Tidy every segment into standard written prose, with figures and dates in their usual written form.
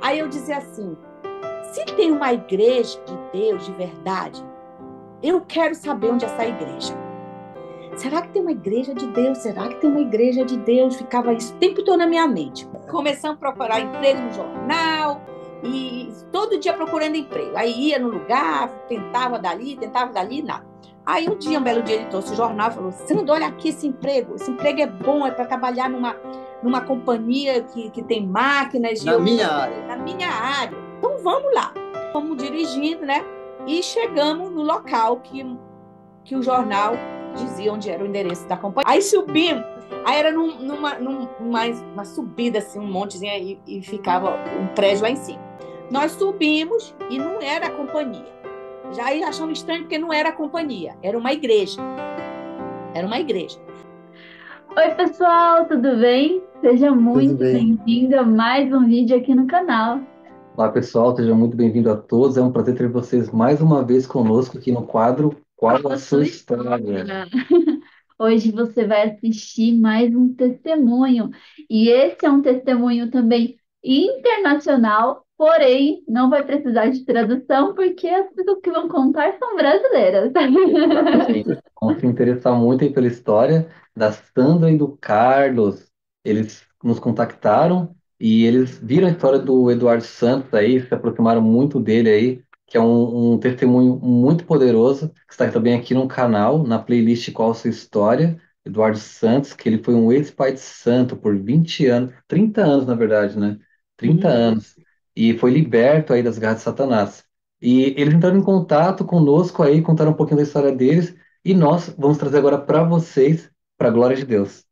Aí eu dizia assim, se tem uma igreja de Deus de verdade, eu quero saber onde é essa igreja. Será que tem uma igreja de Deus? Será que tem uma igreja de Deus? Ficava isso o tempo todo na minha mente. Começamos a procurar emprego no jornal e todo dia procurando emprego. Aí ia no lugar, tentava dali, nada. Aí um belo dia, ele trouxe o jornal e falou, Sandra, olha aqui esse emprego é bom, é para trabalhar numa companhia que tem máquinas. Na minha área. Na minha área. Então vamos lá. Fomos dirigindo, né? E chegamos no local que o jornal dizia onde era o endereço da companhia. Aí subimos, aí era numa subida, assim, um montezinho, e ficava um prédio lá em cima. Nós subimos e não era a companhia. Já aí achamos estranho porque não era a companhia, era uma igreja. Era uma igreja. Oi, pessoal, tudo bem? Seja muito bem. bem-vindo a mais um vídeo aqui no canal. Olá, pessoal, seja muito bem-vindo a todos. É um prazer ter vocês mais uma vez conosco aqui no quadro Qual a Sua História? Hoje você vai assistir mais um testemunho. E esse é um testemunho também internacional, porém não vai precisar de tradução, porque as pessoas que vão contar são brasileiras. Exatamente. Vamos se interessar muito aí pela história da Sandra e do Carlos. Eles nos contactaram e eles viram a história do Eduardo Santos aí, se aproximaram muito dele aí, que é um testemunho muito poderoso, que está também aqui no canal, na playlist Qual a Sua História, Eduardo Santos, que ele foi um ex-pai de santo por 20 anos, 30 anos na verdade, né? 30 anos. E foi liberto aí das garras de Satanás. E eles entraram em contato conosco aí, contaram um pouquinho da história deles, e nós vamos trazer agora para vocês, para a glória de Deus.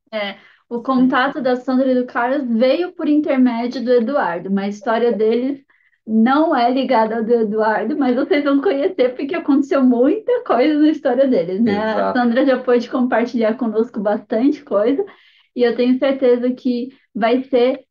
O contato da Sandra e do Carlos veio por intermédio do Eduardo, mas a história deles não é ligada ao do Eduardo, mas vocês vão conhecer porque aconteceu muita coisa na história deles, né? A Exato. Sandra já pôde compartilhar conosco bastante coisa, e eu tenho certeza que vai ser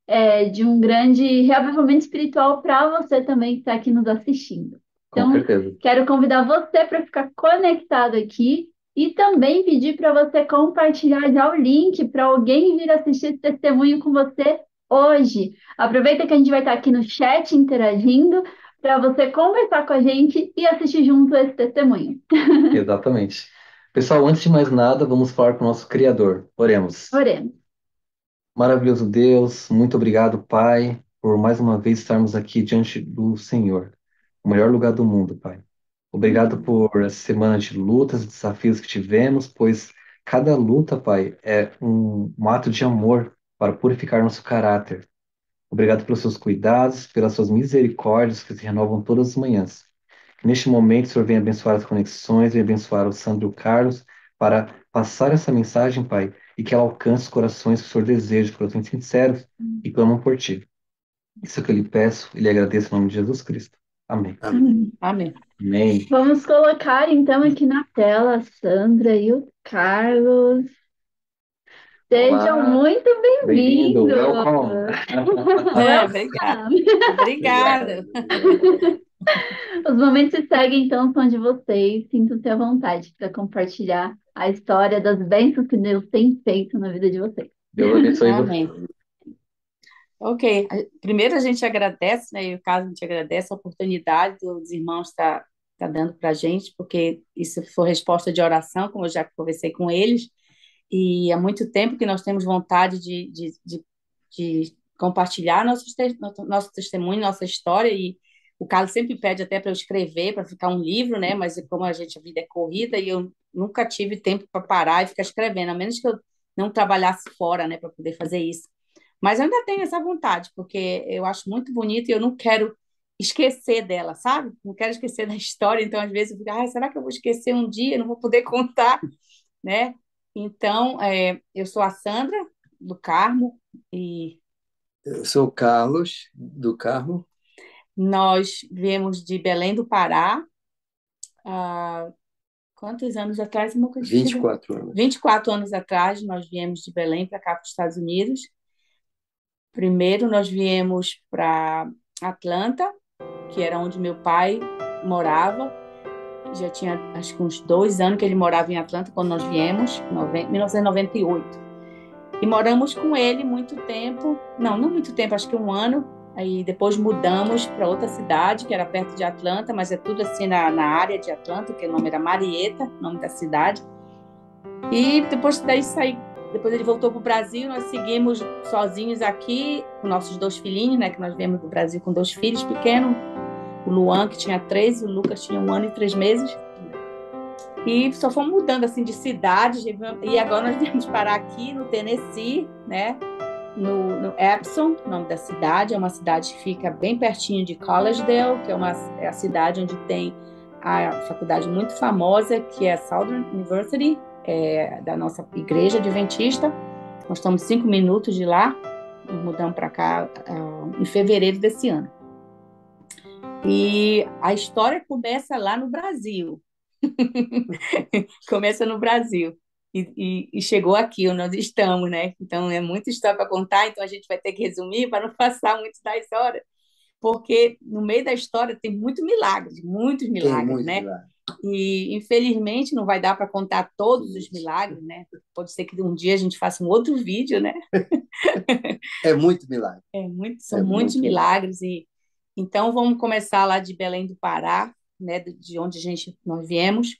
de um grande reavivamento espiritual para você também que está aqui nos assistindo. Com Então, certeza. quero convidar você para ficar conectado aqui e também pedir para você compartilhar já o link para alguém vir assistir esse testemunho com você hoje. Aproveita que a gente vai estar aqui no chat interagindo para você conversar com a gente e assistir junto esse testemunho. Exatamente. Pessoal, antes de mais nada, vamos falar com o nosso Criador. Oremos. Oremos. Maravilhoso Deus, muito obrigado, Pai, por mais uma vez estarmos aqui diante do Senhor, o melhor lugar do mundo, Pai. Obrigado por essa semana de lutas, desafios que tivemos, pois cada luta, Pai, é um ato de amor para purificar nosso caráter. Obrigado pelos seus cuidados, pelas suas misericórdias que se renovam todas as manhãs. Que neste momento, o Senhor venha abençoar as conexões, venha abençoar o Sandro e o Carlos, para passar essa mensagem, Pai, e que ela alcance os corações que o Senhor deseja, corações sinceros e clamam por Ti. Isso que eu lhe peço e lhe agradeço em nome de Jesus Cristo. Amém. Amém. Amém. Amém. Vamos colocar então aqui na tela a Sandra e o Carlos. Sejam Olá. muito Bem-vindo. bem-vindos. Welcome. Obrigada. Obrigada. Os momentos que seguem, então, são de vocês. Sintam-se à vontade para compartilhar a história das bênçãos que Deus tem feito na vida de vocês. Deus abençoe você. Amém. Ok. Primeiro a gente agradece, né? E o caso a gente agradece a oportunidade dos irmãos tá dando para a gente, porque isso foi resposta de oração, como eu já conversei com eles, e há muito tempo que nós temos vontade de compartilhar nosso testemunho, nossa história, e o Carlos sempre pede até para eu escrever, para ficar um livro, né? Mas como a vida é corrida, e eu nunca tive tempo para parar e ficar escrevendo, a menos que eu não trabalhasse fora, né, para poder fazer isso. Mas eu ainda tenho essa vontade, porque eu acho muito bonito e eu não quero esquecer dela, sabe? Não quero esquecer da história, então às vezes eu fico, será que eu vou esquecer um dia, não vou poder contar, né? Então, eu sou a Sandra, do Carmo, e Eu sou o Carlos, do Carmo. nós viemos de Belém do Pará, há quantos anos atrás? 24 anos. 24 anos atrás, nós viemos de Belém para cá, para os Estados Unidos. Primeiro, nós viemos para Atlanta, que era onde meu pai morava. Já tinha, acho que uns 2 anos que ele morava em Atlanta quando nós viemos, em 1998. E moramos com ele muito tempo, não muito tempo, acho que 1 ano, Aí depois mudamos para outra cidade, que era perto de Atlanta, mas é tudo assim na área de Atlanta, que o nome era Marietta, o nome da cidade. E depois daí depois ele voltou para o Brasil, nós seguimos sozinhos aqui, com nossos 2 filhinhos, né, que nós viemos do Brasil com 2 filhos pequenos, o Luan, que tinha 3, e o Lucas tinha 1 ano e 3 meses. E só fomos mudando assim de cidade, e agora nós viemos parar aqui no Tennessee, né, no Epsom, o nome da cidade. É uma cidade que fica bem pertinho de Collegedale, que é a cidade onde tem a faculdade muito famosa, que é a Southern University, da nossa igreja adventista. Nós estamos 5 minutos de lá, nós mudamos para cá em fevereiro desse ano. E a história começa lá no Brasil. Começa no Brasil. E chegou aqui, onde nós estamos, né? Então, é muita história para contar, então a gente vai ter que resumir para não passar muito da história, porque no meio da história tem muitos milagres, Tem muito né? milagre. E, infelizmente, não vai dar para contar todos os milagres, né? Pode ser que um dia a gente faça um outro vídeo, né? É muito milagre. São É muitos muito milagres. E então, vamos começar lá de Belém do Pará, né? De onde nós viemos.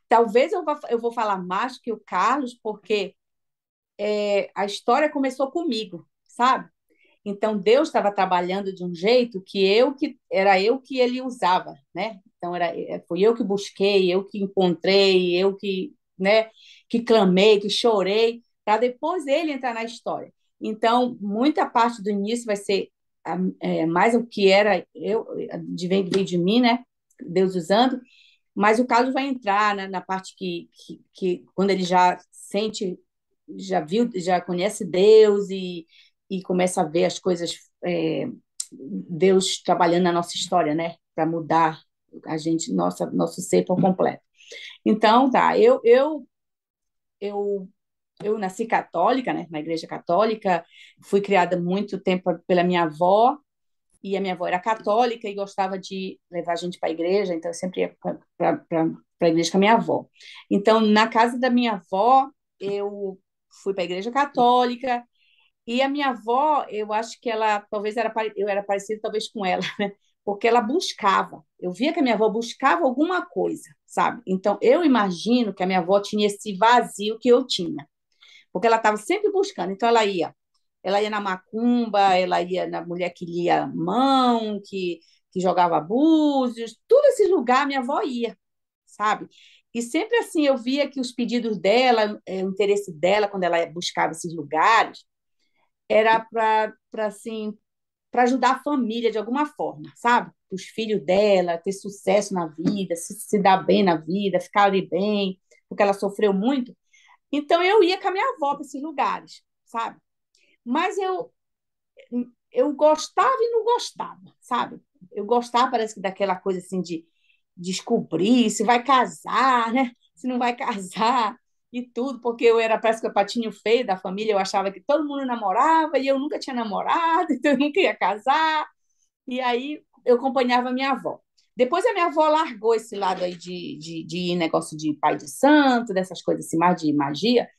Talvez eu vou falar mais que o Carlos, porque a história começou comigo, sabe? Então Deus estava trabalhando de um jeito era eu que ele usava, né? Então fui eu que busquei, eu que encontrei, eu que, né, que clamei, que chorei, para depois ele entrar na história. Então muita parte do início vai ser mais o que era veio de mim, né? Deus usando, mas o Carlos vai entrar na parte que quando ele já sente, já viu, já conhece Deus e começa a ver as coisas, Deus trabalhando na nossa história, né? Para mudar a gente, nosso ser por completo. Então, tá, eu, eu nasci católica, né? Na igreja católica, fui criada muito tempo pela minha avó, e a minha avó era católica e gostava de levar a gente para a igreja, então eu sempre ia para a igreja com a minha avó. Então, na casa da minha avó, eu fui para a igreja católica, e a minha avó, eu acho que ela, talvez eu era parecida talvez com ela, né? Porque ela buscava. Eu via que a minha avó buscava alguma coisa, sabe? Então, eu imagino que a minha avó tinha esse vazio que eu tinha, porque ela estava sempre buscando. Então, ela ia na macumba, ela ia na mulher que lia mão, que jogava búzios, tudo esse lugar minha avó ia, sabe? E sempre assim eu via que os pedidos dela, o interesse dela quando ela buscava esses lugares, era para assim, para ajudar a família de alguma forma, sabe? Os filhos dela ter sucesso na vida, se dar bem na vida, ficar ali bem, porque ela sofreu muito. Então eu ia com a minha avó para esses lugares, sabe? Mas eu gostava e não gostava, sabe? Eu gostava, parece que daquela coisa assim de descobrir se vai casar, né? Se não vai casar e tudo, porque eu era, parece que o patinho feio da família, eu achava que todo mundo namorava e eu nunca tinha namorado, então eu nunca ia casar. E aí eu acompanhava a minha avó. Depois a minha avó largou esse lado aí de ir negócio de pai de santo, dessas coisas assim, mais de magia,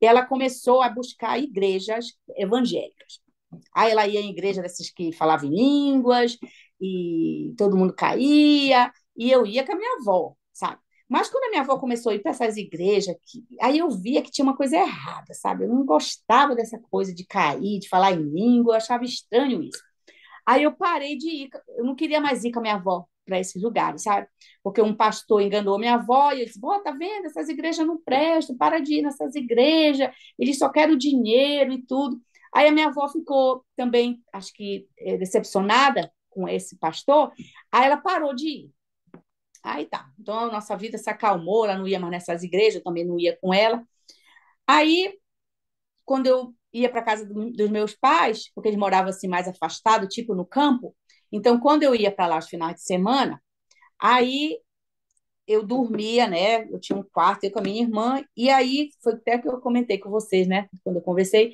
e ela começou a buscar igrejas evangélicas. Aí ela ia em igreja dessas que falavam em línguas, e todo mundo caía, e eu ia com a minha avó, sabe? Mas quando a minha avó começou a ir para essas igrejas, aí eu via que tinha uma coisa errada, sabe? Eu não gostava dessa coisa de cair, de falar em língua, eu achava estranho isso. Aí eu parei de ir, eu não queria mais ir com a minha avó para esses lugares, sabe? Porque um pastor enganou a minha avó e eu disse: "Vó, tá vendo? Essas igrejas não prestam, para de ir nessas igrejas, eles só querem o dinheiro e tudo." Aí a minha avó ficou também, acho que decepcionada com esse pastor, aí ela parou de ir. Aí tá, então a nossa vida se acalmou, ela não ia mais nessas igrejas, eu também não ia com ela. Aí, quando eu ia para casa dos meus pais, porque eles moravam assim mais afastado, tipo no campo, então quando eu ia para lá os finais de semana, aí eu dormia, né? Eu tinha um quarto, eu com a minha irmã, e aí foi até que eu comentei com vocês, né? Quando eu conversei,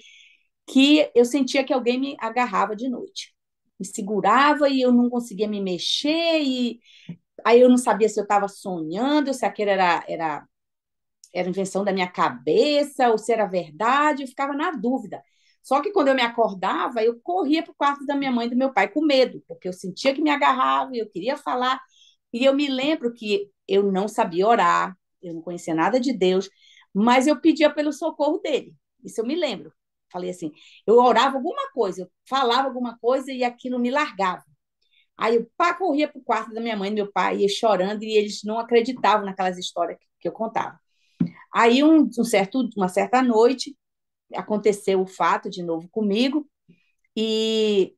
que eu sentia que alguém me agarrava de noite. Me segurava e eu não conseguia me mexer, e aí eu não sabia se eu estava sonhando, se aquilo era invenção da minha cabeça, ou se era verdade, eu ficava na dúvida. Só que quando eu me acordava, eu corria para o quarto da minha mãe e do meu pai com medo, porque eu sentia que me agarrava e eu queria falar. E eu me lembro que eu não sabia orar, eu não conhecia nada de Deus, mas eu pedia pelo socorro dele. Isso eu me lembro. Falei assim, eu orava alguma coisa, eu falava alguma coisa e aquilo me largava. Aí eu pá, corria para o quarto da minha mãe e do meu pai, ia chorando, e eles não acreditavam naquelas histórias que eu contava. Aí, uma certa noite, aconteceu o fato de novo comigo, e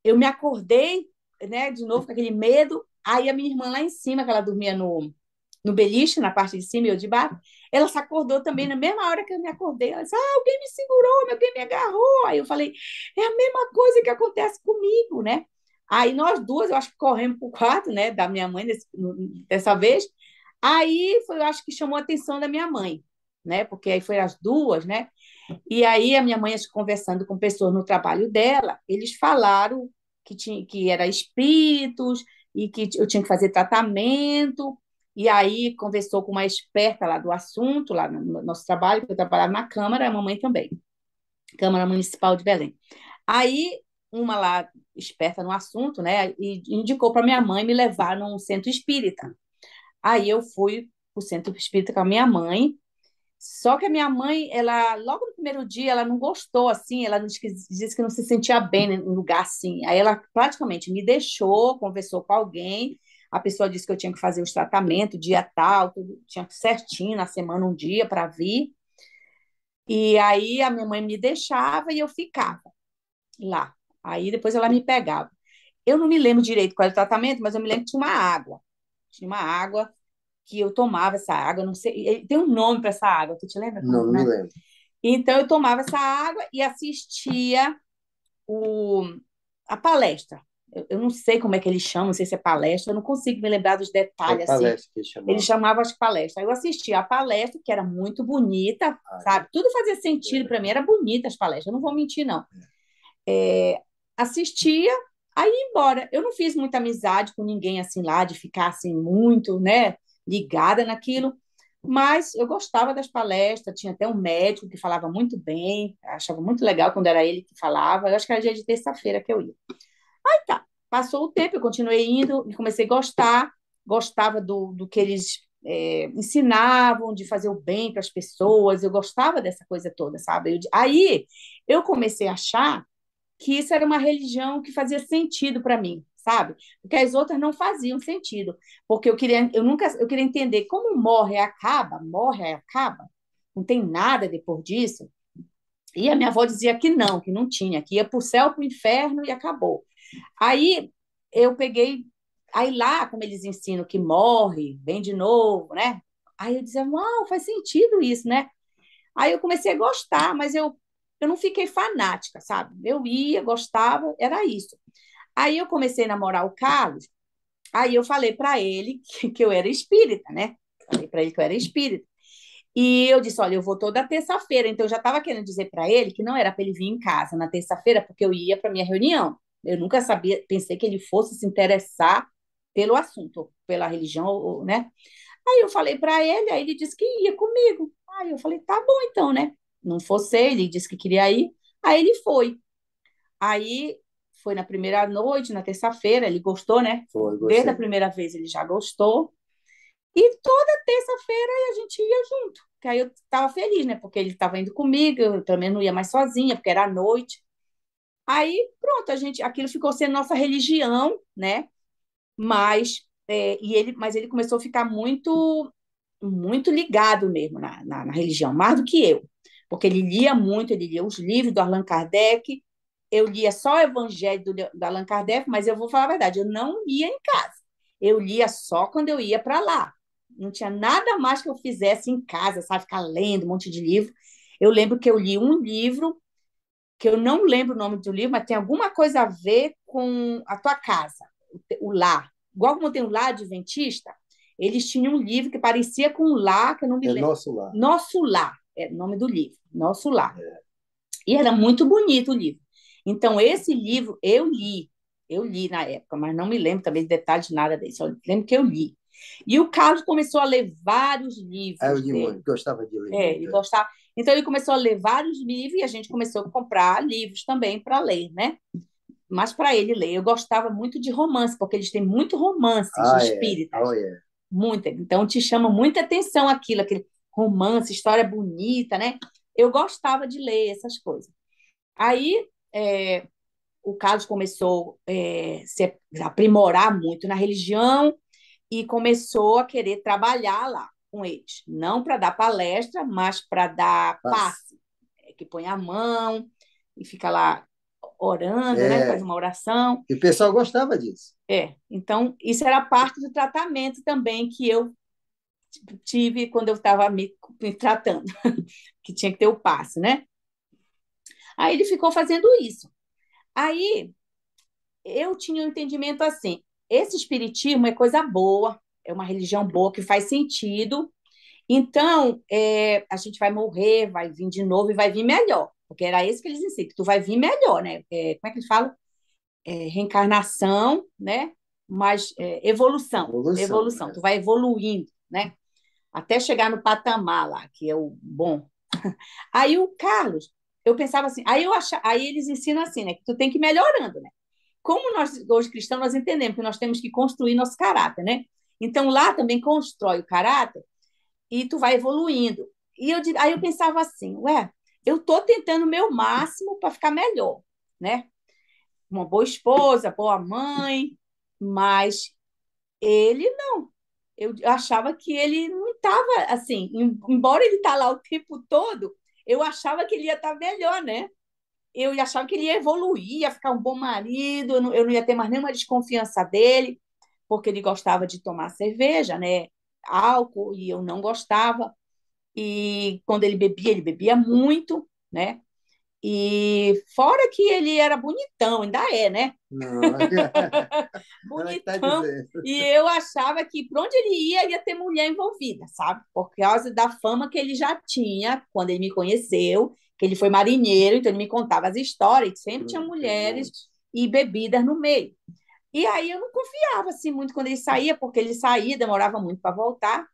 eu me acordei, né, de novo com aquele medo. Aí a minha irmã lá em cima, que ela dormia no beliche, na parte de cima e eu de baixo, ela se acordou também na mesma hora que eu me acordei. Ela disse: Ah, alguém me segurou, alguém me agarrou. Aí eu falei: É a mesma coisa que acontece comigo, né? Aí nós duas, eu acho que corremos para o quarto, né, da minha mãe dessa vez. Aí foi, eu acho que chamou a atenção da minha mãe, né? Porque aí foi as duas, né? E aí a minha mãe, conversando com pessoas no trabalho dela, eles falaram que era espíritos e que eu tinha que fazer tratamento. E aí conversou com uma experta lá do assunto, lá no nosso trabalho, que eu trabalhava na Câmara, a mamãe também, Câmara Municipal de Belém. Aí uma lá, esperta no assunto, né, e indicou para minha mãe me levar num centro espírita. Aí eu fui para o centro espírita com a minha mãe, só que a minha mãe, ela, logo no primeiro dia, ela não gostou, assim, ela disse que não se sentia bem no lugar assim. Aí ela praticamente me deixou, conversou com alguém, a pessoa disse que eu tinha que fazer os tratamentos, dia tal, tudo, tinha certinho, na semana, um dia para vir. E aí a minha mãe me deixava e eu ficava lá. Aí depois ela me pegava. Eu não me lembro direito qual era o tratamento, mas eu me lembro que tinha uma água. Tinha uma água que eu tomava essa água, não sei, tem um nome para essa água, tu te lembra? Não, não me Né? lembro. Então, eu tomava essa água e assistia o, a palestra. Eu não sei como é que eles chamam, não sei se é palestra, eu não consigo me lembrar dos É detalhes assim. palestra que eles Eles chamavam. chamavam as palestras. Aí eu assistia a palestra, que era muito bonita, sabe? Tudo fazia sentido para mim, era bonita as palestras, eu não vou mentir, não. Assistia, aí ia embora. Eu não fiz muita amizade com ninguém assim lá, de ficar assim muito, né, ligada naquilo, mas eu gostava das palestras, tinha até um médico que falava muito bem, achava muito legal quando era ele que falava, eu acho que era dia de terça-feira que eu ia. Aí tá, passou o tempo, eu continuei indo e comecei a gostar, gostava do que eles ensinavam, de fazer o bem para as pessoas, eu gostava dessa coisa toda, sabe? Aí eu comecei a achar que isso era uma religião que fazia sentido para mim, sabe? Porque as outras não faziam sentido, porque eu queria entender como morre e acaba, não tem nada depois disso. E a minha avó dizia que não tinha, que ia para o céu, para o inferno e acabou. Aí eu peguei, aí lá, como eles ensinam que morre, vem de novo, né? Aí eu dizia, uau, faz sentido isso, né? Aí eu comecei a gostar, mas eu não fiquei fanática, sabe? Eu ia, gostava, era isso. Aí eu comecei a namorar o Carlos, aí eu falei para ele que eu era espírita, né? Falei para ele que eu era espírita. E eu disse: Olha, eu vou toda terça-feira. Então eu já estava querendo dizer para ele que não era para ele vir em casa na terça-feira, porque eu ia para minha reunião. Eu nunca sabia, pensei que ele fosse se interessar pelo assunto, pela religião, né? Aí eu falei para ele, aí ele disse que ia comigo. Aí eu falei, tá bom então, né? Não fosse ele disse que queria ir. Aí ele foi. Aí foi na primeira noite, na terça-feira, ele gostou, né? Foi, Desde a gostei. primeira vez ele já gostou. E toda terça-feira a gente ia junto. Que aí eu estava feliz, né? Porque ele estava indo comigo, eu também não ia mais sozinha, porque era à noite. Aí, pronto, aquilo ficou sendo nossa religião, né? Mas ele começou a ficar muito ligado mesmo na religião, mais do que eu, porque ele lia muito, ele lia os livros do Allan Kardec, eu lia só o Evangelho do Allan Kardec, mas eu vou falar a verdade, eu não lia em casa, eu lia só quando eu ia para lá, não tinha nada mais que eu fizesse em casa, sabe, ficar lendo um monte de livro. Eu lembro que eu li um livro, que eu não lembro o nome do livro, mas tem alguma coisa a ver com a tua casa, o lar. Igual como tem o lar adventista, eles tinham um livro que parecia com um lar, que eu não me É lembro. Nosso Lar. Nosso Lar, é o nome do livro, Nosso Lar. E era muito bonito o livro. Então, esse livro eu li na época, mas não me lembro também de detalhes de nada desse, eu lembro que eu li. E o Carlos começou a ler vários Eu livros li dele. muito, gostava de ler Ele muito. gostava. Então, ele começou a ler vários livros e a gente começou a comprar livros também para ler, né? Mas para ele ler. Eu gostava muito de romance, porque eles têm muito romances Ah, é. espíritas. Oh, é. Muita. Então, te chama muita atenção aquilo, aquele romance, história bonita, né? Eu gostava de ler essas coisas. Aí, o Carlos começou se aprimorar muito na religião e começou a querer trabalhar lá com eles. Não para dar palestra, mas para dar Paz. passe, que põe a mão e fica lá orando, né? Faz É. uma oração. E o pessoal gostava disso. Então, isso era parte do tratamento também que eu tive quando eu estava me tratando, que tinha que ter o passe, né? Aí ele ficou fazendo isso. Aí eu tinha um entendimento assim: esse espiritismo é coisa boa, é uma religião boa que faz sentido. Então, a gente vai morrer, vai vir de novo e vai vir melhor, porque era isso que eles ensinam, que tu vai vir melhor, né? Como é que eles falam? Reencarnação, né? Mas evolução, Evolução. evolução. Tu vai evoluindo, né? Até chegar no patamar lá, que é o bom. Aí o Carlos, eu pensava assim, aí eles ensinam assim, né? Que tu tem que ir melhorando, né? Como nós, hoje cristãos, nós entendemos que nós temos que construir nosso caráter, né? Então lá também constrói o caráter e tu vai evoluindo. Aí eu pensava assim, eu tô tentando o meu máximo para ficar melhor, né? Uma boa esposa, boa mãe, mas ele não. Eu achava que ele não estava assim, embora ele tá lá o tempo todo, eu achava que ele ia estar melhor, né? Eu achava que ele ia evoluir, ia ficar um bom marido, eu não ia ter mais nenhuma desconfiança dele, porque ele gostava de tomar cerveja, né? Álcool, e eu não gostava. E quando ele bebia muito, né? E fora que ele era bonitão, ainda é, né? Não, ela está Bonitão. dizendo. E eu achava que para onde ele ia ter mulher envolvida, sabe? Por causa da fama que ele já tinha quando ele me conheceu, que ele foi marinheiro, então ele me contava as histórias, que sempre tinha Tem um mulheres monte. e bebidas no meio. E aí eu não confiava assim muito quando ele saía, porque ele saía, demorava muito para voltar.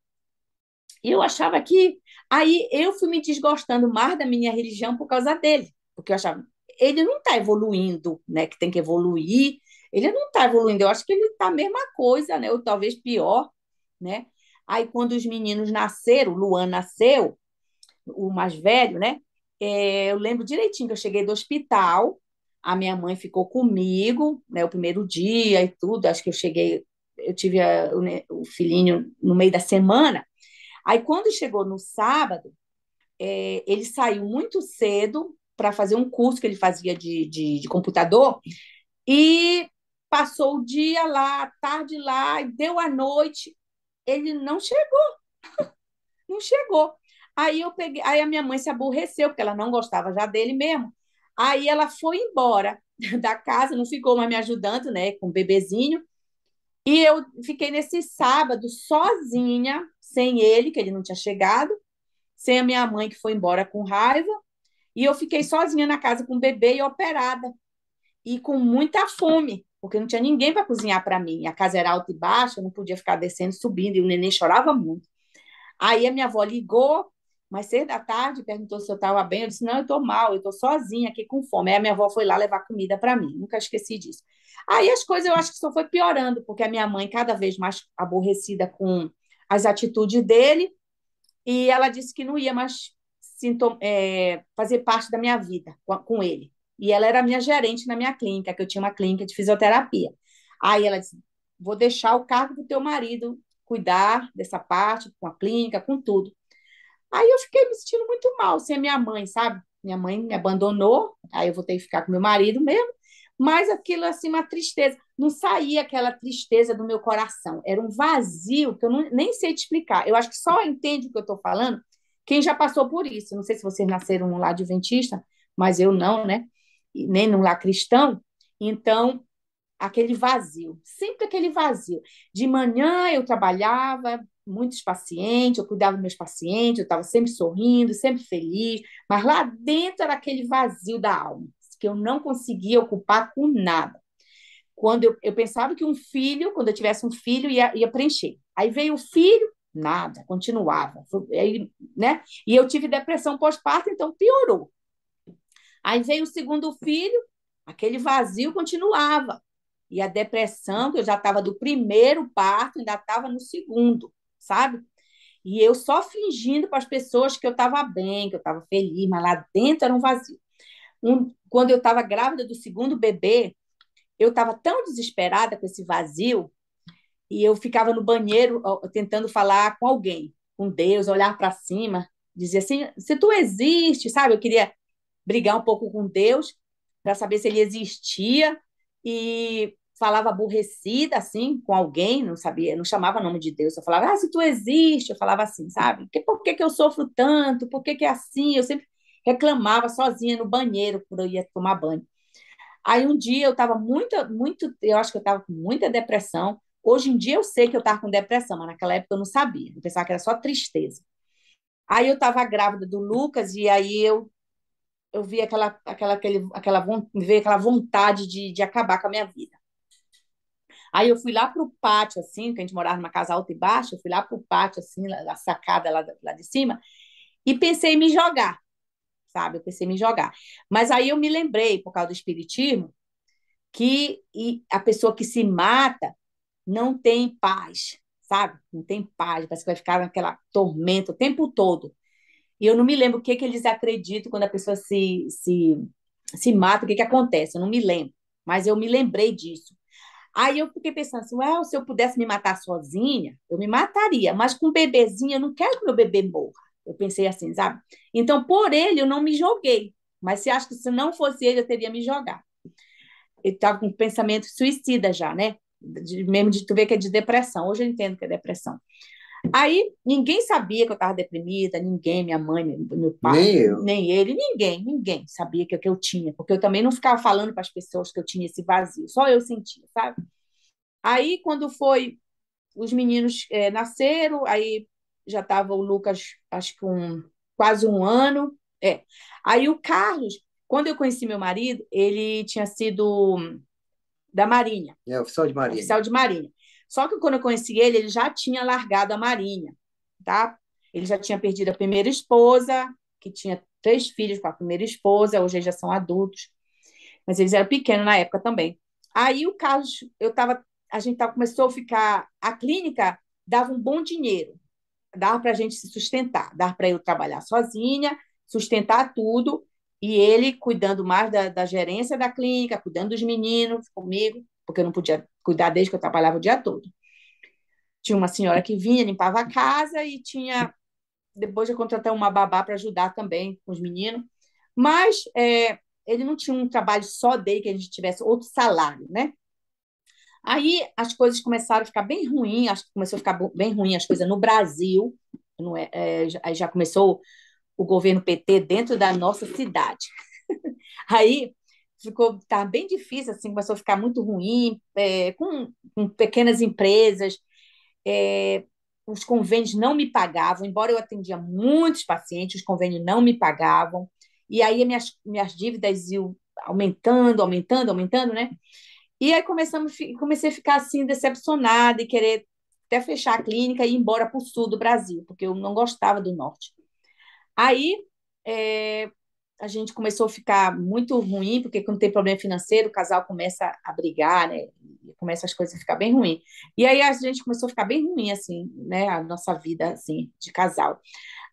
E eu achava que. Aí eu fui me desgostando mais da minha religião por causa dele, porque eu achava, ele não está evoluindo, né? Que tem que evoluir, ele não está evoluindo, eu acho que ele está a mesma coisa, né? Ou talvez pior, né? Aí quando os meninos nasceram, o Luan nasceu, o mais velho, né? Eu lembro direitinho que eu cheguei do hospital, a minha mãe ficou comigo, né? O primeiro dia e tudo, acho que eu tive o filhinho no meio da semana. Aí, quando chegou no sábado, ele saiu muito cedo para fazer um curso que ele fazia de computador e passou o dia lá, a tarde lá, e deu a noite. Ele não chegou, não chegou. Aí eu peguei, aí a minha mãe se aborreceu, porque ela não gostava já dele mesmo. Aí ela foi embora da casa, não ficou mais me ajudando, né, com o bebezinho. E eu fiquei nesse sábado sozinha, sem ele, que ele não tinha chegado, sem a minha mãe, que foi embora com raiva, e eu fiquei sozinha na casa com o bebê e operada, e com muita fome, porque não tinha ninguém para cozinhar para mim. A casa era alta e baixa, eu não podia ficar descendo, subindo, e o neném chorava muito. Aí a minha avó ligou, mais cedo da tarde, perguntou se eu estava bem. Eu disse: não, eu estou mal, eu estou sozinha aqui com fome. Aí a minha avó foi lá levar comida para mim, nunca esqueci disso. Aí as coisas eu acho que só foi piorando, porque a minha mãe, cada vez mais aborrecida com as atitudes dele, e ela disse que não ia mais fazer parte da minha vida com ele. E ela era minha gerente na minha clínica, que eu tinha uma clínica de fisioterapia. Aí ela disse: vou deixar o cargo do teu marido cuidar dessa parte, com a clínica, com tudo. Aí eu fiquei me sentindo muito mal sem a minha mãe, sabe? Minha mãe me abandonou, aí eu vou ter que ficar com meu marido mesmo, mas aquilo assim, uma tristeza. Não saía aquela tristeza do meu coração, era um vazio que eu nem sei te explicar. Eu acho que só entende o que eu estou falando quem já passou por isso. Não sei se vocês nasceram num lar adventista, mas eu não, né? E nem num lar cristão. Então, aquele vazio, sempre aquele vazio. De manhã eu trabalhava, muitos pacientes, eu cuidava dos meus pacientes, eu estava sempre sorrindo, sempre feliz, mas lá dentro era aquele vazio da alma, que eu não conseguia ocupar com nada. Quando eu pensava que um filho, quando eu tivesse um filho, ia preencher. Aí veio o filho, nada, continuava. Aí, né? E eu tive depressão pós-parto, então piorou. Aí veio o segundo filho, aquele vazio continuava. E a depressão, que eu já estava do primeiro parto, ainda estava no segundo, sabe? E eu só fingindo para as pessoas que eu estava bem, que eu estava feliz, mas lá dentro era um vazio. Quando eu estava grávida do segundo bebê, eu estava tão desesperada com esse vazio, e eu ficava no banheiro tentando falar com alguém, com Deus, olhar para cima, dizer assim, se tu existe, sabe? Eu queria brigar um pouco com Deus para saber se ele existia e falava aborrecida assim com alguém, não sabia, não chamava o nome de Deus, eu falava, se tu existe, eu falava assim, sabe? Por que que eu sofro tanto? Por que que é assim? Eu sempre reclamava sozinha no banheiro quando eu ia tomar banho. Aí um dia eu estava eu acho que eu estava com muita depressão. Hoje em dia eu sei que eu estava com depressão, mas naquela época eu não sabia. Eu pensava que era só tristeza. Aí eu estava grávida do Lucas e aí eu vi me veio aquela vontade de acabar com a minha vida. Aí eu fui lá para o pátio, assim, que a gente morava numa casa alta e baixa, eu fui lá para o pátio, assim, a sacada lá de cima, e pensei em me jogar, sabe? Eu pensei em me jogar. Mas aí eu me lembrei, por causa do espiritismo, que a pessoa que se mata não tem paz, sabe? Não tem paz, parece que vai ficar naquela tormenta o tempo todo. E eu não me lembro o que eles acreditam quando a pessoa se mata, o que acontece, eu não me lembro, mas eu me lembrei disso. Aí eu fiquei pensando assim, se eu pudesse me matar sozinha, eu me mataria, mas com um bebezinho, eu não quero que meu bebê morra. Eu pensei assim, sabe? Então, por ele, eu não me joguei. Mas se acha que se não fosse ele, eu teria me jogado. Ele estava com pensamento suicida já, né? Mesmo de tu ver que é de depressão. Hoje eu entendo que é depressão. Aí ninguém sabia que eu estava deprimida, ninguém, minha mãe, meu pai, Nem eu. nem ele, ninguém sabia que eu tinha, porque eu também não ficava falando para as pessoas que eu tinha esse vazio, só eu sentia, sabe? Aí, quando foi, os meninos nasceram, aí já estava o Lucas, acho que quase um ano. Aí o Carlos, quando eu conheci meu marido, ele tinha sido da Marinha, É oficial de Marinha. oficial de Marinha. Só que quando eu conheci ele, ele já tinha largado a Marinha, tá? Ele já tinha perdido a primeira esposa, que tinha 3 filhos com a primeira esposa, hoje eles já são adultos, mas eles eram pequenos na época também. Aí o Carlos, a gente começou a ficar, a clínica dava um bom dinheiro, dava para a gente se sustentar, dava para eu trabalhar sozinha, sustentar tudo, e ele cuidando mais da gerência da clínica, cuidando dos meninos comigo, porque eu não podia cuidar desde que eu trabalhava o dia todo. Tinha uma senhora que vinha, limpava a casa e depois eu contratei uma babá para ajudar também com os meninos, mas ele não tinha um trabalho só dele, que a gente tivesse outro salário, né? Aí as coisas começaram a ficar bem ruins, acho que começou a ficar bem ruim as coisas no Brasil, não aí já começou o governo PT dentro da nossa cidade. Aí tá bem difícil, assim, começou a ficar muito ruim, com pequenas empresas, os convênios não me pagavam, embora eu atendia muitos pacientes, os convênios não me pagavam, e aí minhas dívidas iam aumentando, né? E aí comecei a ficar assim, decepcionada e querer até fechar a clínica e ir embora para o sul do Brasil, porque eu não gostava do norte. Aí é, a gente começou a ficar muito ruim, porque quando tem problema financeiro, o casal começa a brigar, né? E começa as coisas a ficar bem ruim. E aí a gente começou a ficar bem ruim, assim, né? A nossa vida, assim, de casal.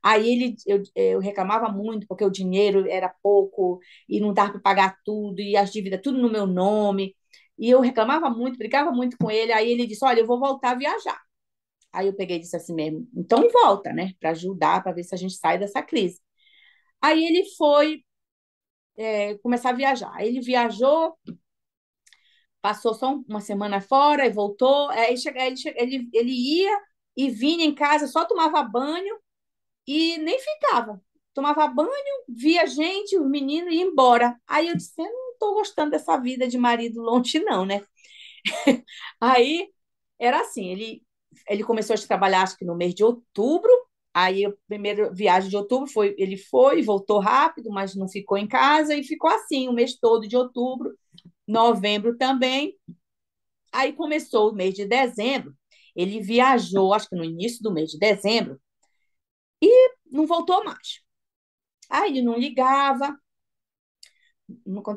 Aí eu reclamava muito, porque o dinheiro era pouco e não dava para pagar tudo, e as dívidas tudo no meu nome. E eu reclamava muito, brigava muito com ele. Aí ele disse: Olha, eu vou voltar a viajar. Aí eu peguei e disse assim mesmo: Então volta, né? Para ajudar, para ver se a gente sai dessa crise. Aí ele foi começar a viajar. Aí ele viajou, passou só uma semana fora e voltou. Ele ia e vinha em casa, só tomava banho e nem ficava. Tomava banho, via gente, os meninos e ia embora. Aí eu disse: Eu não estou gostando dessa vida de marido longe, não, né? Aí era assim: ele começou a trabalhar, acho que no mês de outubro. Aí a primeira viagem de outubro ele foi, voltou rápido, mas não ficou em casa e ficou assim o mês todo de outubro, novembro também. Aí começou o mês de dezembro Ele viajou, acho que no início do mês de dezembro, não voltou mais. Aí ele não ligava,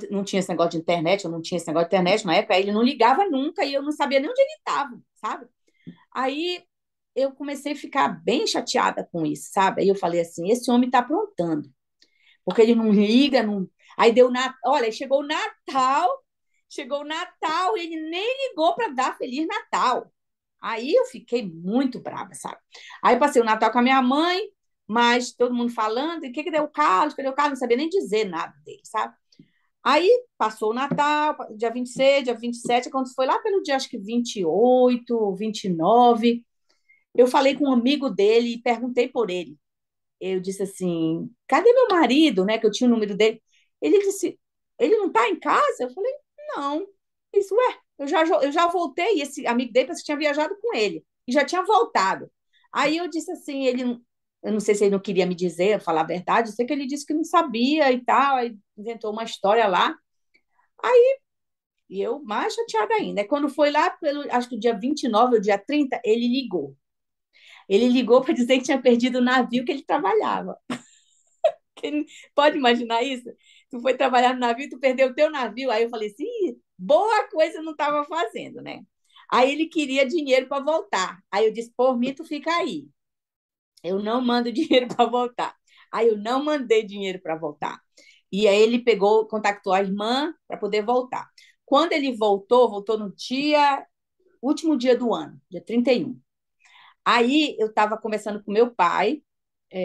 não tinha esse negócio de internet, eu não tinha esse negócio de internet na época, aí ele não ligava nunca e eu não sabia nem onde ele estava, sabe? Aí eu comecei a ficar bem chateada com isso, sabe? Aí eu falei assim, esse homem está aprontando, porque ele não liga, não... Aí deu Natal, olha, chegou o Natal e ele nem ligou para dar Feliz Natal. Aí eu fiquei muito brava, sabe? Aí passei o Natal com a minha mãe, mas todo mundo falando, e o que que deu o Carlos? Cadê o Carlos? Não sabia nem dizer nada dele, sabe? Aí passou o Natal, dia 26, dia 27, quando foi lá pelo dia, acho que 28, 29, eu falei com um amigo dele e perguntei por ele. Eu disse assim, cadê meu marido, né? Que eu tinha o número dele. Ele disse, ele não está em casa? Eu falei, não. Ele disse, ué, eu já voltei. E esse amigo dele parece que tinha viajado com ele. E já tinha voltado. Aí eu disse assim, eu não sei se ele não queria me dizer, falar a verdade, eu sei que ele disse que não sabia e tal, aí inventou uma história lá. E eu mais chateada ainda. Quando foi lá, acho que o dia 29 ou dia 30 ele ligou. Ele ligou para dizer que tinha perdido o navio que ele trabalhava. Pode imaginar isso? Tu foi trabalhar no navio, tu perdeu o teu navio. Aí eu falei assim, boa coisa eu não estava fazendo, né? Aí ele queria dinheiro para voltar. Aí eu disse, por mim, tu fica aí. Eu não mando dinheiro para voltar. Aí eu não mandei dinheiro para voltar. E aí ele pegou, contactou a irmã para poder voltar. Quando ele voltou no último dia do ano, dia 31. Aí eu estava conversando com meu pai,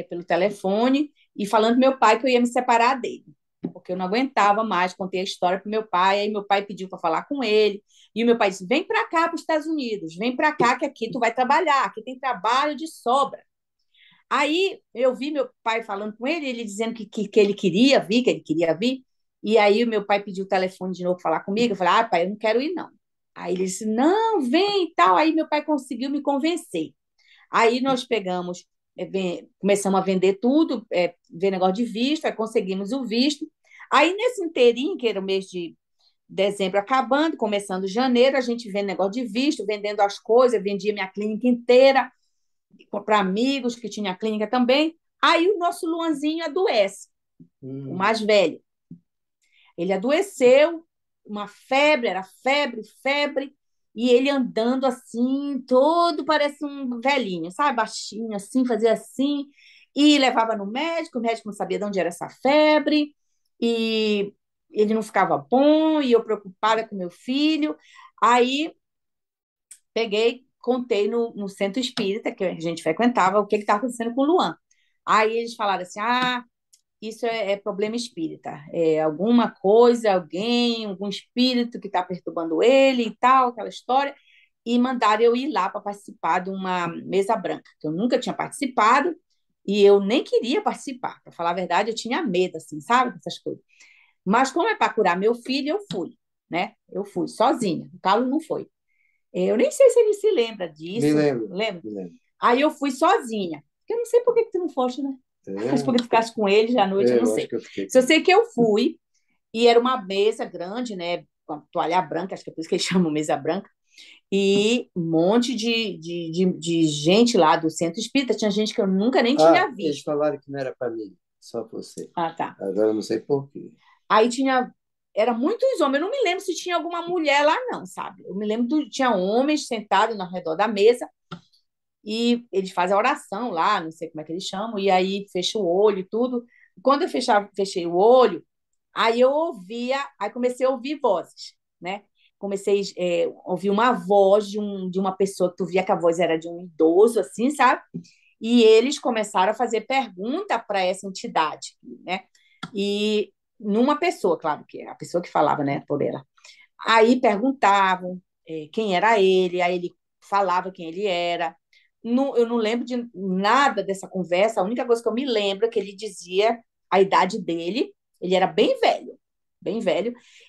pelo telefone, e falando com meu pai que eu ia me separar dele, porque eu não aguentava mais, contei a história para meu pai, aí meu pai pediu para falar com ele, e o meu pai disse, vem para cá, para os Estados Unidos, vem para cá que aqui tu vai trabalhar, aqui tem trabalho de sobra. Aí eu vi meu pai falando com ele, ele dizendo que ele queria vir, que ele queria vir, e aí o meu pai pediu o telefone de novo para falar comigo, eu falei, pai, eu não quero ir não. Aí ele disse, não, vem e tal, aí meu pai conseguiu me convencer. Aí nós pegamos, começamos a vender tudo, ver negócio de visto, aí conseguimos o visto. Aí nesse inteirinho, que era o mês de dezembro acabando, começando janeiro, a gente vende negócio de visto, vendendo as coisas, vendia minha clínica inteira para amigos que tinha clínica também. Aí o nosso Luanzinho adoece, o mais velho. Ele adoeceu, uma febre, era febre, febre, e ele andando assim, todo parece um velhinho, sabe? Baixinho, assim, fazia assim, e levava no médico, o médico não sabia de onde era essa febre, e ele não ficava bom, e eu preocupada com meu filho. Aí peguei, contei no centro espírita, que a gente frequentava, o que estava acontecendo com o Luan. Aí eles falaram assim: isso é problema espírita, é alguma coisa, alguém, algum espírito que está perturbando ele e tal, aquela história, e mandaram eu ir lá para participar de uma mesa branca, que eu nunca tinha participado, e eu nem queria participar, para falar a verdade, eu tinha medo, assim, sabe, dessas coisas. Mas como é para curar meu filho, eu fui, né? Eu fui sozinha, o Carlos não foi. Eu nem sei se ele se lembra Me disso, lembro, lembra? me lembro. Aí eu fui sozinha, porque eu não sei por que tu não foste, né? Mas porque tu ficasse com ele já à noite, eu não Eu acho sei. que eu fiquei Só com sei que eu fui, e era uma mesa grande, né? Com a toalha branca, acho que é por isso que eles chamam mesa branca, e um monte de gente lá do centro espírita. Tinha gente que eu nunca nem tinha eles visto. falaram que não era para mim, só para você. Ah, tá. Agora eu não sei por quê. Aí tinha. Era muitos homens, eu não me lembro se tinha alguma mulher lá, não, sabe? Eu me lembro que tinha homens sentados ao redor da mesa, e eles fazem a oração lá, não sei como é que eles chamam, e aí fecha o olho e tudo. Quando eu fechei o olho, aí eu ouvia, aí comecei a ouvir vozes, né? Comecei a ouvir uma voz de uma pessoa que tu via que a voz era de um idoso, assim, sabe? E eles começaram a fazer pergunta para essa entidade, né? E numa pessoa, claro, que é a pessoa que falava, né, por ela. Aí perguntavam quem era ele, aí ele falava quem ele era. Eu não lembro de nada dessa conversa, a única coisa que eu me lembro é que ele dizia a idade dele, ele era bem velho,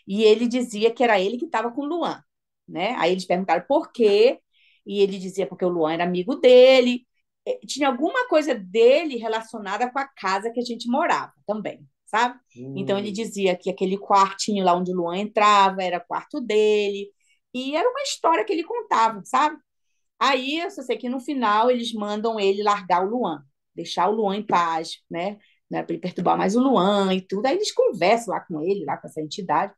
e ele dizia que era ele que estava com o Luan, né? Aí eles perguntaram por quê, e ele dizia porque o Luan era amigo dele. Tinha alguma coisa dele relacionada com a casa que a gente morava também, sabe? Então ele dizia que aquele quartinho lá onde o Luan entrava era quarto dele, e era uma história que ele contava, sabe? Aí eu só sei que no final eles mandam ele largar o Luan, deixar o Luan em paz, né? Não era para ele perturbar mais o Luan e tudo. Aí eles conversam lá com ele, lá com essa entidade.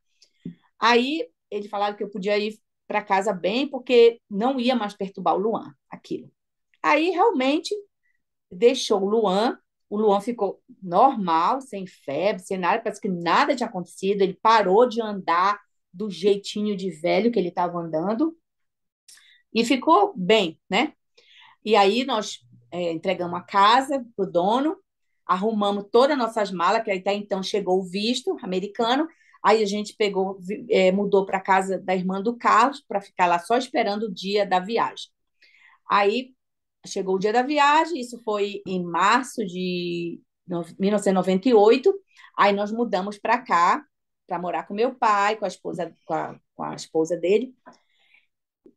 Aí eles falaram que eu podia ir para casa bem, porque não ia mais perturbar o Luan, aquilo. Aí realmente deixou o Luan ficou normal, sem febre, sem nada, parece que nada tinha acontecido, ele parou de andar do jeitinho de velho que ele estava andando e ficou bem, né? E aí nós entregamos a casa para o dono, arrumamos todas as nossas malas, que até então chegou o visto americano. Aí a gente pegou, mudou para a casa da irmã do Carlos, para ficar lá só esperando o dia da viagem. Aí chegou o dia da viagem, isso foi em março de 1998. Aí nós mudamos para cá, para morar com meu pai, com a esposa, com a esposa dele,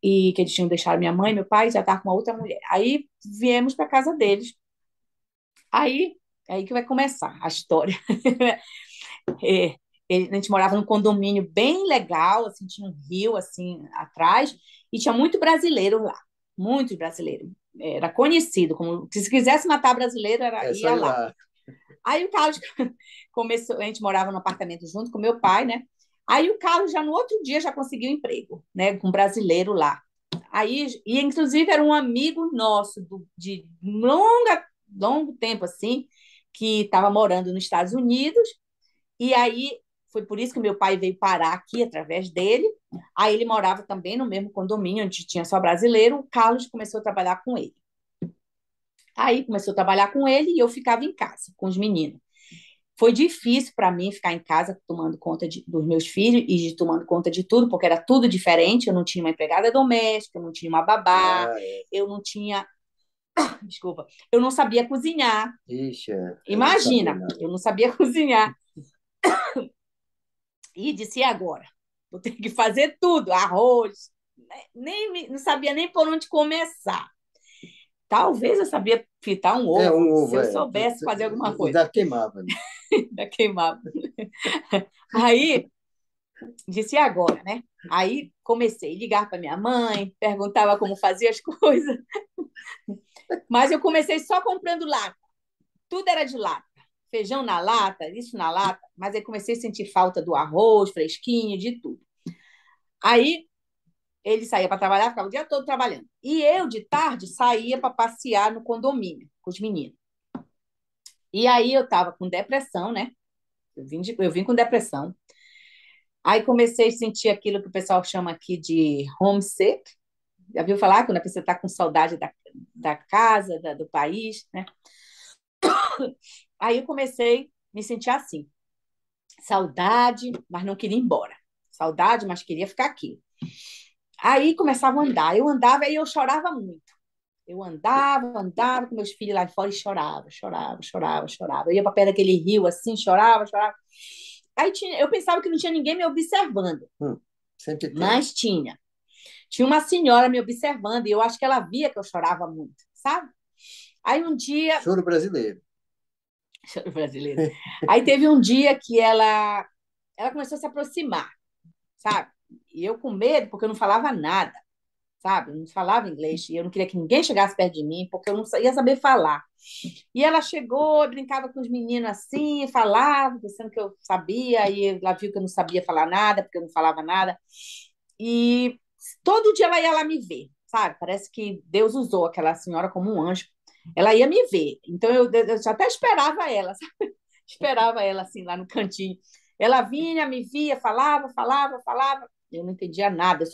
e que eles tinham deixado minha mãe, meu pai, já estava com uma outra mulher. Aí viemos para casa deles. Aí, aí que vai começar a história. É, a gente morava num condomínio bem legal, assim, tinha um rio assim atrás e tinha muito brasileiro lá, muito brasileiro. Era conhecido como se quisesse matar brasileiro É só ia ir lá. lá. Aí o Carlos começou, a gente morava no apartamento junto com meu pai, né? Aí o Carlos já no outro dia já conseguiu emprego, né, com um brasileiro lá. Aí, e inclusive era um amigo nosso de longo tempo assim, que estava morando nos Estados Unidos. E aí foi por isso que meu pai veio parar aqui através dele. Aí ele morava também no mesmo condomínio onde tinha só brasileiro. O Carlos começou a trabalhar com ele. Aí começou a trabalhar com ele e eu ficava em casa com os meninos. Foi difícil para mim ficar em casa tomando conta dos meus filhos e tomando conta de tudo, porque era tudo diferente. Eu não tinha uma empregada doméstica, eu não tinha uma babá, Ah, é. eu não tinha. Desculpa, eu não sabia cozinhar. Ixi, eu não sabia Imagina, nada. eu não sabia cozinhar. E disse: e agora? Vou ter que fazer tudo, arroz. Não sabia nem por onde começar. Talvez eu sabia fritar um É, um ovo, se ovo, eu é. soubesse fazer alguma coisa. Ainda queimava, né? Ainda queimava. Aí disse: e agora, né? Aí comecei a ligar para minha mãe, perguntava como fazia as coisas, mas eu comecei só comprando lata, tudo era de lata, feijão na lata, isso na lata, mas aí comecei a sentir falta do arroz fresquinho, de tudo. Aí ele saía para trabalhar, ficava o dia todo trabalhando. E eu, de tarde, saía para passear no condomínio com os meninos. E aí eu estava com depressão, né? Eu vim com depressão. Aí comecei a sentir aquilo que o pessoal chama aqui de homesick. Já viu falar? Quando a pessoa está com saudade da casa, do país, né? Aí eu comecei a me sentir assim. Saudade, mas não queria ir embora. Saudade, mas queria ficar aqui. Aí começava a andar. Eu andava e eu chorava muito. Eu andava com meus filhos lá fora e chorava. Eu ia para perto daquele rio assim, chorava. Aí eu pensava que não tinha ninguém me observando, Sempre tem. mas tinha. Tinha uma senhora me observando e eu acho que ela via que eu chorava muito, sabe? Aí um dia. Choro brasileiro. Choro brasileiro. Aí teve um dia que ela começou a se aproximar, sabe? E eu com medo, porque eu não falava nada, sabe? Eu não falava inglês e eu não queria que ninguém chegasse perto de mim, porque eu não ia saber falar. E ela chegou, brincava com os meninos assim, falava, pensando que eu sabia, e ela viu que eu não sabia falar nada, porque eu não falava nada. E todo dia ela ia lá me ver, sabe? Parece que Deus usou aquela senhora como um anjo. Ela ia me ver. Então eu já até esperava ela, sabe? Esperava ela assim lá no cantinho. Ela vinha, me via, falava. Eu não entendia nada.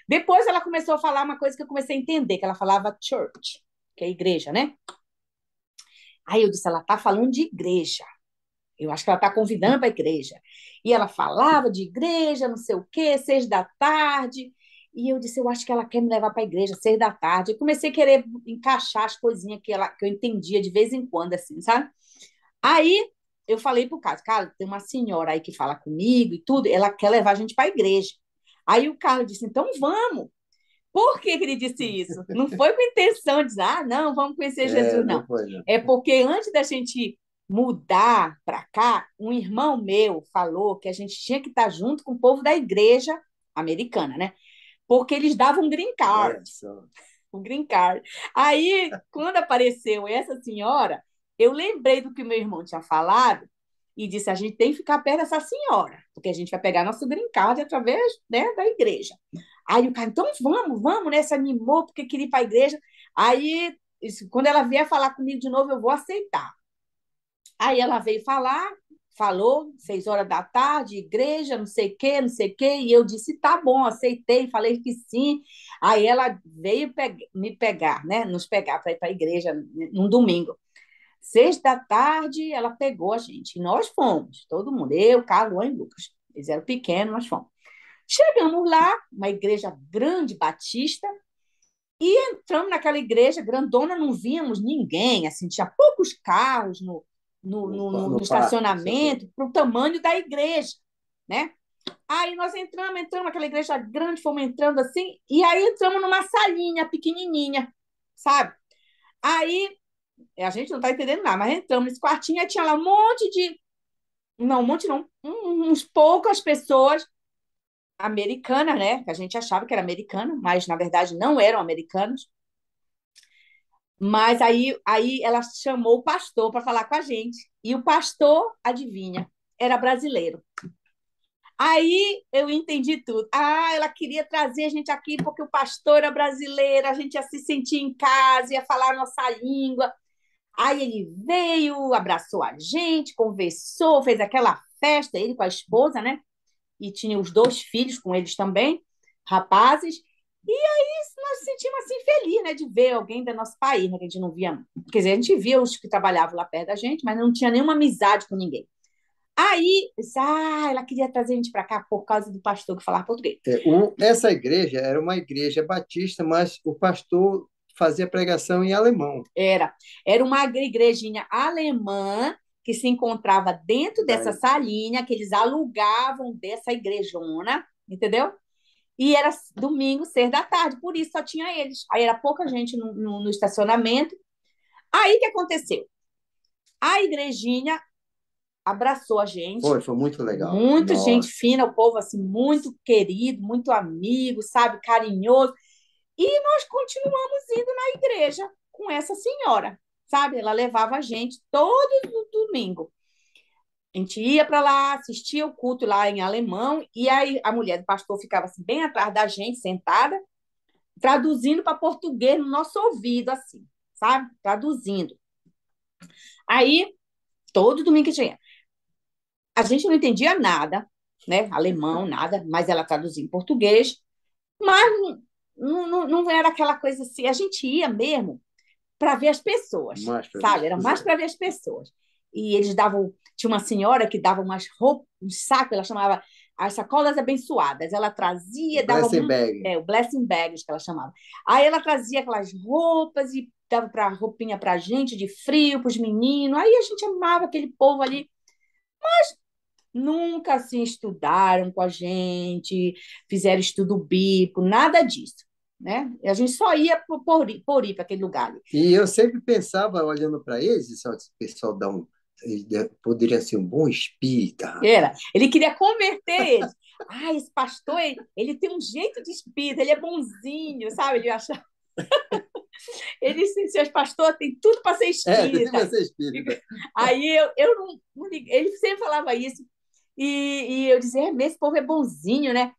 Depois ela começou a falar uma coisa que eu comecei a entender, que ela falava church, que é igreja, né? Aí eu disse, ela está falando de igreja. Eu acho que ela está convidando para a igreja. E ela falava de igreja, não sei o quê, 6 da tarde. E eu disse, eu acho que ela quer me levar para a igreja, 6 da tarde. Eu comecei a querer encaixar as coisinhas que eu entendia de vez em quando, assim, sabe? Aí eu falei pro Carlos, cara, tem uma senhora aí que fala comigo e tudo, ela quer levar a gente para a igreja. Aí o Carlos disse, então vamos. Por que que ele disse isso? Não foi com intenção de dizer, não, vamos conhecer Jesus, Não não. foi, não. É porque antes da gente mudar para cá, um irmão meu falou que a gente tinha que estar junto com o povo da igreja americana, né? Porque eles davam green Olha card. só. o green card. Aí, quando apareceu essa senhora, eu lembrei do que meu irmão tinha falado e disse: a gente tem que ficar perto dessa senhora, porque a gente vai pegar nosso green card através, né, da igreja. Aí o cara, então vamos, né? Se animou porque queria ir para a igreja. Aí, quando ela vier falar comigo de novo, eu vou aceitar. Aí ela veio falar, falou, 6 horas da tarde, igreja, não sei o quê, não sei o quê, e eu disse, tá bom, aceitei, falei que sim. Aí ela veio me pegar, né? Nos pegar para ir para a igreja num domingo. 6 da tarde, ela pegou a gente, e nós fomos, todo mundo, eu, Carlos e Lucas. Eles eram pequenos, nós fomos. Chegamos lá, uma igreja grande, batista, e entramos naquela igreja grandona, não víamos ninguém, assim, tinha poucos carros no estacionamento, para o tamanho da igreja, né? Aí nós entramos naquela igreja grande, fomos entrando assim, e aí entramos numa salinha pequenininha, sabe? Aí, a gente não está entendendo nada, mas entramos nesse quartinho, aí tinha lá um monte de... Não, um monte não, uns poucas pessoas americanas, né? Que a gente achava que era americana, mas na verdade não eram americanos. Mas aí ela chamou o pastor para falar com a gente. E o pastor, adivinha, era brasileiro. Aí eu entendi tudo. Ah, ela queria trazer a gente aqui porque o pastor era brasileiro, a gente ia se sentir em casa, ia falar a nossa língua. Aí ele veio, abraçou a gente, conversou, fez aquela festa, ele com a esposa, né? E tinha os 2 filhos com eles também, rapazes. E aí nós nos sentimos assim felizes, né, de ver alguém do nosso país, né, que a gente não via. Quer dizer, a gente via os que trabalhavam lá perto da gente, mas não tinha nenhuma amizade com ninguém. Aí, ela queria trazer a gente para cá por causa do pastor que falava português. Essa igreja era uma igreja batista, mas o pastor fazia pregação em alemão. Era uma igrejinha alemã que se encontrava dentro dessa salinha que eles alugavam dessa igrejona, entendeu? E era domingo, 6 da tarde, por isso só tinha eles. Aí era pouca gente no estacionamento. Aí o que aconteceu? A igrejinha abraçou a gente. Foi muito legal. Muita gente fina, o povo assim, muito querido, muito amigo, sabe, carinhoso. E nós continuamos indo na igreja com essa senhora, sabe? Ela levava a gente todo domingo. A gente ia para lá, assistia o culto lá em alemão, e aí a mulher do pastor ficava assim, bem atrás da gente, sentada, traduzindo para português no nosso ouvido, assim, sabe? Traduzindo. Aí, todo domingo que tinha. A gente não entendia nada, né? Alemão, nada, mas ela traduzia em português. Mas não era aquela coisa assim. A gente ia mesmo para ver as pessoas, sabe? Era mais para ver as pessoas. E eles davam... Tinha uma senhora que dava umas roupas, um saco, ela chamava as sacolas abençoadas. Ela trazia, dava o blessing bags que ela chamava. Aí ela trazia aquelas roupas e dava roupinha para a gente, de frio, para os meninos. Aí a gente amava aquele povo ali. Nunca assim estudaram com a gente, fizeram estudo bíblico, nada disso, né? A gente só ia por ir para aquele lugar ali. E eu sempre pensava, olhando para eles, esse pessoal poderia ser um bom espírita. Ele queria converter eles. Esse pastor, ele tem um jeito de espírita, ele é bonzinho, sabe? Ele achava... Ele, seus pastores, tem tudo para ser espírita. Tem tudo para ser espírita. Aí eu não liguei. Ele sempre falava isso. E eu dizia, esse povo é bonzinho, né?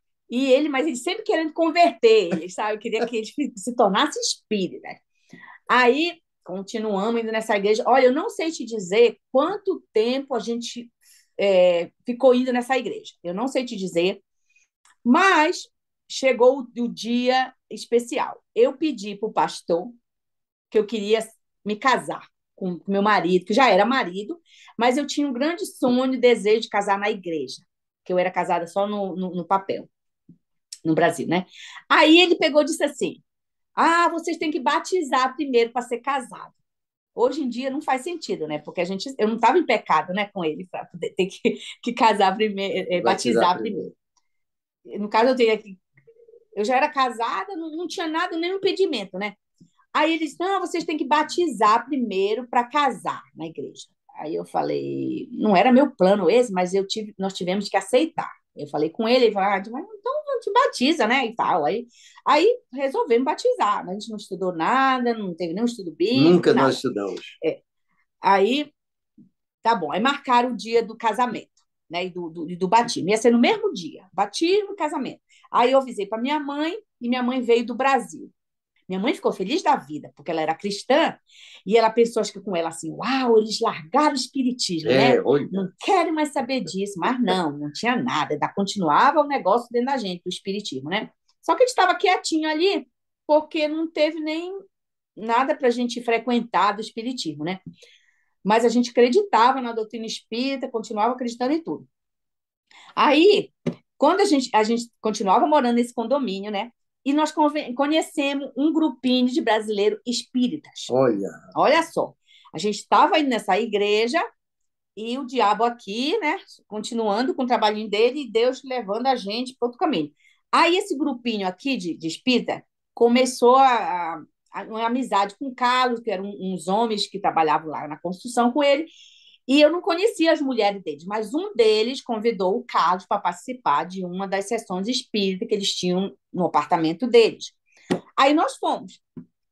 Mas ele sempre querendo converter eles, sabe? Eu queria que eles se tornassem espíritas. Aí, continuamos indo nessa igreja. Olha, eu não sei te dizer quanto tempo a gente ficou indo nessa igreja. Eu não sei te dizer, mas chegou o dia especial. Eu pedi para o pastor que eu queria me casar com meu marido, que já era marido, mas eu tinha um grande sonho, desejo de casar na igreja, que eu era casada só no papel, no Brasil, né? Aí ele pegou e disse assim, vocês têm que batizar primeiro para ser casado. Hoje em dia não faz sentido, né? Porque eu não estava em pecado, né, com ele, para poder ter que casar primeiro, batizar primeiro. No caso, eu já era casada, não tinha nada, nenhum impedimento, né? Aí ele disse, não, vocês têm que batizar primeiro para casar na igreja. Aí eu falei, não era meu plano esse, mas nós tivemos que aceitar. Eu falei com ele, ele falou, então não, te batiza, né? E tal. Aí resolvemos batizar. Mas a gente não estudou nada, não teve nenhum estudo bíblico, Nunca nós nada. estudamos. Aí, tá bom. Aí marcaram o dia do casamento, né? E do batismo. Ia ser no mesmo dia, batismo e casamento. Aí eu avisei para minha mãe, e minha mãe veio do Brasil. Minha mãe ficou feliz da vida, porque ela era cristã, e ela pensou, acho que com ela assim, uau, eles largaram o espiritismo, né? Olha. Não querem mais saber disso, mas não tinha nada, ainda continuava o negócio dentro da gente, do espiritismo, né? Só que a gente estava quietinho ali, porque não teve nem nada para a gente frequentar do espiritismo, né? Mas a gente acreditava na doutrina espírita, continuava acreditando em tudo. Aí, quando a gente continuava morando nesse condomínio, né? E nós conhecemos um grupinho de brasileiros espíritas. Olha. Olha só, a gente estava indo nessa igreja e o diabo aqui, né? Continuando com o trabalhinho dele e Deus levando a gente para outro caminho. Aí esse grupinho aqui de espírita começou uma amizade com o Carlos, que eram uns homens que trabalhavam lá na construção com ele, e eu não conhecia as mulheres deles, mas um deles convidou o Carlos para participar de uma das sessões espíritas que eles tinham no apartamento deles. Aí nós fomos.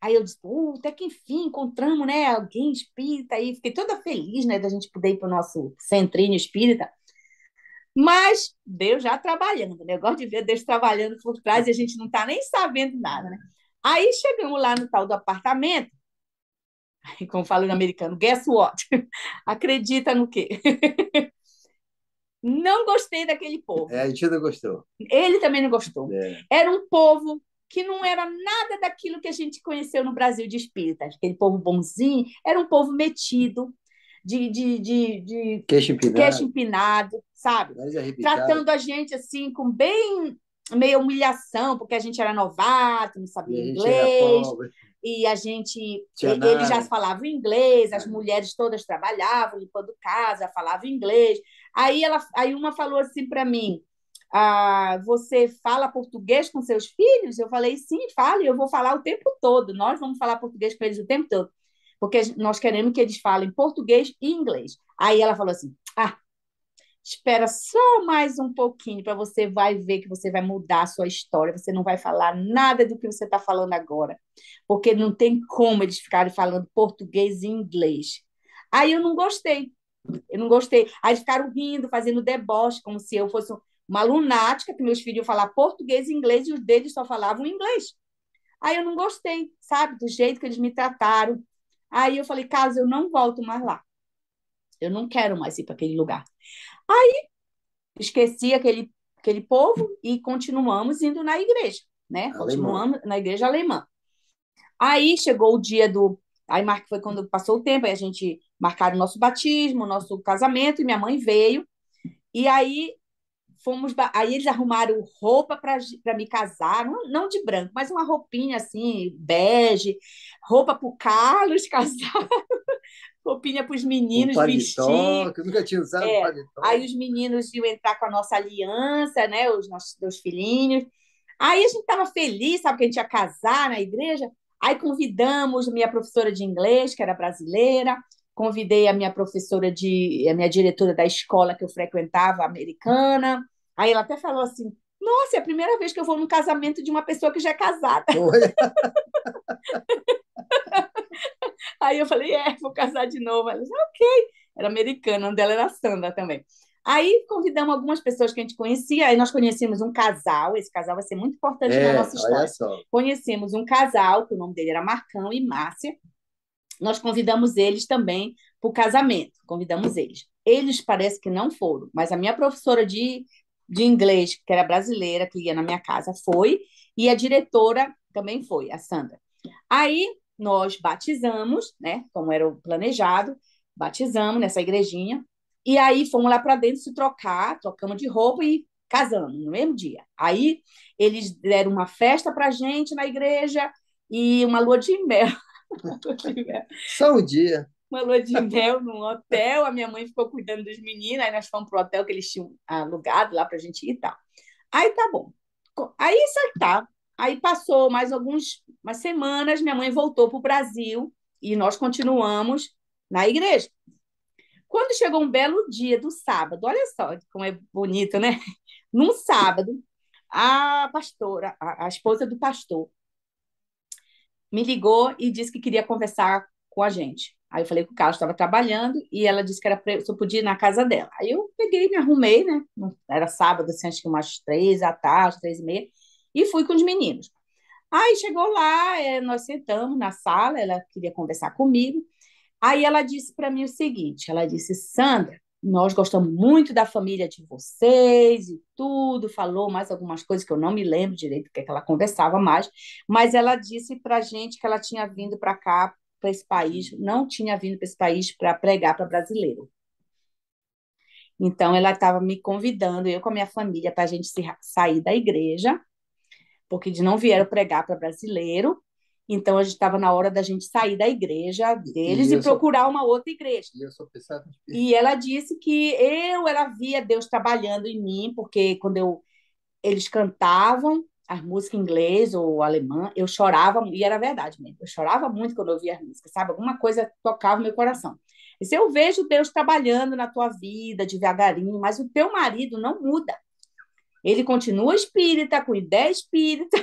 Aí eu disse, até que enfim, encontramos, né, alguém espírita aí. Fiquei toda feliz, né, da gente poder ir para o nosso centrinho espírita. Mas Deus já trabalhando, né? Eu gosto de ver Deus trabalhando por trás e a gente não está nem sabendo nada, né? Aí chegamos lá no tal do apartamento, como fala no americano, guess what? Acredita no quê? Não gostei daquele povo. A gente não gostou. Ele também não gostou. Era um povo que não era nada daquilo que a gente conheceu no Brasil de espíritas. Aquele povo bonzinho, era um povo metido, de queixo empinado, sabe? Tratando a gente assim, com bem meio humilhação, porque a gente era novato, não sabia inglês. E a gente, eles já falavam inglês, as mulheres todas trabalhavam, limpando casa, falavam inglês. Aí uma falou assim para mim, você fala português com seus filhos? Eu falei, sim, falo, e eu vou falar o tempo todo. Nós vamos falar português com eles o tempo todo, porque nós queremos que eles falem português e inglês. Aí ela falou assim, espera só mais um pouquinho para você vai ver que você vai mudar a sua história, você não vai falar nada do que você está falando agora, porque não tem como eles ficarem falando português e inglês. Aí eu não gostei. Aí eles ficaram rindo, fazendo deboche, como se eu fosse uma lunática, que meus filhos iam falar português e inglês e os deles só falavam inglês. Aí eu não gostei, sabe, do jeito que eles me trataram. Aí eu falei, Carlos, eu não volto mais lá. Eu não quero mais ir para aquele lugar. Aí esqueci aquele povo e continuamos indo na igreja, né? Continuamos na igreja alemã. Aí chegou o dia do... Aí foi quando passou o tempo, aí a gente marcaram o nosso batismo, o nosso casamento, e minha mãe veio. E aí aí eles arrumaram roupa para me casar, não de branco, mas uma roupinha assim, bege, roupa para o Carlos casar, roupinha para os meninos vestir. Que eu nunca tinha usado paletó. Aí os meninos iam entrar com a nossa aliança, né? Os nossos 2 filhinhos. Aí a gente estava feliz, sabe, que a gente ia casar na igreja. Aí convidamos a minha professora de inglês, que era brasileira, convidei a minha a minha diretora da escola que eu frequentava, americana. Aí ela até falou assim, nossa, é a primeira vez que eu vou num casamento de uma pessoa que já é casada. Aí eu falei, vou casar de novo. Ela disse, ok. Era americana, o nome dela era Sandra também. Aí convidamos algumas pessoas que a gente conhecia, aí nós conhecemos um casal, esse casal vai ser muito importante na nossa história. Olha só. Conhecemos um casal, que o nome dele era Marcão e Márcia. Nós convidamos eles também para o casamento, convidamos eles. Eles parece que não foram, mas a minha professora de inglês, que era brasileira, que ia na minha casa, foi, e a diretora também foi, a Sandra. Aí nós batizamos, né, como era o planejado, batizamos nessa igrejinha, e aí fomos lá para dentro se trocar, trocamos de roupa e casamos no mesmo dia. Aí eles deram uma festa para a gente na igreja e uma lua de mel. Só um dia. Uma lua de mel num hotel, a minha mãe ficou cuidando dos meninos, aí nós fomos para o hotel que eles tinham alugado lá para a gente ir e tal. Aí tá bom. Aí tá. Aí passou mais umas semanas, minha mãe voltou para o Brasil e nós continuamos na igreja. Quando chegou um belo dia do sábado, olha só como é bonito, né? Num sábado, a pastora, a esposa do pastor, me ligou e disse que queria conversar com a gente. Aí eu falei que o Carlos estava trabalhando e ela disse que se eu podia ir na casa dela. Aí eu peguei, me arrumei, né? Era sábado, assim, acho que umas 3 da tarde, 3h30, e fui com os meninos. Aí chegou lá, nós sentamos na sala, ela queria conversar comigo. Aí ela disse para mim o seguinte, ela disse, Sandra, nós gostamos muito da família de vocês e tudo, falou mais algumas coisas que eu não me lembro direito, porque ela conversava mais, mas ela disse para a gente que ela tinha vindo para cá, para esse país, não tinha vindo para esse país para pregar para brasileiro. Então, ela estava me convidando, eu com a minha família, para a gente sair da igreja, porque eles não vieram pregar para brasileiro, então a gente estava na hora da gente sair da igreja deles e procurar uma outra igreja. E eu só pensava... E ela disse que ela via Deus trabalhando em mim, porque quando eles cantavam as músicas em inglês ou alemã, eu chorava, e era verdade mesmo, eu chorava muito quando eu ouvia as músicas, sabe? Alguma coisa tocava o meu coração. E se eu vejo Deus trabalhando na tua vida devagarinho, mas o teu marido não muda. Ele continua espírita, com ideia espírita,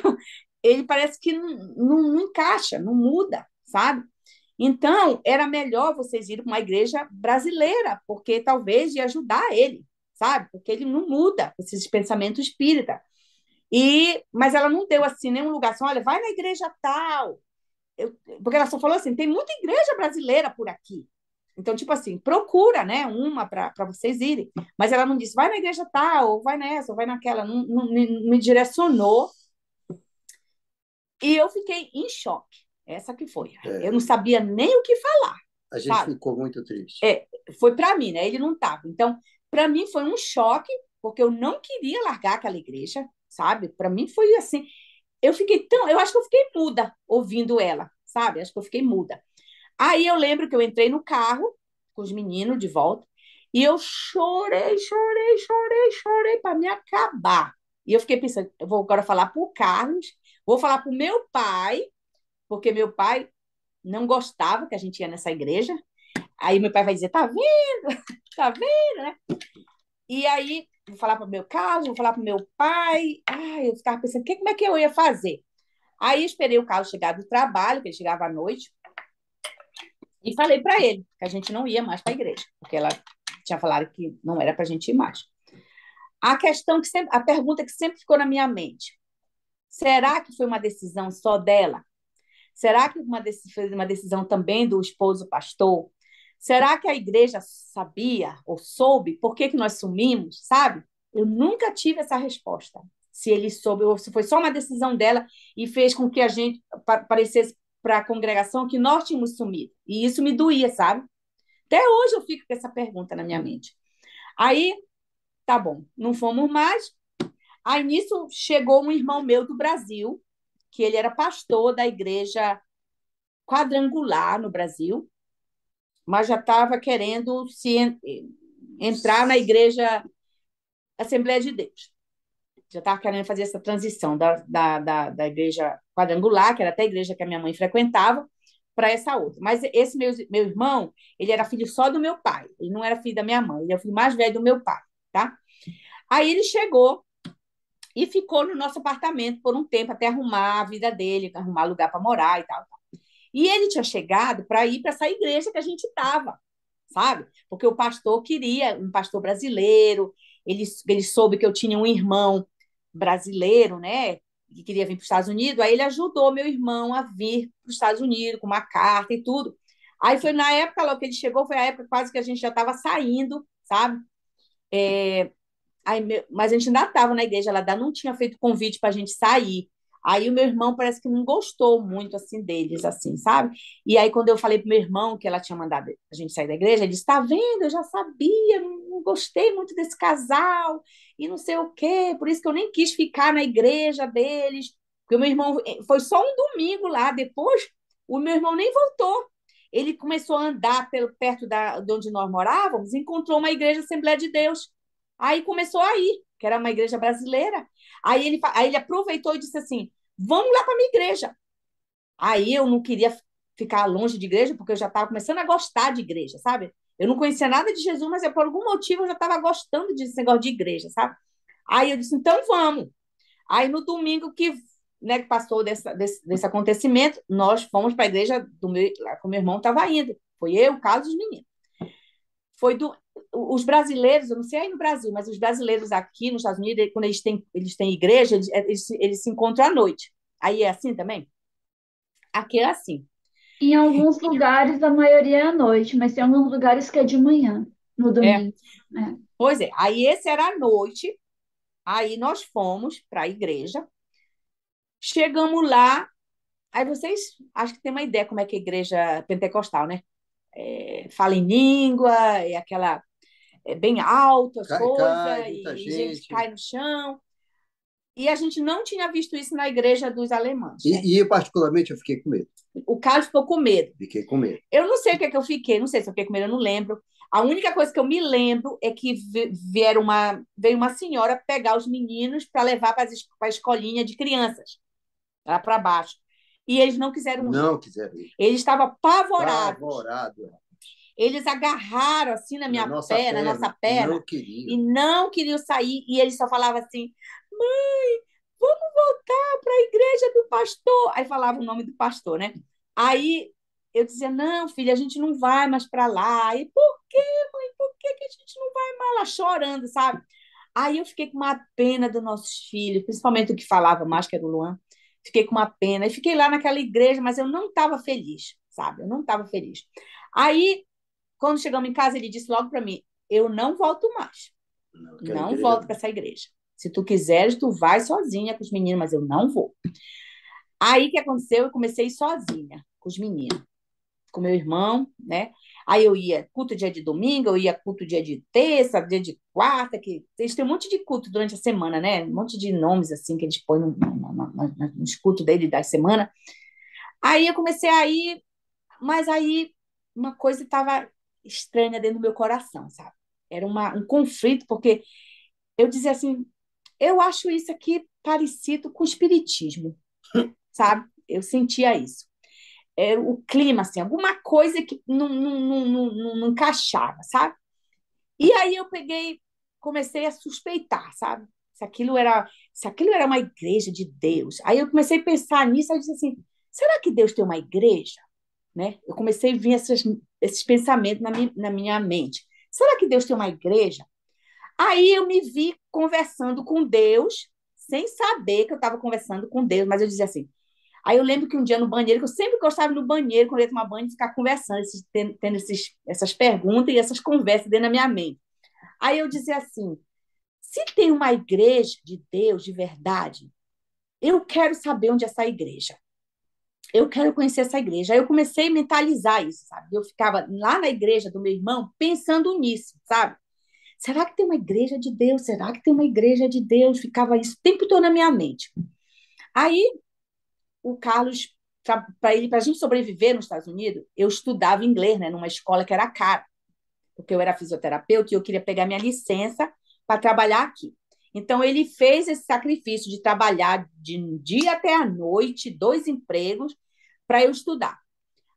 ele parece que não encaixa, não muda, sabe? Então, era melhor vocês irem para uma igreja brasileira, porque talvez ia ajudar ele, sabe? Porque ele não muda esses pensamentos espírita. Mas ela não deu assim nenhum lugar assim, olha, vai na igreja tal. Porque ela só falou assim, tem muita igreja brasileira por aqui. Então, tipo assim, procura, né, uma para vocês irem. Mas ela não disse, vai na igreja tal, ou vai nessa, ou vai naquela. Não me direcionou. E eu fiquei em choque. Essa que foi. Eu não sabia nem o que falar. A gente sabe? ficou muito triste. Foi para mim, né? Ele não estava. Então, para mim foi um choque, porque eu não queria largar aquela igreja, sabe? Para mim foi assim. Eu acho que eu fiquei muda ouvindo ela, sabe? Acho que eu fiquei muda. Aí eu lembro que eu entrei no carro com os meninos de volta e eu chorei para me acabar. E eu fiquei pensando, eu vou agora falar para o Carlos, vou falar para o meu pai, porque meu pai não gostava que a gente ia nessa igreja. Aí meu pai vai dizer, tá vendo? Tá vendo, né? E aí, vou falar para o meu Carlos, vou falar para o meu pai. Ai, eu ficava pensando, como é que eu ia fazer? Aí esperei o Carlos chegar do trabalho, que ele chegava à noite, e falei para ele que a gente não ia mais para a igreja, porque ela tinha falado que não era para a gente ir mais. A pergunta que sempre ficou na minha mente, será que foi uma decisão só dela? Será que foi uma decisão também do esposo pastor? Será que a igreja sabia ou soube por que nós sumimos, sabe? Eu nunca tive essa resposta. Se ele soube ou se foi só uma decisão dela e fez com que a gente parecesse para a congregação que nós tínhamos sumido. E isso me doía, sabe? Até hoje eu fico com essa pergunta na minha mente. Aí, tá bom, não fomos mais. Aí nisso chegou um irmão meu do Brasil, que ele era pastor da igreja quadrangular no Brasil, mas já estava querendo entrar na igreja Assembleia de Deus. Já estava querendo fazer essa transição da igreja quadrangular, que era até a igreja que a minha mãe frequentava, para essa outra. Mas esse meu irmão, ele era filho só do meu pai, ele não era filho da minha mãe, ele é o filho mais velho do meu pai, tá? Aí ele chegou e ficou no nosso apartamento por um tempo, até arrumar a vida dele, arrumar lugar para morar e tal. E ele tinha chegado para ir para essa igreja que a gente estava, sabe? Porque o pastor queria, um pastor brasileiro, ele soube que eu tinha um irmão brasileiro, né? Que queria vir para os Estados Unidos, aí ele ajudou meu irmão a vir para os Estados Unidos com uma carta e tudo. Aí foi na época logo que ele chegou, foi a época quase que a gente já estava saindo, sabe? Mas a gente ainda estava na igreja, ela ainda não tinha feito convite para a gente sair. Aí o meu irmão parece que não gostou muito assim deles, assim, sabe? E aí quando eu falei pro meu irmão que ela tinha mandado a gente sair da igreja, ele disse: "Tá vendo? Eu já sabia, não gostei muito desse casal e não sei o quê, por isso que eu nem quis ficar na igreja deles, porque o meu irmão foi só um domingo lá, depois o meu irmão nem voltou. Ele começou a andar perto de onde nós morávamos, encontrou uma igreja Assembleia de Deus. Aí começou a ir, que era uma igreja brasileira. Aí ele aproveitou e disse assim: vamos lá para a minha igreja. Aí eu não queria ficar longe de igreja, porque eu já estava começando a gostar de igreja, sabe? Eu não conhecia nada de Jesus, mas por algum motivo eu já estava gostando desse negócio de igreja, sabe? Aí eu disse: então vamos. Aí, no domingo que passou desse acontecimento, nós fomos para a igreja lá que o meu irmão estava indo. Foi eu, o Carlos e os meninos. Os brasileiros, eu não sei aí no Brasil, mas os brasileiros aqui nos Estados Unidos, quando eles têm igreja, eles se encontram à noite. Aí é assim também? Aqui é assim. Em alguns lugares, a maioria é à noite, mas tem alguns lugares que é de manhã, no É. domingo. É. Pois é, aí esse era à noite, aí nós fomos para a igreja, chegamos lá, aí vocês acho que tem uma ideia como é que é a igreja pentecostal, né? Fala em língua, bem alto as coisas, muita e gente gente. cai no chão. E a gente não tinha visto isso na igreja dos alemães, né? E particularmente, eu fiquei com medo. O Carlos ficou com medo. Fiquei com medo. Eu não sei o que é que eu fiquei, não sei se eu fiquei com medo, eu não lembro. A única coisa que eu me lembro é que veio uma senhora pegar os meninos para levar para a escolinha de crianças, lá para baixo. E eles não quiseram ir. Não quiseram ir. Eles estavam apavorados. Apavorado. Eles agarraram assim na nossa perna, Não queriam. e não queriam sair. E eles só falavam assim: mãe, vamos voltar para a igreja do pastor. Aí falava o nome do pastor, né? Aí eu dizia: não, filha, a gente não vai mais para lá. E por quê, mãe? Por que a gente não vai mais lá? Chorando, sabe? Aí eu fiquei com uma pena dos nossos filhos, principalmente o que falava mais, que era o Luan. Fiquei com uma pena. E fiquei lá naquela igreja, mas eu não estava feliz, sabe? Eu não estava feliz. Aí, quando chegamos em casa, ele disse logo para mim: eu não volto mais. Não volto para essa igreja. Se tu quiseres, tu vai sozinha com os meninos, mas eu não vou. Aí, o que aconteceu? Eu comecei a ir sozinha com os meninos, com meu irmão, né? Aí eu ia culto dia de domingo, eu ia culto dia de terça, dia de quarta, que eles têm um monte de culto durante a semana, né? Um monte de nomes, assim, que eles põem nos cultos dele da semana. Aí eu comecei a ir, mas aí uma coisa estava estranha dentro do meu coração, sabe? Era um conflito, porque eu dizia assim: eu acho isso aqui parecido com o espiritismo, sabe? Eu sentia isso. Era o clima, assim, alguma coisa que não encaixava, sabe? E aí eu comecei a suspeitar, sabe? Se aquilo era uma igreja de Deus. Aí eu comecei a pensar nisso, aí eu disse assim: será que Deus tem uma igreja? Né? Eu comecei a vir esses pensamentos na minha mente. Será que Deus tem uma igreja? Aí eu me vi conversando com Deus, sem saber que eu estava conversando com Deus, mas eu dizia assim. Aí eu lembro que um dia no banheiro, que eu sempre gostava no banheiro, quando eu ia tomar banho, de ficar conversando, tendo essas perguntas e essas conversas dentro da minha mente. Aí eu dizia assim: se tem uma igreja de Deus de verdade, eu quero saber onde é essa igreja. Eu quero conhecer essa igreja. Aí eu comecei a mentalizar isso, sabe? Eu ficava lá na igreja do meu irmão pensando nisso, sabe? Será que tem uma igreja de Deus? Será que tem uma igreja de Deus? Ficava isso o tempo todo na minha mente. Aí o Carlos, para a gente sobreviver nos Estados Unidos, eu estudava inglês, né, numa escola que era cara, porque eu era fisioterapeuta e eu queria pegar minha licença para trabalhar aqui. Então, ele fez esse sacrifício de trabalhar de dia até a noite, 2 empregos, para eu estudar.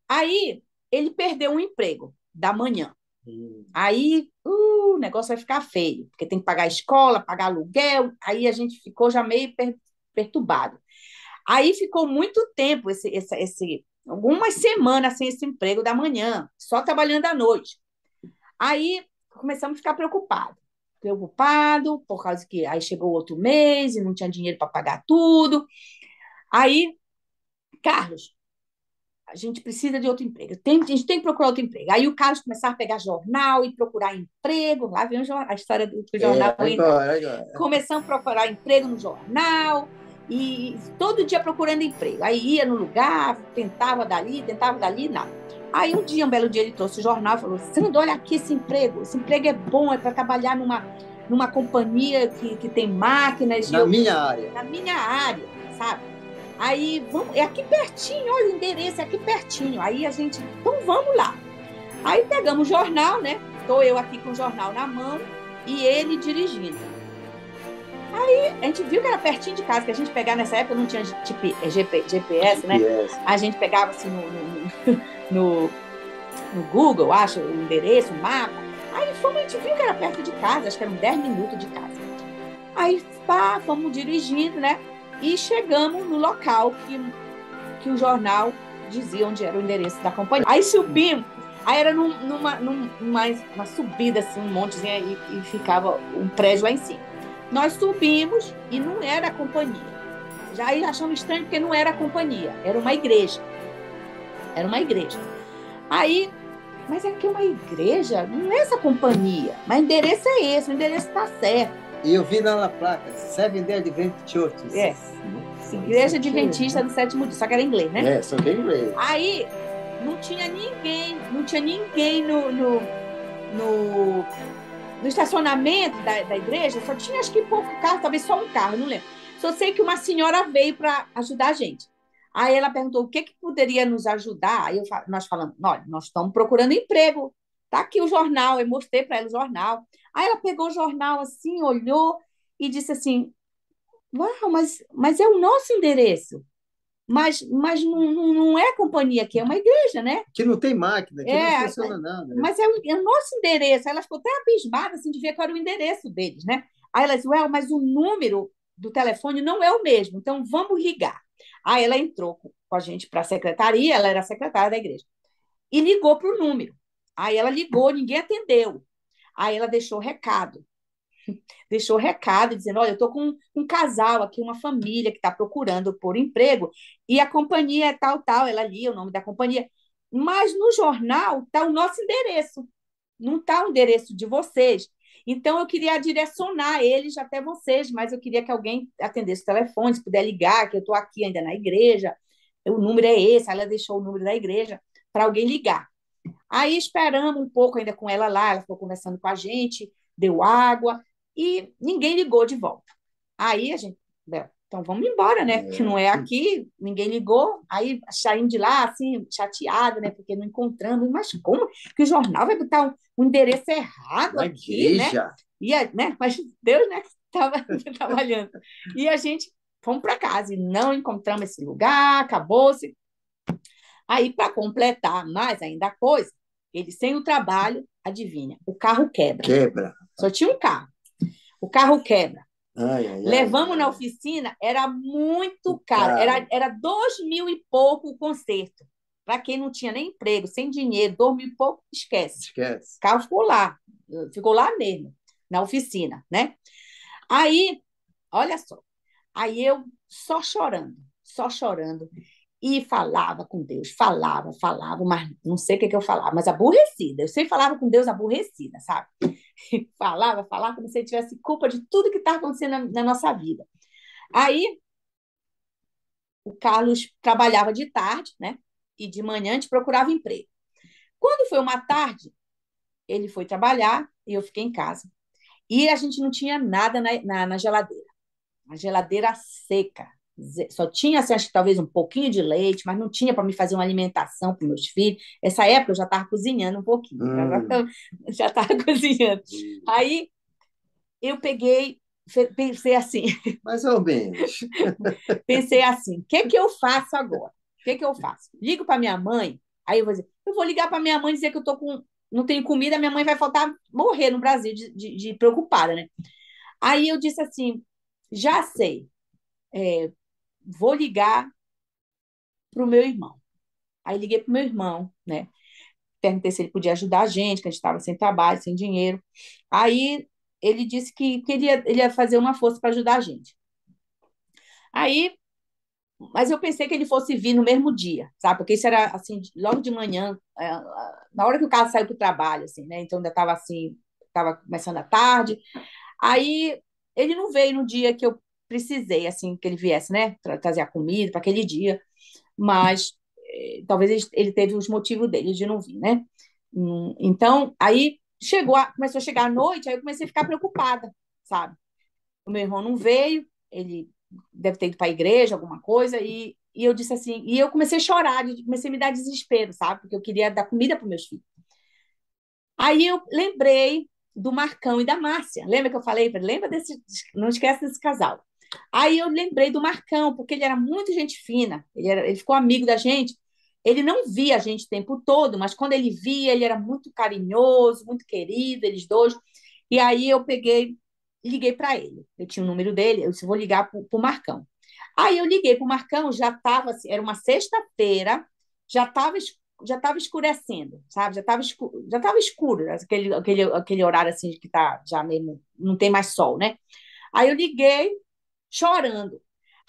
Aí, ele perdeu um emprego da manhã. Aí, o negócio vai ficar feio, porque tem que pagar a escola, pagar aluguel. Aí, a gente ficou já meio perturbado. Aí, ficou muito tempo, algumas semanas sem esse emprego da manhã, só trabalhando à noite. Aí, começamos a ficar preocupado, por causa que aí chegou outro mês e não tinha dinheiro para pagar tudo. Aí, Carlos, a gente precisa de outro emprego. A gente tem que procurar outro emprego. Aí o Carlos começava a pegar jornal e procurar emprego. Lá vem a história do jornal. Agora. Começamos a procurar emprego no jornal e todo dia procurando emprego. Aí ia no lugar, tentava dali, nada. Aí um belo dia, ele trouxe o jornal e falou: Sandra, olha aqui esse emprego é bom, é para trabalhar numa companhia que tem máquinas. Minha área. Na minha área, sabe? Aí, é aqui pertinho, olha o endereço, é aqui pertinho. Aí então vamos lá. Aí pegamos o jornal, né? Estou eu aqui com o jornal na mão e ele dirigindo. Aí a gente viu que era pertinho de casa, que a gente pegava nessa época, não tinha GPS, né? A gente pegava assim no Google, acho, o endereço, o mapa. Aí a gente viu que era perto de casa, acho que eram 10 minutos de casa. Aí, pá, fomos dirigindo, né? E chegamos no local que o jornal dizia onde era o endereço da companhia. Aí subimos, aí era uma subida, assim, um montezinho, e ficava um prédio lá em cima. Nós subimos e não era a companhia. Já aí achamos estranho porque não era a companhia, era uma igreja. Era uma igreja. Aí, mas é que é uma igreja, não é essa companhia, mas o endereço é esse, o endereço está certo. E eu vi lá na placa, Seventh Day Adventist Church. É, sim, Igreja Adventista do Sétimo Dia, só que era em inglês, né? É, só que é inglês. Aí não tinha ninguém no estacionamento da igreja, só tinha acho que pouco carro, talvez só um carro, não lembro. Só sei que uma senhora veio para ajudar a gente. Aí ela perguntou o que poderia nos ajudar. Aí nós falamos, olha, nós estamos procurando emprego. Tá aqui o jornal. Eu mostrei para ela o jornal. Aí ela pegou o jornal assim, olhou e disse assim, uau, mas é o nosso endereço. Mas não é companhia aqui, é uma igreja, né? Que não tem máquina, que não funciona nada. Mas é o nosso endereço. Aí ela ficou até abismada assim, de ver qual era o endereço deles, né? Aí ela disse, well, mas o número do telefone não é o mesmo, então vamos ligar. Aí ela entrou com a gente para a secretaria, ela era a secretária da igreja, e ligou para o número. Aí ela ligou, ninguém atendeu. Aí ela deixou recado dizendo, olha, eu estou com um casal aqui, uma família que está procurando por emprego, e a companhia é tal, tal, ela lia o nome da companhia, mas no jornal está o nosso endereço, não está o endereço de vocês. Então, eu queria direcionar eles até vocês, mas eu queria que alguém atendesse o telefone, se puder ligar, que eu estou aqui ainda na igreja, o número é esse, ela deixou o número da igreja para alguém ligar. Aí esperamos um pouco ainda com ela lá, ela ficou conversando com a gente, deu água, e ninguém ligou de volta. Aí a gente, então vamos embora, né? Que não é aqui, ninguém ligou. Aí saímos de lá, assim, chateada, né? Porque não encontramos. Mas como que o jornal vai botar um endereço errado Na aqui, igreja. né? Né? Mas Deus, né? Estava trabalhando. E a gente fomos para casa e não encontramos esse lugar, acabou-se. Aí, para completar mais ainda a coisa, ele sem o trabalho, adivinha, o carro quebra. Quebra. Só tinha um carro. O carro quebra. Ai, ai, Levamos ai, na ai. oficina, era muito caro. Era 2.000 e pouco o conserto. Para quem não tinha nem emprego, sem dinheiro, 2.000 e pouco, esquece. Esquece. O carro ficou lá mesmo, na oficina, né? Aí, olha só, aí eu só chorando. E falava com Deus, falava, mas não sei o que eu falava, mas aborrecida. Eu sempre falava com Deus aborrecida, sabe? Falava, como se ele tivesse culpa de tudo que está acontecendo na nossa vida. Aí, o Carlos trabalhava de tarde, né? E de manhã a gente procurava emprego. Quando foi uma tarde, ele foi trabalhar e eu fiquei em casa. E a gente não tinha nada na geladeira. A geladeira seca. Só tinha, assim, acho que talvez um pouquinho de leite, mas não tinha para me fazer uma alimentação para meus filhos. Essa época eu já estava cozinhando um pouquinho. Já estava cozinhando. Aí eu pensei assim. Mais ou menos. Pensei assim: o que eu faço agora? O que eu faço? Ligo para minha mãe, aí eu vou ligar para minha mãe e dizer que não tenho comida, minha mãe vai faltar morrer no Brasil de preocupada, né? Aí eu disse assim: já sei, vou ligar para o meu irmão. Aí liguei para o meu irmão, né? Perguntei se ele podia ajudar a gente, que a gente estava sem trabalho, sem dinheiro. Aí ele disse que ele ia fazer uma força para ajudar a gente. Aí, mas eu pensei que ele fosse vir no mesmo dia, sabe? Porque isso era assim, logo de manhã, na hora que o carro saiu para o trabalho, assim, né? Então ainda estava assim, estava começando a tarde. Aí ele não veio no dia que eu precisei, assim, que ele viesse, né? Trazer a comida para aquele dia. Mas talvez ele teve os motivos dele de não vir, né? Então, aí começou a chegar a noite, aí eu comecei a ficar preocupada, sabe? O meu irmão não veio, ele deve ter ido para a igreja, alguma coisa, e eu disse assim, e eu comecei a chorar, comecei a me dar desespero, sabe? Porque eu queria dar comida para meus filhos. Aí eu lembrei do Marcão e da Márcia. Lembra que eu falei? Lembra não esquece desse casal. Aí eu lembrei do Marcão, porque ele era muito gente fina, ele ficou amigo da gente. Ele não via a gente o tempo todo, mas quando ele via, ele era muito carinhoso, muito querido, eles dois. E aí eu peguei liguei para ele. Eu tinha o número dele, eu disse, vou ligar para o Marcão. Aí eu liguei para o Marcão, já estava, era uma sexta-feira, já estava já estava escurecendo, sabe? Já estava escuro, aquele horário assim que tá já mesmo, não tem mais sol, né? Aí eu liguei chorando.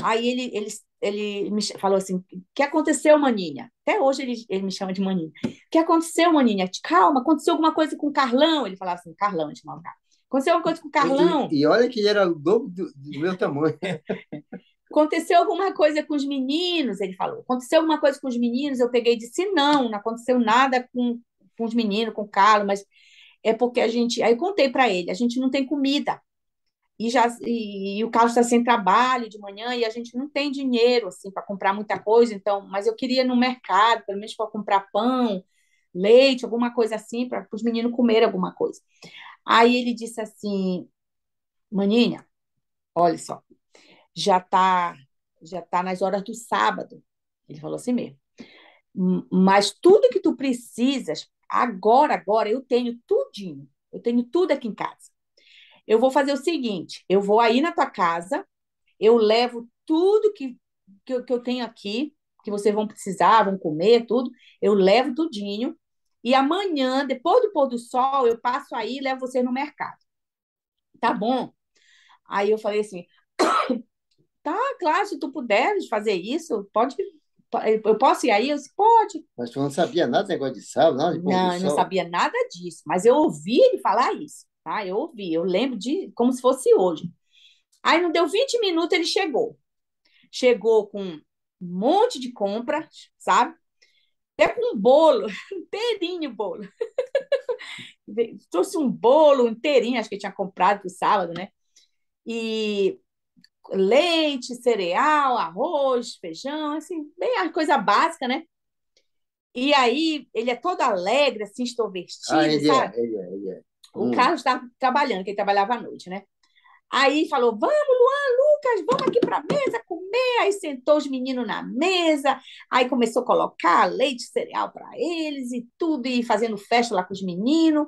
Aí ele me falou assim: o que aconteceu, maninha? Até hoje ele me chama de maninha. O que aconteceu, maninha? Calma, aconteceu alguma coisa com o Carlão? Ele falava assim: Carlão, ele chamava o Carlão. Aconteceu alguma coisa com o Carlão? E olha que ele era o dobro do meu tamanho. Aconteceu alguma coisa com os meninos? Ele falou. Aconteceu alguma coisa com os meninos? Eu peguei e disse: não, não aconteceu nada com os meninos, com o Carlos, mas é porque a gente. Aí eu contei para ele: a gente não tem comida. E o Carlos está sem trabalho de manhã e a gente não tem dinheiro assim para comprar muita coisa, então, mas eu queria ir no mercado, pelo menos para comprar pão, leite, alguma coisa assim, para os meninos comerem alguma coisa. Aí ele disse assim: Maninha, olha só, já tá nas horas do sábado. Ele falou assim mesmo. Mas tudo que tu precisas, agora, eu tenho tudinho. Eu tenho tudo aqui em casa. Eu vou fazer o seguinte: eu vou aí na tua casa, eu levo tudo que eu tenho aqui, que vocês vão precisar, vão comer, tudo, eu levo tudinho. E amanhã, depois do pôr do sol, eu passo aí e levo vocês no mercado. Tá bom? Aí eu falei assim: tá, claro, se tu puderes fazer isso, pode. Eu posso ir aí? Eu disse, pode. Mas tu não sabia nada do negócio de sábado, não, de pôr do Não, eu não sol. sabia nada disso, mas eu ouvi ele falar isso, tá? Eu ouvi, eu lembro de como se fosse hoje. Aí não deu 20 minutos, ele chegou. Chegou com um monte de compras, sabe? Até com um bolo, inteirinho o bolo. Trouxe um bolo inteirinho, acho que ele tinha comprado para o sábado, né? E leite, cereal, arroz, feijão, assim, bem a coisa básica, né? E aí, ele é todo alegre, assim, Ah, extrovertido, sabe? ele é. O Carlos estava trabalhando, que ele trabalhava à noite, né? Aí falou: vamos, Luan, Lucas, vamos aqui para a mesa comer. Aí sentou os meninos na mesa, aí começou a colocar leite, cereal para eles e tudo, e fazendo festa lá com os meninos,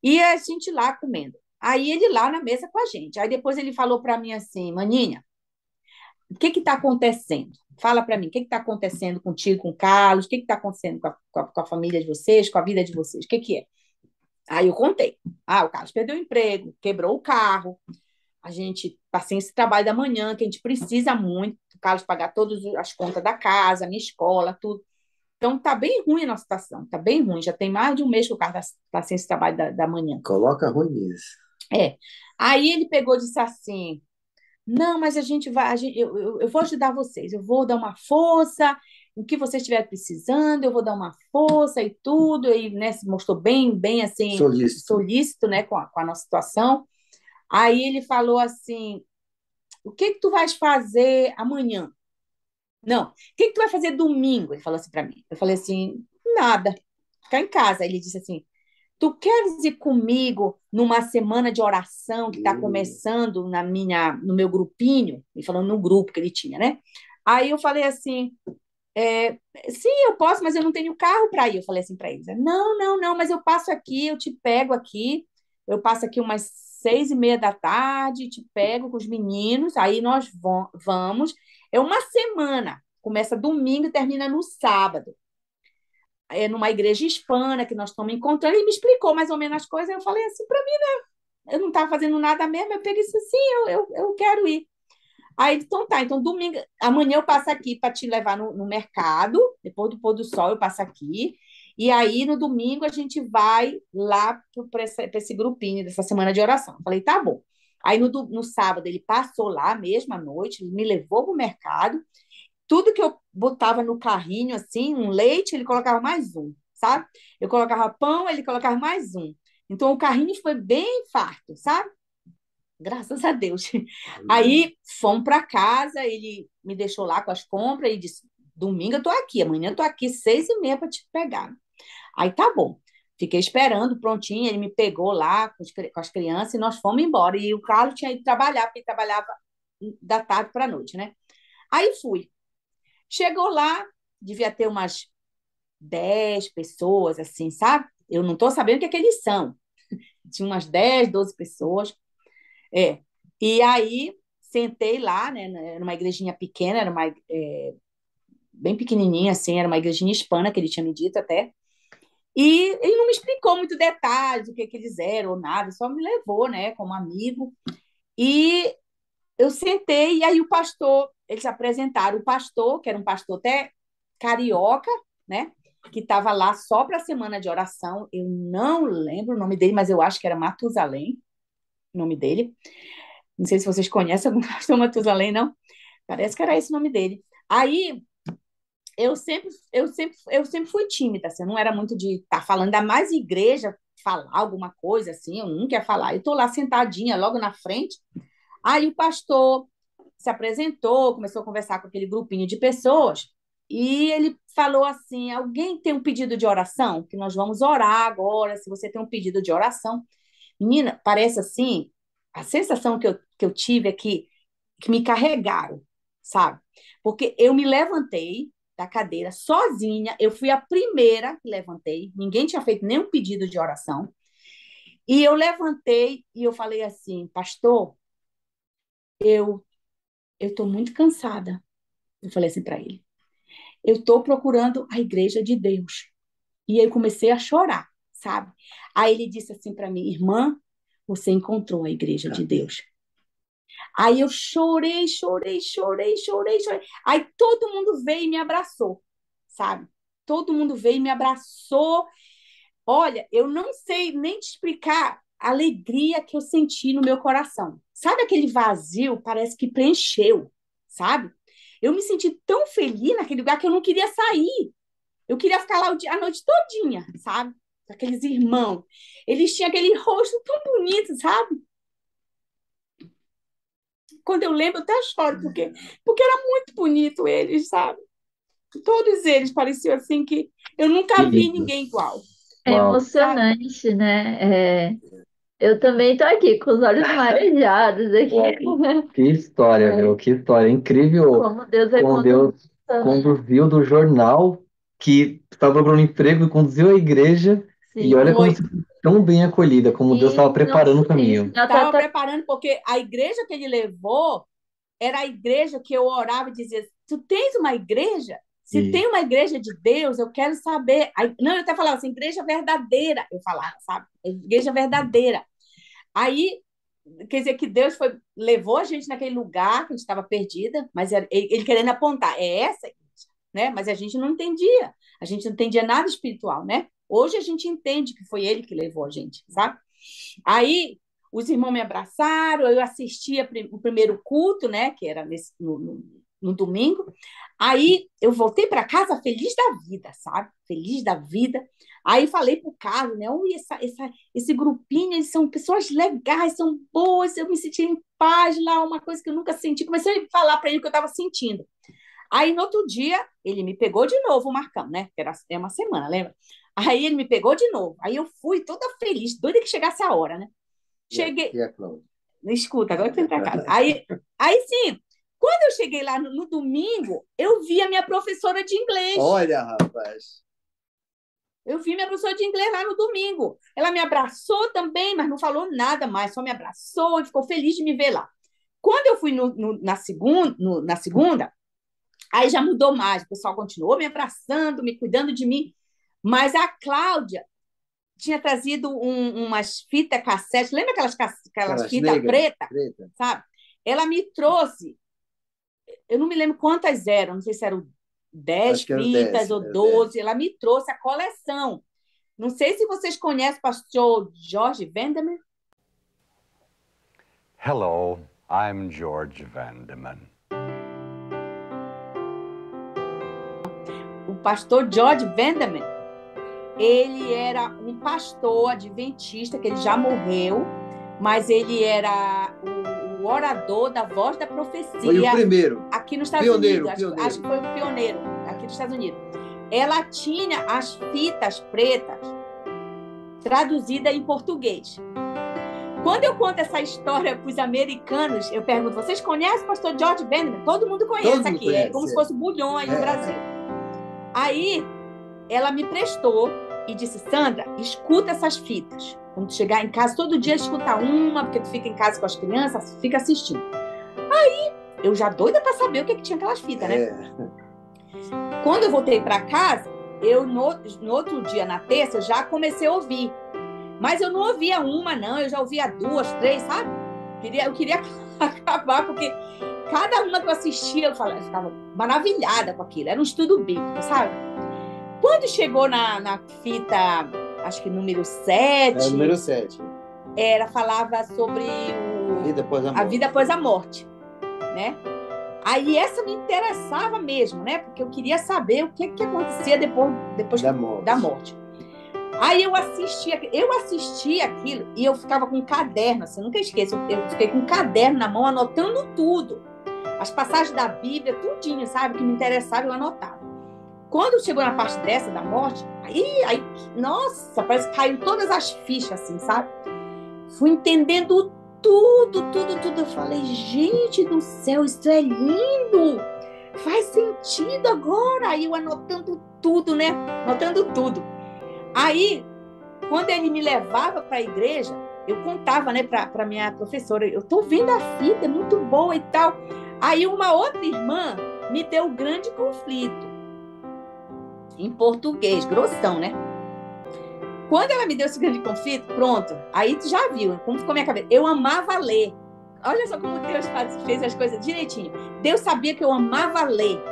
e a gente lá comendo. Aí ele lá na mesa com a gente. Aí depois ele falou para mim assim: Maninha, o que está acontecendo? Fala para mim, o que está acontecendo contigo, com o Carlos? O que está acontecendo com a família de vocês, com a vida de vocês? O que é? Aí eu contei. Ah, o Carlos perdeu o emprego, quebrou o carro, a gente está sem esse trabalho da manhã, que a gente precisa muito, o Carlos pagar todas as contas da casa, minha escola, tudo. Então, está bem ruim a nossa situação, está bem ruim. Já tem mais de um mês que o Carlos está sem esse trabalho da manhã. Coloca ruim nisso. É. Aí ele pegou e disse assim: não, mas a gente vai, eu vou ajudar vocês, eu vou dar uma força, o que vocês estiverem precisando, eu vou dar uma força e tudo. E, né, se mostrou bem assim, Solícito. solícito, né, com a nossa situação. Aí ele falou assim: o que que tu vais fazer amanhã? Não, o que que tu vai fazer domingo? Ele falou assim para mim. Eu falei assim: nada, ficar em casa. Aí ele disse assim: tu queres ir comigo numa semana de oração que está Hum. começando no meu grupinho? Ele falando no grupo que ele tinha, né? Aí eu falei assim: sim, eu posso, mas eu não tenho carro para ir. Eu falei assim para eles: não, não, não, mas eu passo aqui, eu te pego aqui, eu passo aqui umas 6:30 da tarde, te pego com os meninos, aí nós vamos. É uma semana, começa domingo e termina no sábado. É numa igreja hispana que nós estamos encontrando. Ele me explicou mais ou menos as coisas. Eu falei assim para mim, eu não estava fazendo nada mesmo. Eu peguei e disse: sim, eu quero ir. Aí, então tá, então domingo, amanhã eu passo aqui para te levar no mercado, depois do pôr do sol eu passo aqui, e aí no domingo a gente vai lá para esse grupinho dessa semana de oração. Eu falei, tá bom. Aí no sábado ele passou lá mesmo à noite, ele me levou para o mercado, tudo que eu botava no carrinho, assim, um leite, ele colocava mais um, sabe? Eu colocava pão, ele colocava mais um. Então o carrinho foi bem farto, sabe? Graças a Deus. Aí fomos para casa, ele me deixou lá com as compras e disse: domingo eu tô aqui, amanhã eu tô aqui 6:30 para te pegar. Aí tá bom. Fiquei esperando, prontinho. Ele me pegou lá com as crianças e nós fomos embora. E o Carlos tinha ido trabalhar, porque ele trabalhava da tarde para a noite, né? Aí fui. Chegou lá, devia ter umas 10 pessoas, assim, sabe? Eu não tô sabendo o que é que eles são. Tinha umas 10, 12 pessoas. É. E aí sentei lá, né? Era uma igrejinha pequena, bem pequenininha, assim, era uma igrejinha hispana que ele tinha me dito até. E ele não me explicou muito detalhes, o que que eles eram ou nada, só me levou, né, como amigo. E eu sentei, e aí o pastor, eles apresentaram o pastor, que era um pastor até carioca, né, que estava lá só para a semana de oração. Eu não lembro o nome dele, mas eu acho que era Matusalém, o nome dele. Não sei se vocês conhecem algum pastor Matusalém, não? Parece que era esse o nome dele. Aí eu sempre fui tímida, assim, eu não era muito de estar falando, ainda mais em igreja, falar alguma coisa assim, eu nunca ia falar. Eu estou lá sentadinha, logo na frente. Aí o pastor se apresentou, começou a conversar com aquele grupinho de pessoas, e ele falou assim: alguém tem um pedido de oração? Que nós vamos orar agora, se você tem um pedido de oração. Menina, parece assim, a sensação que eu tive é que me carregaram, sabe? Porque eu me levantei da cadeira sozinha, eu fui a primeira que levantei, ninguém tinha feito nenhum pedido de oração, e eu levantei e eu falei assim: pastor, eu eu estou muito cansada. Eu falei assim para ele: eu estou procurando a igreja de Deus. E eu comecei a chorar, sabe? Aí ele disse assim para mim: irmã, você encontrou a igreja de Deus. Aí eu chorei, chorei, chorei, chorei, chorei. Aí todo mundo veio e me abraçou, sabe? Todo mundo veio e me abraçou. Olha, eu não sei nem te explicar a alegria que eu senti no meu coração. Sabe aquele vazio? Parece que preencheu, sabe? Eu me senti tão feliz naquele lugar que eu não queria sair. Eu queria ficar lá a noite todinha, sabe? Aqueles irmãos. Eles tinham aquele rosto tão bonito, sabe? Quando eu lembro, eu até choro, porque era muito bonito eles, sabe? Todos eles pareciam assim que eu Que nunca vi lindo. ninguém igual, É Uau, sabe? emocionante, né? Eu também tô aqui com os olhos marejados aqui. que história, viu? Que história. Incrível Como Deus vai como conduzindo, Deus né? conduziu do jornal que estava procurando emprego e conduziu a igreja. E Sim. olha como Foi. você foi tão bem acolhida, como Deus estava E não, preparando o isso, caminho. não tá, Estava tá- preparando, porque a igreja que ele levou era a igreja que eu orava e dizia: tu tens uma igreja? Se E tem uma igreja de Deus, eu quero saber. Aí, não, eu até falava assim: igreja verdadeira, eu falava, sabe? Igreja verdadeira. Aí, quer dizer que Deus levou a gente naquele lugar que a gente estava perdida, mas ele querendo apontar: é essa igreja, né? Mas a gente não entendia, a gente não entendia nada espiritual, né? Hoje a gente entende que foi ele que levou a gente, sabe? Aí os irmãos me abraçaram, eu assisti o primeiro culto, né, que era no domingo. Aí eu voltei para casa feliz da vida, sabe? Feliz da vida. Aí falei pro Carlos, né? Ui, esse grupinho, eles são pessoas legais, são boas, eu me senti em paz lá, uma coisa que eu nunca senti. Comecei a falar para ele o que eu estava sentindo. Aí no outro dia, ele me pegou de novo, o Marcão, né? Que é uma semana, lembra? Aí ele me pegou de novo. Aí eu fui toda feliz, doida que chegasse a hora, né? Cheguei. E a Cláudia? Escuta, agora que eu pra casa. Aí sim, quando eu cheguei lá no domingo, eu vi a minha professora de inglês. Olha, rapaz. Eu vi minha professora de inglês lá no domingo. Ela me abraçou também, mas não falou nada mais, só me abraçou e ficou feliz de me ver lá. Quando eu fui na segunda, aí já mudou mais. O pessoal continuou me abraçando, me cuidando de mim. Mas a Cláudia tinha trazido umas fitas cassete, lembra aquelas Aquelas fitas negras, preta, preta. sabe? Ela me trouxe, eu não me lembro quantas eram, não sei se eram 10 Acho que eram 10. fitas ou Eram 10. 12. Ela me trouxe a coleção. Não sei se vocês conhecem o pastor George Vanderman. Hello, I'm George Vandeman. O pastor George Vanderman, ele era um pastor adventista, que ele já morreu, mas ele era o orador da Voz da Profecia. Foi o primeiro. Aqui nos Estados Pioneiro, Unidos. pioneiro. Acho que foi o pioneiro aqui nos Estados Unidos. Ela tinha as fitas pretas traduzidas em português. Quando eu conto essa história para os americanos, eu pergunto: vocês conhecem o pastor George Vanderman? Todo mundo conhece. Todo mundo aqui. É conhece, como se fosse bulhão aí no Brasil. Aí ela me prestou e disse, Sandra, escuta essas fitas. Quando tu chegar em casa, todo dia escuta uma, porque tu fica em casa com as crianças, fica assistindo. Aí, eu já doida para saber o que tinha aquelas fitas, né? Quando eu voltei para casa, eu no outro dia, na terça, já comecei a ouvir. Mas eu não ouvia uma, não. Eu já ouvia 2, 3, sabe? Eu queria acabar, porque cada uma que eu assistia, eu ficava maravilhada com aquilo. Era um estudo bíblico, sabe? Quando chegou na fita, acho que número 7... número 7. Falava sobre a vida após a morte, né? Aí essa me interessava mesmo, né? Porque eu queria saber o que acontecia depois da morte. Aí eu assistia aquilo e eu ficava com um caderno, assim, nunca esqueço, eu fiquei com um caderno na mão, anotando tudo. As passagens da Bíblia, tudinho, sabe? Que me interessava, eu anotava. Quando chegou na parte dessa, da morte, aí nossa, parece que caiu todas as fichas, assim, sabe? Fui entendendo tudo. Eu falei, gente do céu, isso é lindo! Faz sentido agora! Aí eu anotando tudo, né? Anotando tudo. Aí, quando ele me levava para a igreja, eu contava, né, para minha professora, eu tô vendo a fita, é muito boa e tal. Aí uma outra irmã me deu o Grande Conflito, em português, grossão, né? Quando ela me deu esse Grande Conflito, pronto, aí tu já viu como ficou minha cabeça. Eu amava ler. Olha só como Deus fez as coisas direitinho. Deus sabia que eu amava ler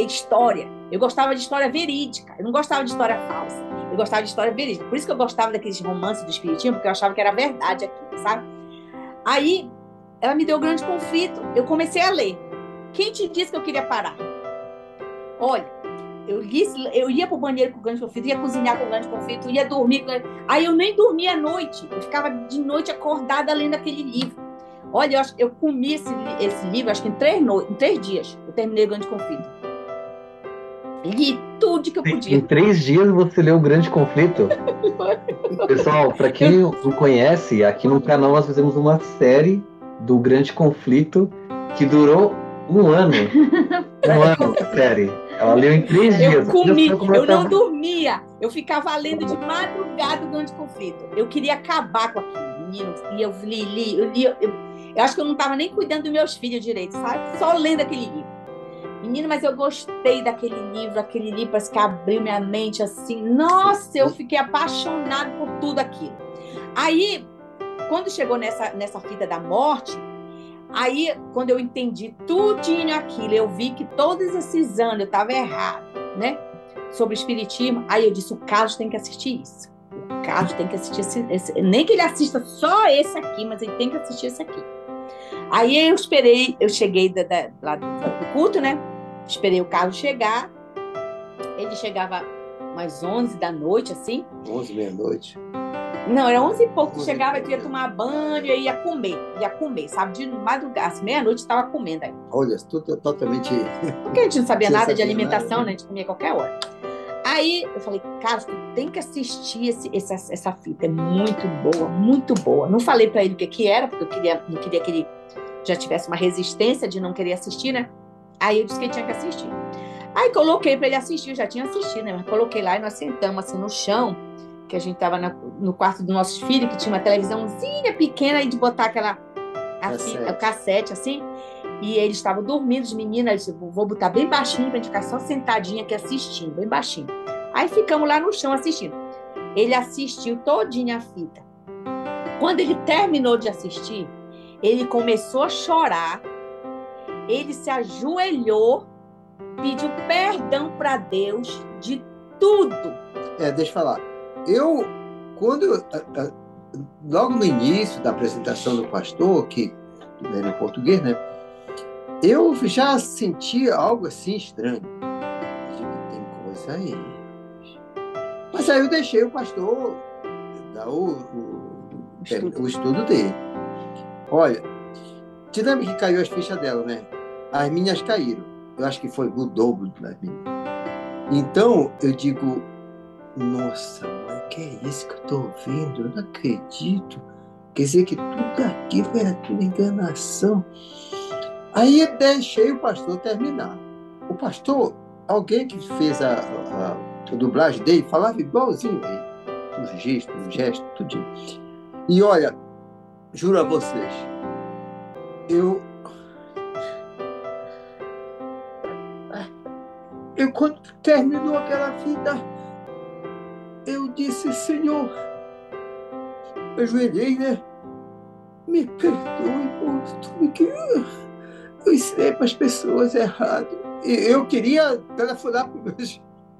história. Eu gostava de história verídica, eu não gostava de história falsa. Eu gostava de história verídica. Por isso que eu gostava daqueles romances do espiritismo, porque eu achava que era verdade aquilo, sabe? Aí, ela me deu o Grande Conflito. Eu comecei a ler. Quem te disse que eu queria parar? Olha, eu ia pro banheiro com o Grande Conflito, ia cozinhar com o Grande Conflito, ia dormir. Aí eu nem dormia à noite. Eu ficava de noite acordada lendo aquele livro. Olha, eu comi esse livro, acho que em 3 dias. Eu terminei o Grande Conflito. Li tudo que eu podia. Em 3 dias você leu o Grande Conflito? Pessoal, para quem não conhece, aqui no canal nós fizemos uma série do Grande Conflito que durou 1 ano. 1 ano, série. Ela leu em 3 dias. Eu comi, eu não dormia. Eu ficava lendo de madrugada o Grande Conflito. Eu queria acabar com aquilo, menino. E eu li. Eu acho que eu não estava nem cuidando dos meus filhos direito, sabe? Só lendo aquele livro. Menino, mas eu gostei daquele livro parece que abriu minha mente assim. Nossa, eu fiquei apaixonada por tudo aquilo. Aí, quando chegou nessa fita da morte, aí, quando eu entendi tudinho aquilo, eu vi que todos esses anos eu estava errado, né? Sobre o espiritismo. Aí eu disse, o Carlos tem que assistir isso. O Carlos tem que assistir esse. Nem que ele assista só esse aqui, mas ele tem que assistir esse aqui. Aí eu cheguei lá do culto, né? Esperei o Carlos chegar. Ele chegava umas 11 da noite, assim. 11, meia-noite. Não, era 11 e pouco. Tu chegava e tu ia tomar banho e ia comer, sabe? De madrugada, assim, meia-noite, estava comendo aí. Olha, tudo totalmente... Porque a gente não sabia nada de alimentação, né? A gente comia a qualquer hora. Aí eu falei, Carlos, tu tem que assistir essa fita. É muito boa, muito boa. Não falei pra ele o que era, porque eu não queria que ele já tivesse uma resistência de não querer assistir, né? Aí eu disse que ele tinha que assistir. Aí coloquei para ele assistir, eu já tinha assistido, né? Mas coloquei lá e nós sentamos assim no chão, que a gente estava no quarto dos nossos filhos, que tinha uma televisãozinha pequena aí de botar o cassete assim, e eles estavam dormindo, os meninos, eu disse, vou botar bem baixinho pra gente ficar só sentadinha aqui assistindo, bem baixinho. Aí ficamos lá no chão assistindo. Ele assistiu todinha a fita. Quando ele terminou de assistir, ele começou a chorar, ele se ajoelhou, pediu perdão para Deus de tudo. Deixa eu falar. Logo no início da apresentação do pastor, que era em português, né? Eu já senti algo assim estranho. Tem coisa aí. Mas aí eu deixei o pastor dar o estudo dele. Olha, te lembra que caiu as fichas dela, né? As minhas caíram. Eu acho que foi o dobro das minhas. Então, eu digo, nossa, mãe, que é isso que eu estou ouvindo? Eu não acredito. Quer dizer que tudo aquilo era tudo enganação. Aí eu deixei o pastor terminar. O pastor, alguém que fez a dublagem dele, falava igualzinho ele. O gesto, tudinho. E olha, juro a vocês, quando terminou aquela fita, eu disse, Senhor, eu ajoelhei, né? Me perdoe por tudo que eu ensinei para as pessoas errado. E eu queria telefonar para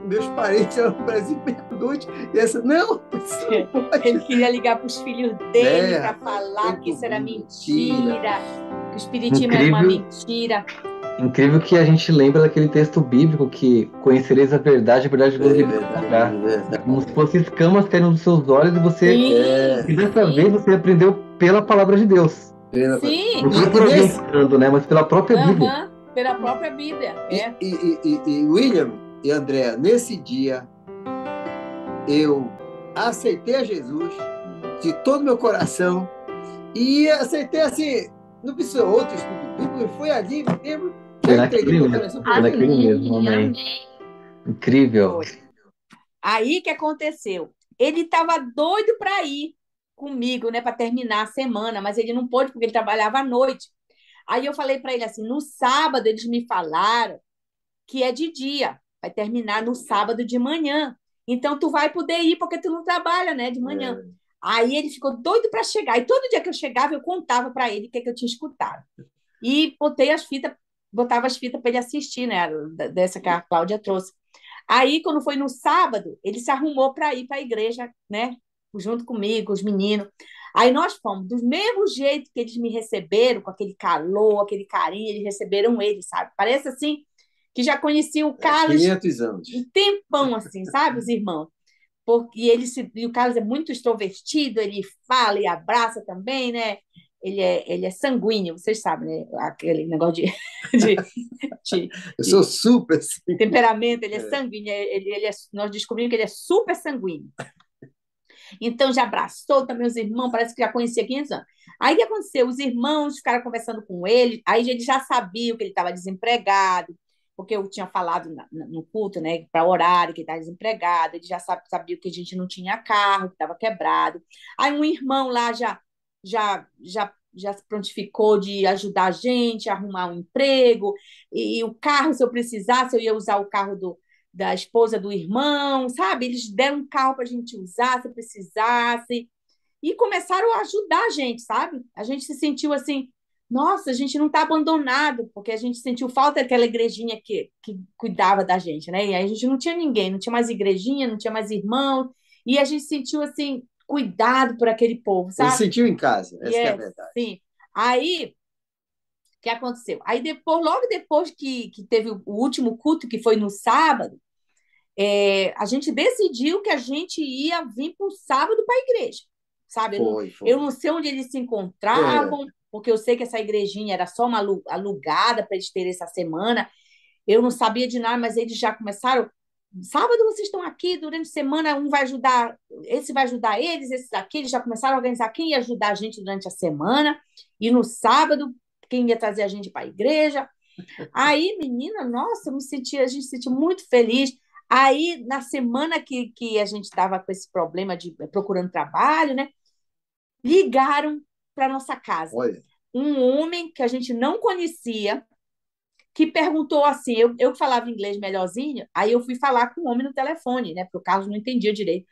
meus parentes lá no Brasil, meia-noite, e essa, não, isso não pode. Ele queria ligar para os filhos dele para rapaz, falar que isso era mentira. mentira, que o espiritismo era uma Incrível. mentira. Incrível que a gente lembra daquele texto bíblico que conhecereis a verdade vos É libertará. verdade. É como se fossem escamas caindo dos seus olhos e você, Sim, e dessa sim, vez você aprendeu pela palavra de Deus. sim. Não foi por alguém falando, né? Mas pela própria Bíblia. Aham, pela própria Bíblia. É. E William e Andréa, nesse dia, eu aceitei a Jesus de todo meu coração e aceitei assim, não precisa outro estudo bíblico, foi ali mesmo, Foi já entreguei naquele meu mesmo. coração para Foi Jesus. naquele mesmo, amém. Incrível. Foi. Aí que aconteceu? Ele estava doido para ir comigo, né, para terminar a semana, mas ele não pôde porque ele trabalhava à noite. Aí eu falei para ele assim: no sábado eles me falaram que é de dia, vai terminar no sábado de manhã. Então tu vai poder ir porque tu não trabalha, né, de manhã. Aí ele ficou doido para chegar. E todo dia que eu chegava eu contava para ele o que eu tinha escutado. E botava as fitas para ele assistir, né, dessa que a Cláudia trouxe. Aí, quando foi no sábado, ele se arrumou para ir para a igreja, né? Junto comigo, os meninos. Aí nós fomos, do mesmo jeito que eles me receberam, com aquele calor, aquele carinho, eles receberam ele, sabe? Parece assim que já conhecia o Carlos 500 anos. um tempão, assim, sabe? Os irmãos. E o Carlos é muito extrovertido, ele fala e abraça também, né? Ele é sanguíneo, vocês sabem, né? Aquele negócio Eu sou super assim. temperamento, ele é sanguíneo, nós descobrimos que ele é super sanguíneo. Então já abraçou também os irmãos, parece que já conhecia 500 anos. Aí o que aconteceu? Os irmãos ficaram conversando com ele, aí ele já sabia que ele estava desempregado, porque eu tinha falado no culto, né, para horário, que ele estava desempregado, ele já sabia que a gente não tinha carro, que estava quebrado. Aí um irmão lá já se prontificou de ajudar a gente a arrumar um emprego, e o carro, se eu precisasse, eu ia usar o carro da esposa do irmão, sabe? Eles deram um carro para a gente usar se precisasse, e começaram a ajudar a gente, sabe? A gente se sentiu assim, nossa, a gente não está abandonado, porque a gente sentiu falta daquela igrejinha que cuidava da gente, né? E aí a gente não tinha ninguém, não tinha mais igrejinha, não tinha mais irmão, e a gente sentiu assim, cuidado por aquele povo, Ele sabe? sentiu em casa, essa que é a verdade. Sim. Aí, o que aconteceu? Aí, logo depois que teve o último culto, que foi no sábado, a gente decidiu que a gente ia vir para o sábado para a igreja, sabe? Foi. Eu não sei onde eles se encontravam, porque eu sei que essa igrejinha era só uma alugada para eles terem essa semana. Eu não sabia de nada, mas eles já começaram. Sábado vocês estão aqui, durante a semana um vai ajudar, esse vai ajudar eles, esses aqui, eles já começaram a organizar quem ia ajudar a gente durante a semana, e no sábado, quem ia trazer a gente para a igreja. Aí, menina, nossa, a gente se sentiu muito feliz. Aí, na semana que a gente estava com esse problema de procurando trabalho, né? Ligaram para nossa casa. Olha. Um homem que a gente não conhecia, que perguntou assim, eu falava inglês melhorzinho, aí eu fui falar com o homem no telefone, né? Porque o Carlos não entendia direito.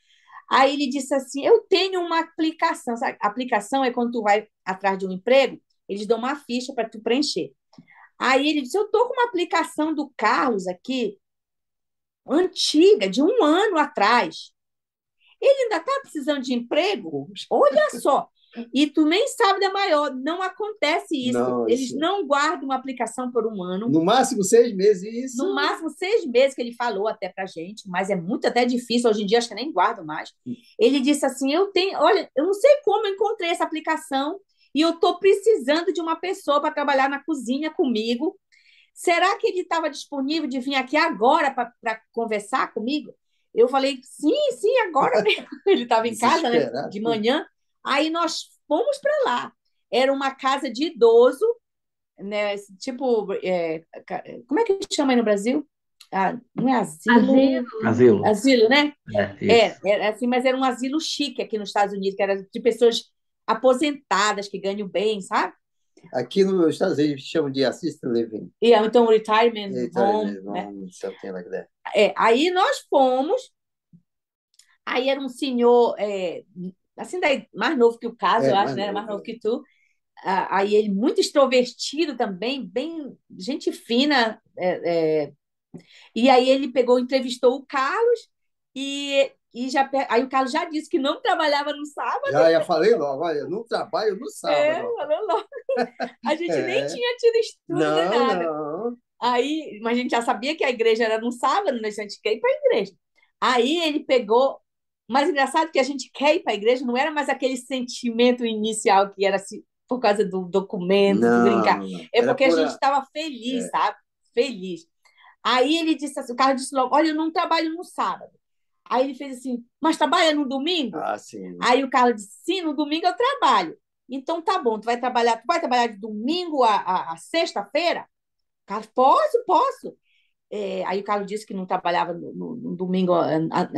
Aí ele disse assim, eu tenho uma aplicação. Sabe? Aplicação é quando tu vai atrás de um emprego, eles dão uma ficha para tu preencher. Aí ele disse, eu tô com uma aplicação do Carlos aqui, antiga, de 1 ano atrás. Ele ainda está precisando de emprego? Olha só. E tu nem sabe da maior, não acontece isso. Não, Eles isso. não guardam uma aplicação por 1 ano. No máximo 6 meses, isso. No máximo 6 meses que ele falou até pra gente, mas é muito até difícil, hoje em dia acho que nem guardo mais. Ele disse assim, olha, eu não sei como eu encontrei essa aplicação e eu estou precisando de uma pessoa para trabalhar na cozinha comigo. Será que ele estava disponível de vir aqui agora para conversar comigo? Eu falei, sim, agora mesmo. Ele estava em casa, né, de manhã. Aí nós fomos para lá. Era uma casa de idoso, né, tipo, como é que chama aí no Brasil? não é Asilo. Asilo. asilo, né? Isso. Era assim, mas era um asilo chique aqui nos Estados Unidos, que era de pessoas aposentadas, que ganham bem, sabe? Aqui nos Estados Unidos chamam de assisted living. Então, retirement home, Retirement né? home, something like that. Aí nós fomos, aí era um senhor, assim, mais novo que o caso, eu acho, Mais né? Era novo, mais novo que tu. Aí ele muito extrovertido também, bem gente fina, e aí ele pegou, entrevistou o Carlos aí o Carlos já disse que não trabalhava no sábado. Já falei logo, olha, eu não trabalho no sábado. Ó. Falou logo. A gente nem É. tinha tido estudo nem Não, nada. não. Aí, mas a gente já sabia que a igreja era no sábado, né? A gente quer ir para a igreja. Aí ele pegou. Mas engraçado que a gente quer ir para a igreja, não era mais aquele sentimento inicial que era assim, por causa do documento, de brincar. Não. É Era porque a por gente estava feliz, É. sabe? Feliz. Aí ele disse assim, o Carlos disse logo, olha, eu não trabalho no sábado. Aí ele fez assim, mas trabalha no domingo? sim. Aí o Carlos disse, sim, no domingo eu trabalho. Então tá bom, tu vai trabalhar de domingo a sexta-feira? Carlos, posso. Aí o Carlos disse que não trabalhava no domingo,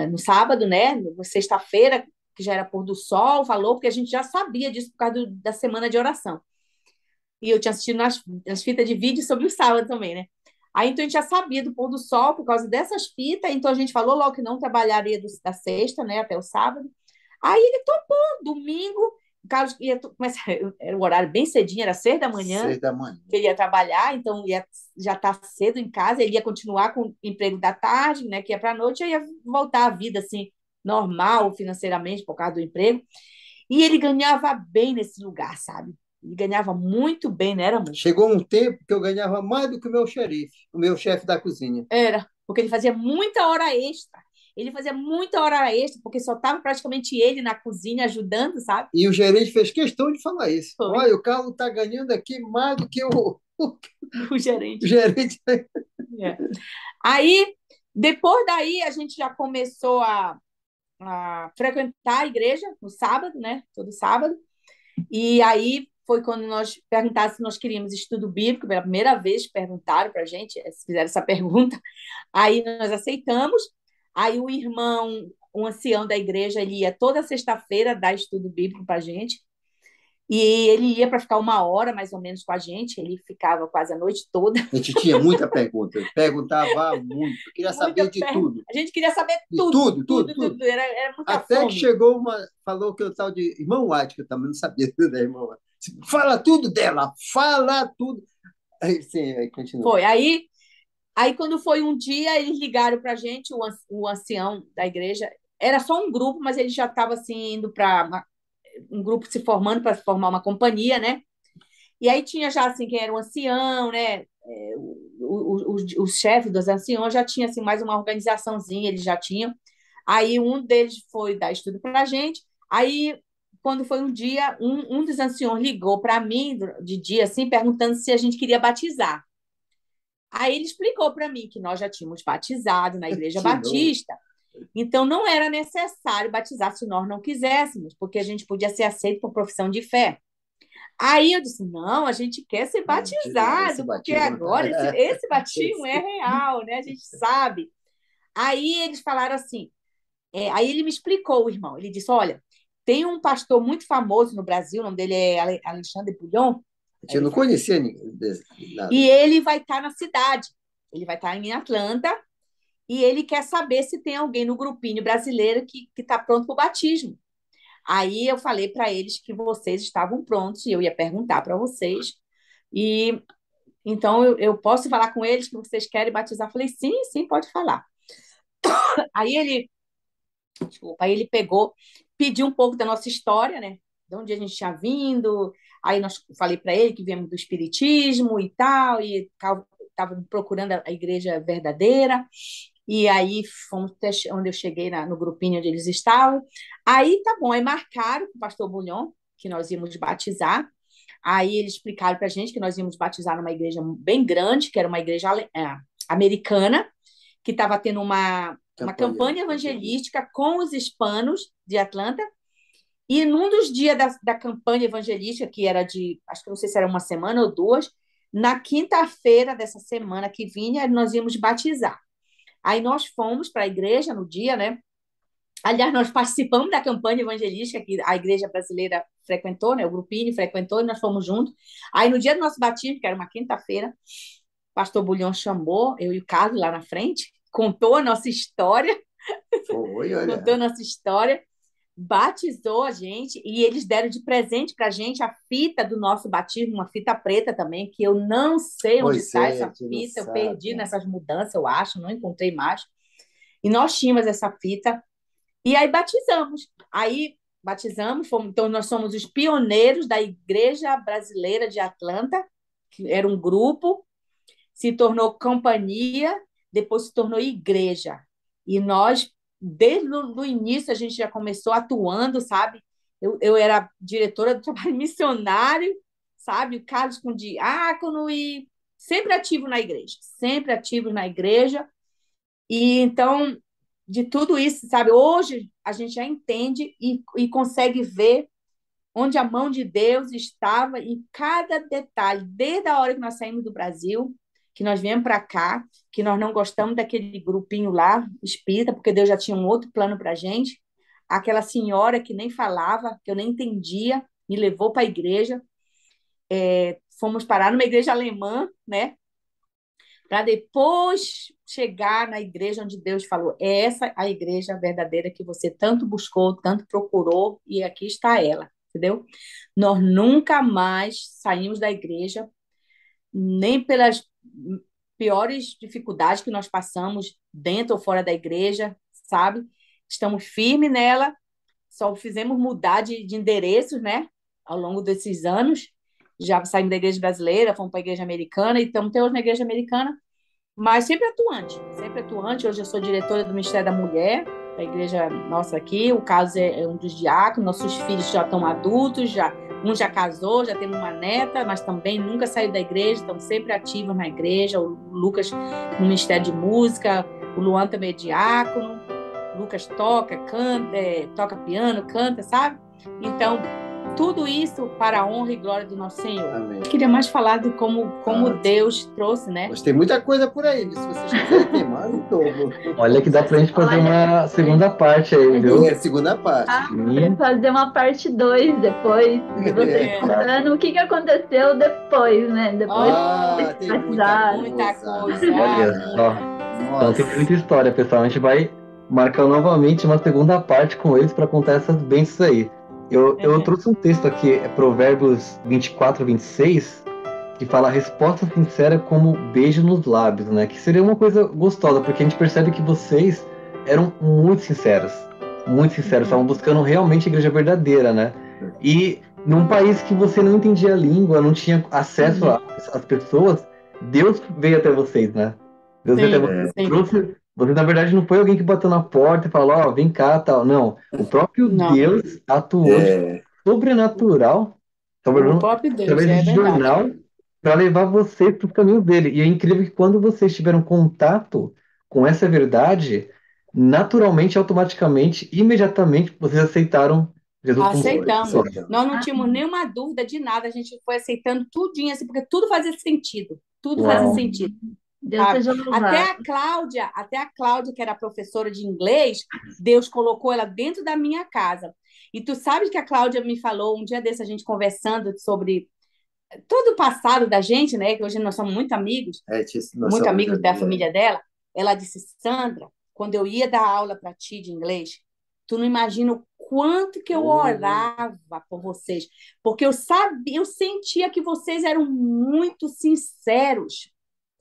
no sábado, né? Na sexta-feira, que já era pôr do sol, falou, porque a gente já sabia disso por causa da semana de oração. E eu tinha assistido nas fitas de vídeo sobre o sábado também, né? Aí então a gente já sabia do pôr do sol por causa dessas fitas, então a gente falou logo que não trabalharia da sexta, né, até o sábado. Aí ele topou, domingo, o Carlos ia começar, era o horário bem cedinho, era 6 da manhã. 6 da manhã. Que ele ia trabalhar, então ia já estar cedo em casa, ele ia continuar com o emprego da tarde, né, que ia para a noite, aí ia voltar à vida assim normal financeiramente por causa do emprego. E ele ganhava bem nesse lugar, sabe? Ele ganhava muito bem, não era muito? Chegou um tempo que eu ganhava mais do que o meu chefe da cozinha. Era, porque ele fazia muita hora extra. Ele fazia muita hora extra, porque só estava praticamente ele na cozinha ajudando, sabe? E o gerente fez questão de falar isso. Foi. Olha, o Carlos está ganhando aqui mais do que O gerente. o gerente. Aí, depois daí, a gente já começou a frequentar a igreja no sábado, né? Todo sábado. E aí foi quando nós perguntaram se nós queríamos estudo bíblico, pela primeira vez perguntaram para a gente, fizeram essa pergunta. Aí nós aceitamos. Aí o irmão, um ancião da igreja, ele ia toda sexta-feira dar estudo bíblico para a gente. E ele ia para ficar 1 hora, mais ou menos, com a gente. Ele ficava quase a noite toda. A gente tinha muita pergunta. Perguntava muito. Eu queria saber de tudo. A gente queria saber De tudo. tudo. Era muita Até fome. que chegou falou que o tal de irmão White, que eu também não sabia tudo da irmã White. Fala tudo dela, fala tudo. Aí, sim, aí continua. Foi. Aí, quando foi um dia, eles ligaram para a gente, o ancião da igreja. Era só um grupo, mas ele já estava assim, indo para um grupo se formando para formar uma companhia, né? E aí tinha já assim quem era o ancião, né? Os chefes dos anciãos já tinha assim mais uma organizaçãozinha, eles já tinham. Aí um deles foi dar estudo para a gente. Aí quando foi um dia, um dos anciões ligou para mim de dia assim, perguntando se a gente queria batizar. Aí ele explicou para mim que nós já tínhamos batizado na Igreja Batista. Então, não era necessário batizar se nós não quiséssemos, porque a gente podia ser aceito por profissão de fé. Aí eu disse, não, a gente quer ser batizado, porque agora esse batismo é real, né? A gente sabe. Aí eles falaram assim, aí ele me explicou, o irmão, ele disse, olha, tem um pastor muito famoso no Brasil, o nome dele é Alexandre Bullion. Eu não conhecia nada. E ele vai estar na cidade, ele vai estar em Atlanta, e ele quer saber se tem alguém no grupinho brasileiro que está pronto para o batismo. Aí eu falei para eles que vocês estavam prontos e eu ia perguntar para vocês. E então eu posso falar com eles que vocês querem batizar? Eu falei, sim, pode falar. Aí ele pegou, pediu um pouco da nossa história, né? De onde a gente tinha vindo. Aí falei para ele que viemos do espiritismo e tal, e estavam procurando a igreja verdadeira. E aí fomos até onde eu cheguei no grupinho onde eles estavam. Aí tá bom, aí marcaram com o pastor Bullion que nós íamos batizar. Aí eles explicaram para a gente que nós íamos batizar numa igreja bem grande, que era uma igreja americana, que estava tendo uma campanha evangelística com os hispanos de Atlanta. E num dos dias da campanha evangelística, que era acho que não sei se era uma semana ou 2, na quinta-feira dessa semana que vinha, nós íamos batizar. Aí nós fomos para a igreja no dia, né? Aliás, nós participamos da campanha evangelística que a igreja brasileira frequentou, né? O grupinho frequentou e nós fomos juntos. Aí no dia do nosso batismo, que era uma quinta-feira, o pastor Bulhão chamou eu e o Carlos lá na frente, contou a nossa história, Foi, contou a olha. nossa história, batizou a gente e eles deram de presente para a gente a fita do nosso batismo, uma fita preta também, que eu não sei onde Pois está é, a essa gente não fita, eu perdi sabe. nessas mudanças, eu acho, não encontrei mais. E nós tínhamos essa fita e aí batizamos. Aí batizamos, então nós somos os pioneiros da Igreja Brasileira de Atlanta, que era um grupo, se tornou companhia, depois se tornou igreja. E nós, desde o início, a gente já começou atuando, sabe? Eu era diretora do trabalho missionário, sabe? O Carlos com diácono e sempre ativo na igreja, sempre ativo na igreja. E então, de tudo isso, sabe? Hoje a gente já entende e consegue ver onde a mão de Deus estava em cada detalhe, desde a hora que nós saímos do Brasil, que nós viemos para cá, que nós não gostamos daquele grupinho lá, espírita, porque Deus já tinha um outro plano para a gente. Aquela senhora que nem falava, que eu nem entendia, me levou para a igreja. Fomos parar numa igreja alemã, né? Para depois chegar na igreja onde Deus falou: é essa a igreja verdadeira que você tanto buscou, tanto procurou, e aqui está ela, entendeu? Nós nunca mais saímos da igreja, nem pelas piores dificuldades que nós passamos dentro ou fora da igreja, sabe? Estamos firmes nela, só fizemos mudar de endereços, né? Ao longo desses anos. Já saímos da igreja brasileira, fomos para a igreja americana e estamos até hoje na igreja americana, mas sempre atuante, sempre atuante. Hoje eu sou diretora do Ministério da Mulher, da igreja nossa aqui. O Carlos é um dos diáconos, nossos filhos já estão adultos, um já casou, já temos uma neta, mas também nunca saiu da igreja, estão sempre ativos na igreja. O Lucas no Ministério de Música, o Luan também é diácono, o Lucas toca, canta, toca piano, canta, sabe? Então, tudo isso para a honra e glória do nosso Senhor. Amém. Eu queria mais falar de como Deus trouxe, né? Mas tem muita coisa por aí, se vocês quiserem ter mais, em dobro. Olha que dá pra gente fazer Olha, uma segunda parte aí, viu? É a segunda parte. Vai fazer uma parte 2 depois, de você É. contando o que aconteceu depois, né? Depois Ah, tem muita batizar. Muita coisa. Olha só. Então tem muita história, pessoal. A gente vai marcar novamente uma segunda parte com eles para contar essas bênçãos aí. Eu trouxe um texto aqui, é Provérbios 24, 26, que fala a resposta sincera como beijo nos lábios, né? Que seria uma coisa gostosa, porque a gente percebe que vocês eram muito sinceros. Muito sinceros, estavam buscando realmente a igreja verdadeira, né? E num país que você não entendia a língua, não tinha acesso às pessoas, Deus veio até vocês, né? Deus veio até vocês. Sim. Trouxe, você, na verdade, não foi alguém que bateu na porta e falou, ó, vem cá, tal. Não. O próprio Não. Deus atuou de sobrenatural, O próprio Deus, através é de verdade. jornal, para levar vocês para o caminho dele. E é incrível que quando vocês tiveram contato com essa verdade, naturalmente, automaticamente, imediatamente, vocês aceitaram Jesus como Aceitamos. Salvador. Nós não tínhamos nenhuma dúvida de nada, a gente foi aceitando tudinho, assim, porque tudo fazia sentido. Tudo Uau. fazia sentido. Deus Sabe? seja louvado. Até a Cláudia, que era professora de inglês, Deus colocou ela dentro da minha casa. E tu sabes que a Cláudia me falou um dia desse, a gente conversando sobre todo o passado da gente, né? Que hoje nós somos muito amigos, muito amigos da família dela. Ela disse: Sandra, quando eu ia dar aula para ti de inglês, tu não imagina o quanto que eu orava por vocês, porque eu sabia, eu sentia que vocês eram muito sinceros.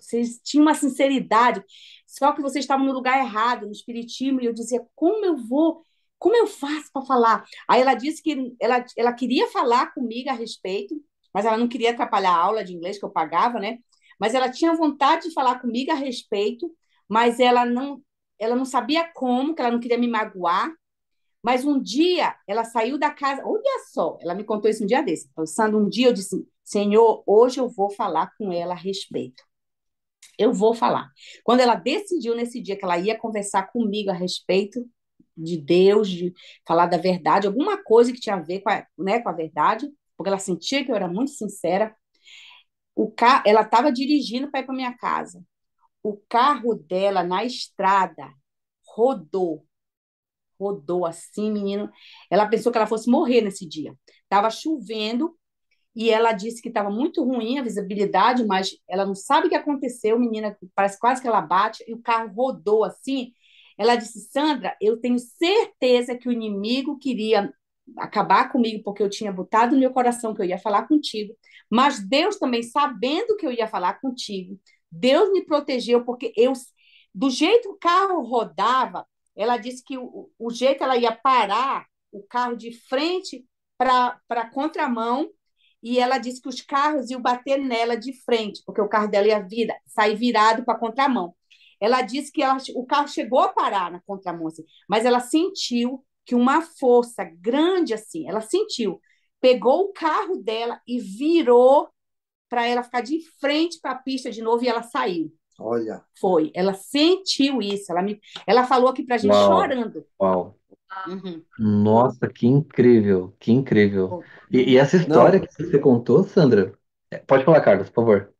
Vocês tinham uma sinceridade, só que vocês estavam no lugar errado, no espiritismo, e eu dizia: como eu faço para falar? Aí ela disse que ela queria falar comigo a respeito, mas ela não queria atrapalhar a aula de inglês que eu pagava, né? Mas ela tinha vontade de falar comigo a respeito, mas ela não sabia como, que ela não queria me magoar. Mas um dia ela saiu da casa, olha só, ela me contou isso um dia desse. Pensando um dia, eu disse: Senhor, hoje eu vou falar com ela a respeito. Eu vou falar. Quando ela decidiu nesse dia que ela ia conversar comigo a respeito de Deus, de falar da verdade, alguma coisa que tinha a ver com a verdade, porque ela sentia que eu era muito sincera. Ela estava dirigindo para ir para minha casa. o carro dela na estrada rodou, rodou assim, menino. Ela pensou que ela fosse morrer nesse dia. Estava chovendo e ela disse que estava muito ruim a visibilidade, mas ela não sabe o que aconteceu, menina, parece quase que ela bate e o carro rodou assim. Ela disse: Sandra, eu tenho certeza que o inimigo queria acabar comigo porque eu tinha botado no meu coração que eu ia falar contigo, mas Deus também, sabendo que eu ia falar contigo, Deus me protegeu porque eu, do jeito que o carro rodava, ela disse que o jeito ela ia parar o carro de frente para contramão, e ela disse que os carros iam bater nela de frente, porque o carro dela ia sair virado para a contramão. Ela disse que o carro chegou a parar na contramão, assim, mas ela sentiu que uma força grande assim, ela sentiu, pegou o carro dela e virou para ela ficar de frente para a pista de novo e ela saiu. Olha, Foi, ela sentiu isso, ela falou aqui para a gente Uau, chorando. uau. Uhum. Nossa, que incrível, que incrível. E essa história não, que você contou, Sandra, pode falar, Carlos, por favor.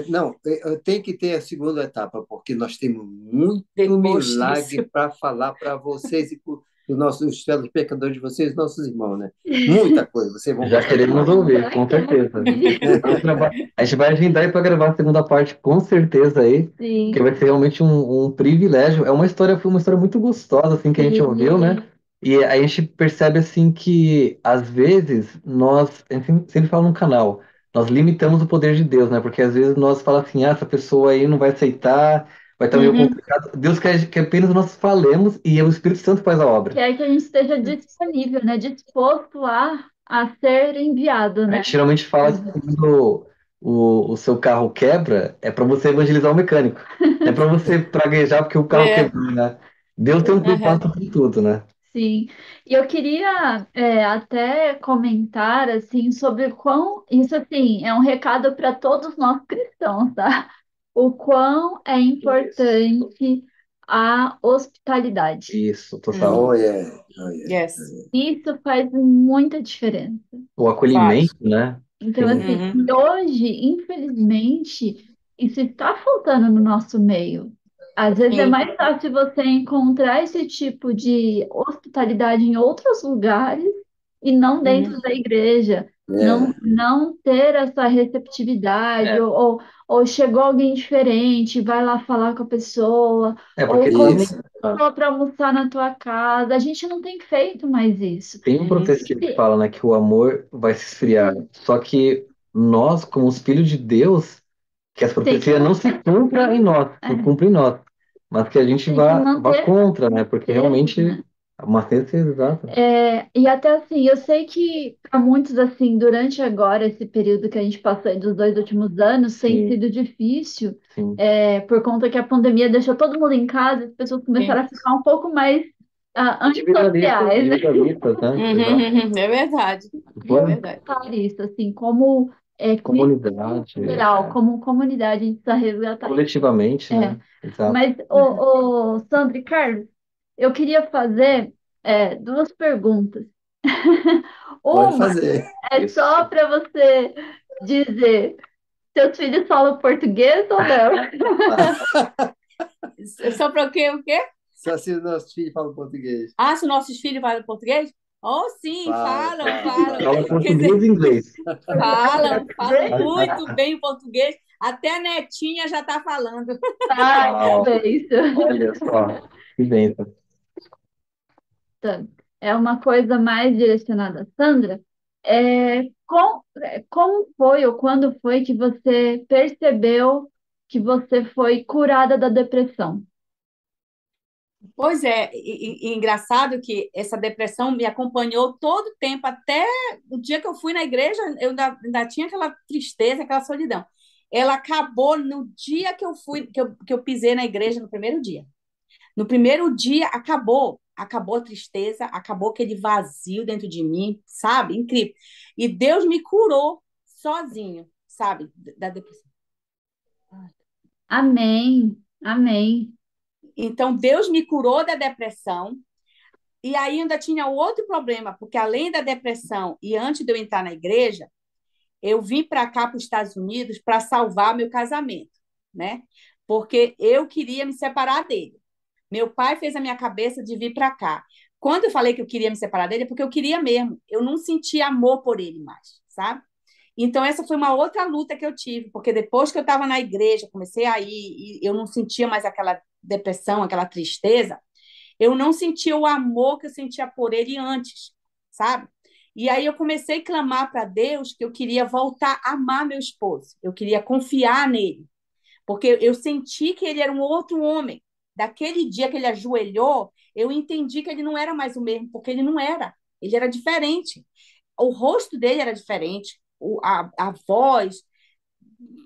não, eu tenho que ter a segunda etapa, porque nós temos muito Depois milagre disso. para falar para vocês e para os nossos telespectadores de vocês, nossos irmãos, né? Muita coisa, vocês vão Já gostar queremos demais. ouvir, com certeza. A gente vai agendar aí para gravar a segunda parte, com certeza aí, porque Sim, vai ser realmente um privilégio. Foi uma história muito gostosa, assim, que a gente ouviu, né? E aí a gente percebe, assim, que às vezes a gente sempre fala no canal, nós limitamos o poder de Deus, né? Porque às vezes nós falamos assim, essa pessoa aí não vai aceitar, vai estar meio Uhum. complicado. Deus quer que apenas nós falemos e o Espírito Santo faz a obra. quer que a gente esteja disponível, né? Disposto a ser enviado, A né? gente geralmente fala que quando o seu carro quebra, é para você evangelizar o mecânico. Não é para você praguejar porque o carro É. quebrou, né? Deus tem um Uhum. culpado por tudo, né? Sim, e eu queria até comentar assim sobre o quão isso assim é um recado para todos nós cristãos, tá? O quão é importante a hospitalidade. Isso, Oh, total. yeah. Oh, yeah. Yes, Isso faz muita diferença. O faz. acolhimento, né? Então, Sim, assim, Uhum. e hoje, infelizmente, isso está faltando no nosso meio. Às vezes é Sim. mais fácil você encontrar esse tipo de hospitalidade em outros lugares e não Uhum. dentro da igreja. Não, É, não ter essa receptividade, é, ou chegou alguém diferente, vai lá falar com a pessoa, ou porque convidou isso. para almoçar na tua casa. A gente não tem feito mais isso. tem um Uhum. profecia que fala, né, que o amor vai se esfriar. Só que nós, como os filhos de Deus, que essa Tem profecia não se cumpra em nós, não é, cumpre em nós, mas que a gente tem que vá manter contra, né? Porque certeza, realmente né? uma certeza exata. E até assim, eu sei que para muitos, assim, durante agora, esse período que a gente passou aí dos 2 últimos anos, tem Sim, sido difícil, sim. por conta que a pandemia deixou todo mundo em casa, as pessoas começaram Sim. a ficar um pouco mais antissociais, né? Individualistas, né? Exato. Uhum. É verdade. É Foi verdade. Resgatar isso, assim, como cristão comunidade, em geral, como comunidade, a gente precisa resgatar isso. coletivamente, É. né? Exato. Mas, o Sandra e Carlos, eu queria fazer duas perguntas. Pode Uma fazer. é Isso. só para você dizer, seus filhos falam português ou não? Só para o quê? O quê? Só se os nossos filhos falam português. Ah, se nossos filhos falam português? Oh, sim, Fala, falam, fala, falam. fala. Fala Quer dizer, português e inglês. falam muito bem o português. Até a netinha já está falando. Ah, Uau, é isso. olha só, que bênção. É uma coisa mais direcionada à Sandra. Como foi ou quando foi que você percebeu que você foi curada da depressão? Pois é, e engraçado que essa depressão me acompanhou todo o tempo, até o dia que eu fui na igreja, eu ainda tinha aquela tristeza, aquela solidão. Ela acabou no dia que eu fui, que eu pisei na igreja no primeiro dia. No primeiro dia acabou a tristeza, acabou aquele vazio dentro de mim, sabe? Incrível. E Deus me curou sozinho, sabe? Da depressão. Amém, amém. Então, Deus me curou da depressão. E aí ainda tinha outro problema, porque além da depressão e antes de eu entrar na igreja, eu vim para cá, para os Estados Unidos, para salvar meu casamento, né? porque eu queria me separar dele. Meu pai fez a minha cabeça de vir para cá. Quando eu falei que eu queria me separar dele, é porque eu queria mesmo. Eu não sentia amor por ele mais, sabe? Então, essa foi uma outra luta que eu tive, porque depois que eu estava na igreja, comecei a ir, e eu não sentia mais aquela depressão, aquela tristeza, eu não sentia o amor que eu sentia por ele antes, sabe? E aí eu comecei a clamar para Deus que eu queria voltar a amar meu esposo, eu queria confiar nele, porque eu senti que ele era um outro homem. Daquele dia que ele ajoelhou, eu entendi que ele não era mais o mesmo, porque ele era diferente. O rosto dele era diferente, a voz,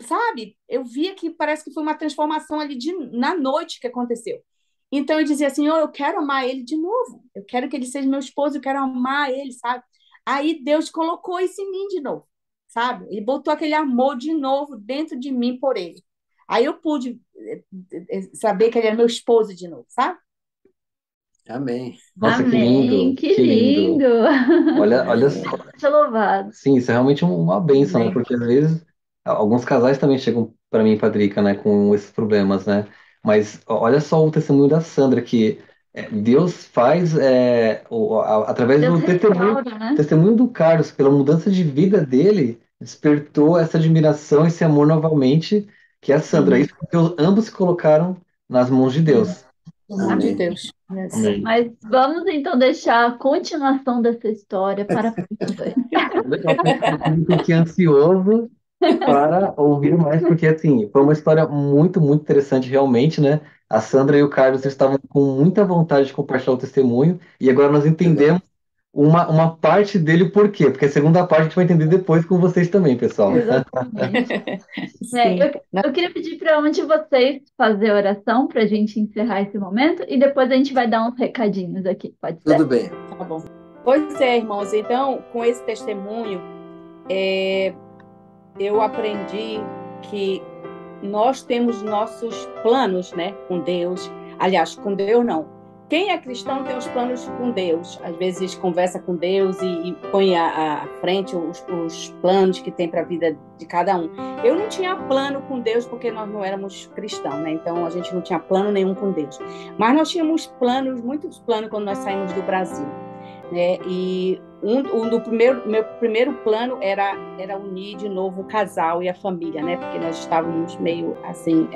sabe? Eu via que parece que foi uma transformação ali na noite que aconteceu. Então eu dizia assim, oh, eu quero amar ele de novo, eu quero que ele seja meu esposo, eu quero amar ele, sabe? Aí Deus colocou isso em mim de novo, sabe? Ele botou aquele amor de novo dentro de mim por ele. Aí eu pude saber que ele era meu esposo de novo, sabe? Amém. Nossa, que Amém, lindo, que que lindo. lindo. Olha só. Seja louvado. Sim, isso é realmente uma bênção, né? Amém. Porque às vezes alguns casais também chegam para mim, Padrica, né, com esses problemas, né? Mas olha só o testemunho da Sandra, que Deus faz através Deus do restaura, né? testemunho do Carlos, pela mudança de vida dele, despertou essa admiração, esse amor novamente, que é a Sandra. Sim, Isso porque ambos se colocaram nas mãos de sim. Deus. Pelo amor de Amém. Deus. Yes. Amém. Mas vamos então deixar a continuação dessa história para a parte 2. Legal, o público aqui é ansioso para ouvir mais, porque assim, foi uma história muito, muito interessante realmente, né? A Sandra e o Carlos estavam com muita vontade de compartilhar o testemunho, e agora nós entendemos uma parte dele, o porquê, porque a segunda parte a gente vai entender depois com vocês também, pessoal. Exatamente. Sim. Eu queria pedir para um de vocês fazer a oração para a gente encerrar esse momento e depois a gente vai dar uns recadinhos aqui, pode Tudo ser? bem. Tá bom. Pois é, irmãos. Então, com esse testemunho, eu aprendi que nós temos nossos planos, né, com Deus. Aliás, com Deus não. Quem é cristão tem os planos com Deus. Às vezes conversa com Deus e põe à frente os planos que tem para a vida de cada um. Eu não tinha plano com Deus porque nós não éramos cristãos, né? Então a gente não tinha plano nenhum com Deus. Mas nós tínhamos planos, muitos planos quando nós saímos do Brasil, né? E meu primeiro plano era unir de novo o casal e a família, né? Porque nós estávamos meio assim,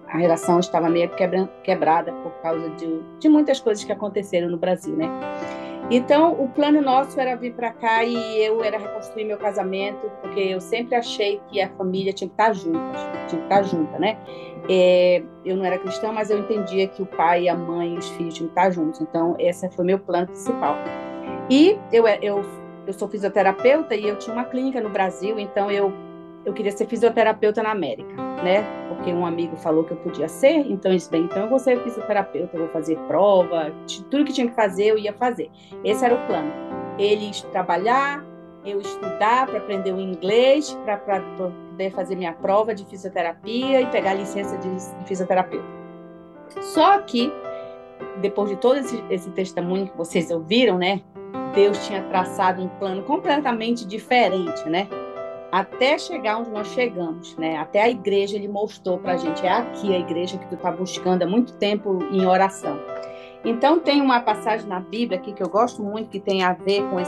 a relação estava meio quebrada por causa de muitas coisas que aconteceram no Brasil, né? Então, o plano nosso era vir para cá e eu era reconstruir meu casamento, porque eu sempre achei que a família tinha que estar junta, né? Eu não era cristã, mas eu entendia que o pai, a mãe e os filhos tinham que estar juntos. Então, esse foi meu plano principal. E eu sou fisioterapeuta e eu tinha uma clínica no Brasil, então eu queria ser fisioterapeuta na América, né? Porque um amigo falou que eu podia ser, então eu disse, bem, então eu vou ser fisioterapeuta, eu vou fazer prova, tudo que tinha que fazer eu ia fazer. Esse era o plano. Eles trabalhar, eu estudar para aprender o inglês, para poder fazer minha prova de fisioterapia e pegar a licença de fisioterapeuta. Só que, depois de todo esse testemunho que vocês ouviram, né? Deus tinha traçado um plano completamente diferente, né? Até chegar onde nós chegamos, né? Até a igreja ele mostrou para a gente, é aqui a igreja que tu está buscando há muito tempo em oração. Então tem uma passagem na Bíblia aqui que eu gosto muito, que tem a ver com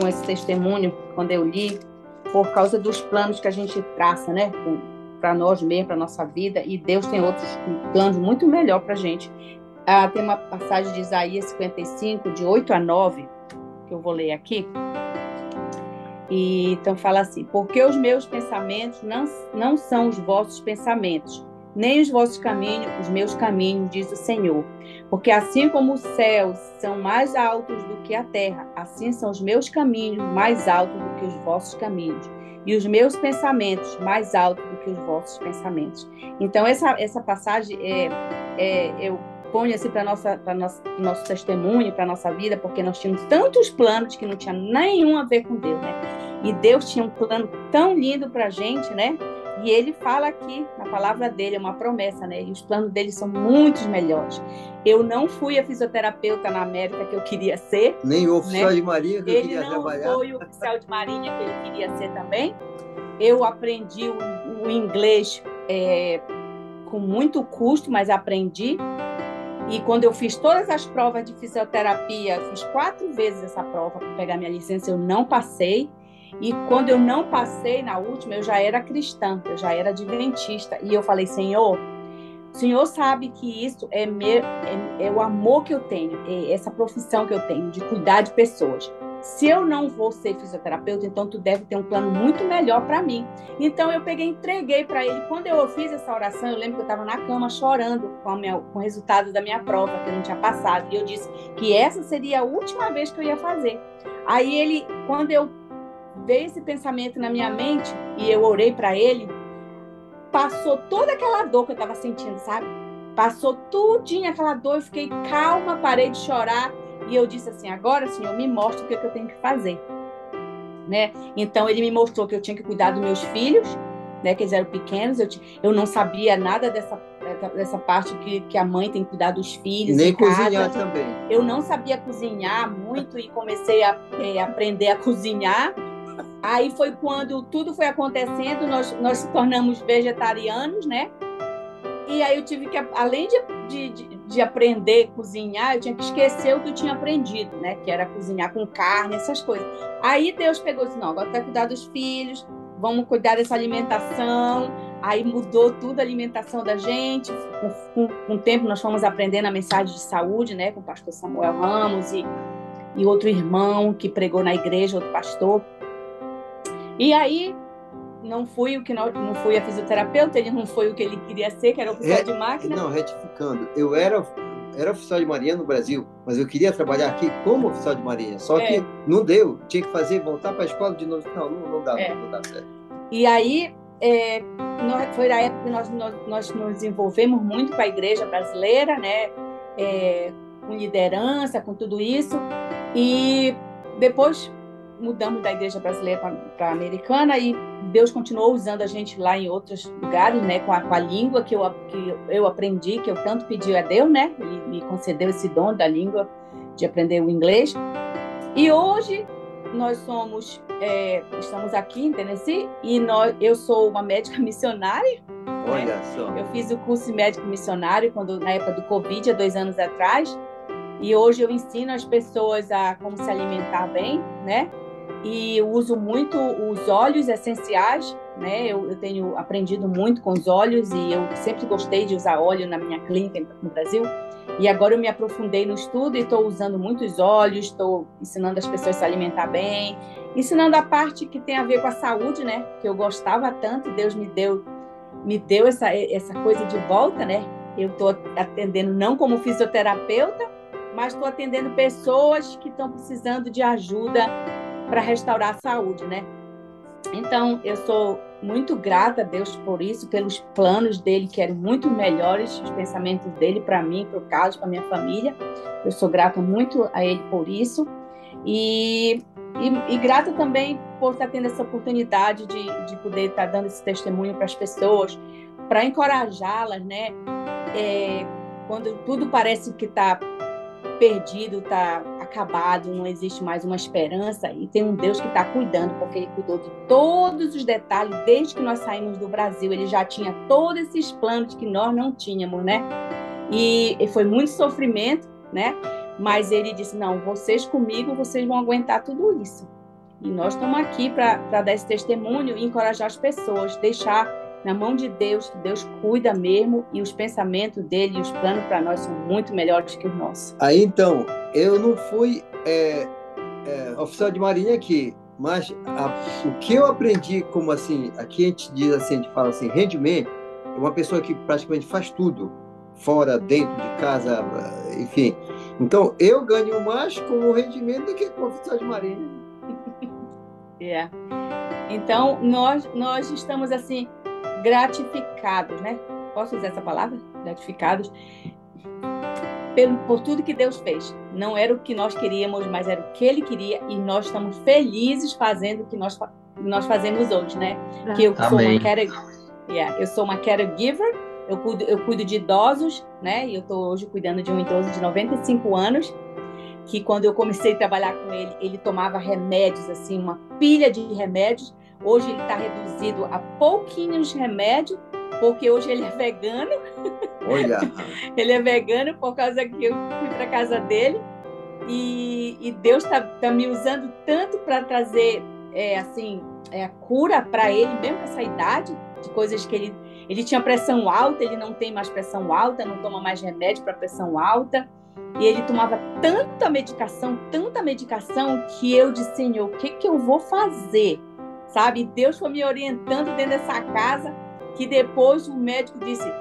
esse testemunho, quando eu li, por causa dos planos que a gente traça, né? Para nós mesmos, para nossa vida, e Deus tem outros planos muito melhor para a gente. Tem uma passagem de Isaías 55, de 8 a 9, que eu vou ler aqui. E então fala assim: porque os meus pensamentos não são os vossos pensamentos, nem os vossos caminhos, os meus caminhos, diz o Senhor. Porque assim como os céus são mais altos do que a terra, assim são os meus caminhos mais altos do que os vossos caminhos, e os meus pensamentos mais altos do que os vossos pensamentos. Então essa passagem eu ponho assim para nosso testemunho, para nossa vida, porque nós tínhamos tantos planos que não tinha nenhum a ver com Deus, né? E Deus tinha um plano tão lindo para a gente, né? E ele fala aqui, na palavra dele, é uma promessa, né? E os planos dele são muito melhores. Eu não fui a fisioterapeuta na América que eu queria ser. Nem o oficial, né? de marinha que eu queria trabalhar. Ele não foi o oficial de marinha que ele queria ser também. Eu aprendi o inglês com muito custo, mas aprendi. E quando eu fiz todas as provas de fisioterapia, fiz 4 vezes essa prova para pegar minha licença, eu não passei. E quando eu não passei na última, eu já era cristã, eu já era adventista. E eu falei, Senhor, o Senhor sabe que isso é o amor que eu tenho, é essa profissão que eu tenho, de cuidar de pessoas. Se eu não vou ser fisioterapeuta, então tu deve ter um plano muito melhor para mim. Então eu peguei e entreguei para ele. Quando eu fiz essa oração, eu lembro que eu estava na cama chorando com o resultado da minha prova, que eu não tinha passado. E eu disse que essa seria a última vez que eu ia fazer. Aí ele, quando eu veio esse pensamento na minha mente e eu orei para ele, passou toda aquela dor que eu estava sentindo, sabe? Passou tudinho aquela dor, eu fiquei calma, parei de chorar e eu disse assim, agora, Senhor, me mostra o que eu tenho que fazer, né? Então, ele me mostrou que eu tinha que cuidar dos meus filhos, né? Que eles eram pequenos, eu não sabia nada dessa parte que a mãe tem que cuidar dos filhos. Nem cozinhar também. Eu não sabia cozinhar muito e comecei a aprender a cozinhar. Aí foi quando tudo foi acontecendo, nós nos tornamos vegetarianos, né? E aí eu tive que, além de aprender a cozinhar, eu tinha que esquecer o que eu tinha aprendido, né? Que era cozinhar com carne, essas coisas. Aí Deus pegou e disse, não, agora tu vai cuidar dos filhos, vamos cuidar dessa alimentação. Aí mudou tudo a alimentação da gente. Com o tempo nós fomos aprendendo a mensagem de saúde, né? Com o pastor Samuel Ramos e outro irmão que pregou na igreja, outro pastor. E aí, não fui a fisioterapeuta, ele não foi o que ele queria ser, que era oficial de máquina. Não, retificando, eu era oficial de marinha no Brasil, mas eu queria trabalhar aqui como oficial de marinha, só que não deu, tinha que voltar para a escola de novo, não dá certo. E aí, foi a época que nós nos envolvemos muito com a igreja brasileira, né? Com liderança, com tudo isso, e depois mudamos da igreja brasileira para a americana e Deus continuou usando a gente lá em outros lugares, né, com a língua que eu aprendi, que eu tanto pedi a Deus, né? Ele me concedeu esse dom da língua, de aprender o inglês. E hoje nós estamos aqui em Tennessee e eu sou uma médica missionária. Olha né? só. Eu fiz o curso de médico missionário na época do Covid, há 2 anos atrás. E hoje eu ensino as pessoas a como se alimentar bem, né? E eu uso muito os óleos essenciais, né? Eu tenho aprendido muito com os óleos e eu sempre gostei de usar óleo na minha clínica no Brasil. E agora eu me aprofundei no estudo e estou usando muitos óleos, estou ensinando as pessoas a se alimentar bem, ensinando a parte que tem a ver com a saúde, né? Que eu gostava tanto, Deus me deu essa coisa de volta, né? Eu estou atendendo não como fisioterapeuta, mas estou atendendo pessoas que estão precisando de ajuda para restaurar a saúde, né? Então, eu sou muito grata a Deus por isso, pelos planos dele, que eram muito melhores, os pensamentos dele para mim, para o Carlos, para minha família. Eu sou grata muito a ele por isso. E grata também por estar tendo essa oportunidade de poder estar dando esse testemunho para as pessoas, para encorajá-las, né? Quando tudo parece que está perdido, está acabado, não existe mais uma esperança, e tem um Deus que está cuidando, porque Ele cuidou de todos os detalhes, desde que nós saímos do Brasil, Ele já tinha todos esses planos que nós não tínhamos, né? E foi muito sofrimento, né? Mas Ele disse, não, vocês comigo, vocês vão aguentar tudo isso. E nós estamos aqui para dar esse testemunho e encorajar as pessoas, deixar na mão de Deus, que Deus cuida mesmo, e os pensamentos dele e os planos para nós são muito melhores que os nossos. Aí, então, eu não fui oficial de marinha aqui, mas o que eu aprendi, como assim, aqui a gente diz assim, a gente fala assim, handyman, é uma pessoa que praticamente faz tudo, fora, dentro de casa, enfim. Então, eu ganho mais como handyman do que como oficial de marinha. Então, nós estamos assim, gratificados, né? Posso usar essa palavra? Gratificados por tudo que Deus fez. Não era o que nós queríamos, mas era o que Ele queria, e nós estamos felizes fazendo o que nós fazemos hoje, né? Que eu sou uma caregiver, eu cuido de idosos, né? E eu estou hoje cuidando de um idoso de 95 anos, que quando eu comecei a trabalhar com ele, ele tomava remédios, assim, uma pilha de remédios. Hoje ele está reduzido a pouquinhos remédios, porque hoje ele é vegano. Olha, Ele é vegano por causa que eu fui para casa dele e Deus tá me usando tanto para trazer a cura para ele, mesmo com essa idade, de coisas que ele tinha pressão alta, ele não tem mais pressão alta, não toma mais remédio para pressão alta, e ele tomava tanta medicação, que eu disse, Senhor, o que eu vou fazer? Sabe? Deus foi me orientando dentro dessa casa, que depois o médico disse,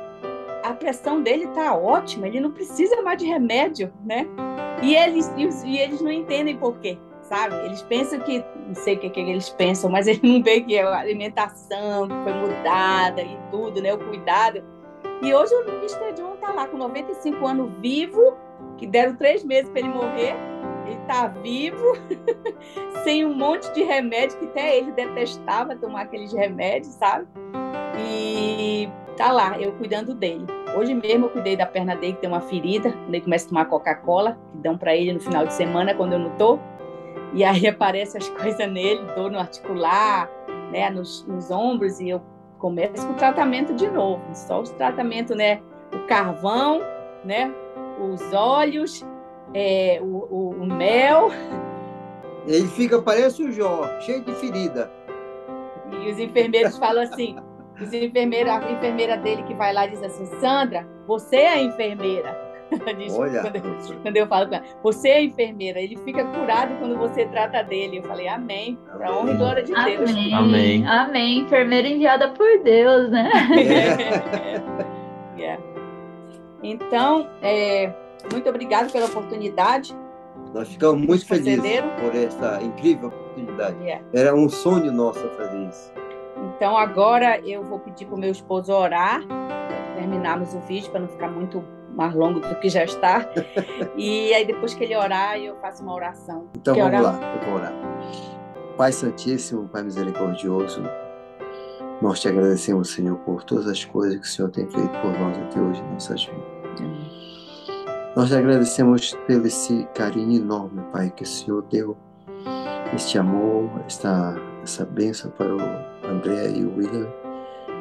a pressão dele está ótima, ele não precisa mais de remédio, né? E eles não entendem por quê, sabe? Eles pensam que, não sei o que eles pensam, mas eles não veem que a alimentação foi mudada e tudo, né? O cuidado. E hoje o Mr. John está lá com 95 anos vivo, que deram 3 meses para ele morrer. Ele está vivo, sem um monte de remédio, que até ele detestava tomar aqueles remédios, sabe? E tá lá, eu cuidando dele. Hoje mesmo eu cuidei da perna dele, que tem uma ferida, quando ele começa a tomar Coca-Cola, que dão para ele no final de semana, quando eu não tô. E aí aparecem as coisas nele, dor no articular, né, nos ombros, e eu começo com o tratamento de novo. Só os tratamentos, né? O carvão, né? Os óleos, o mel. ele fica, parece o Jó, cheio de ferida. E os enfermeiros falam assim, a enfermeira dele que vai lá diz assim, Sandra, você é a enfermeira. Olha, quando eu falo com ela, você é a enfermeira, ele fica curado quando você trata dele. Eu falei, amém, para honra e glória de Deus. Amém. Amém. Amém. Enfermeira enviada por Deus, né? Então, muito obrigada pela oportunidade. nós ficamos muito felizes concederam. por essa incrível oportunidade. Yeah. Era um sonho nosso fazer isso. Então, agora eu vou pedir para o meu esposo orar, para terminarmos o vídeo, para não ficar muito mais longo do que já está. E aí, depois que ele orar, eu faço uma oração. Então, Quer vamos orar? lá, eu vou orar. Pai Santíssimo, Pai Misericordioso, nós te agradecemos, Senhor, por todas as coisas que o Senhor tem feito por nós até hoje em nossas vidas. Nós te agradecemos pelo esse carinho enorme, Pai, que o Senhor deu, este amor, essa bênção para o André e o William,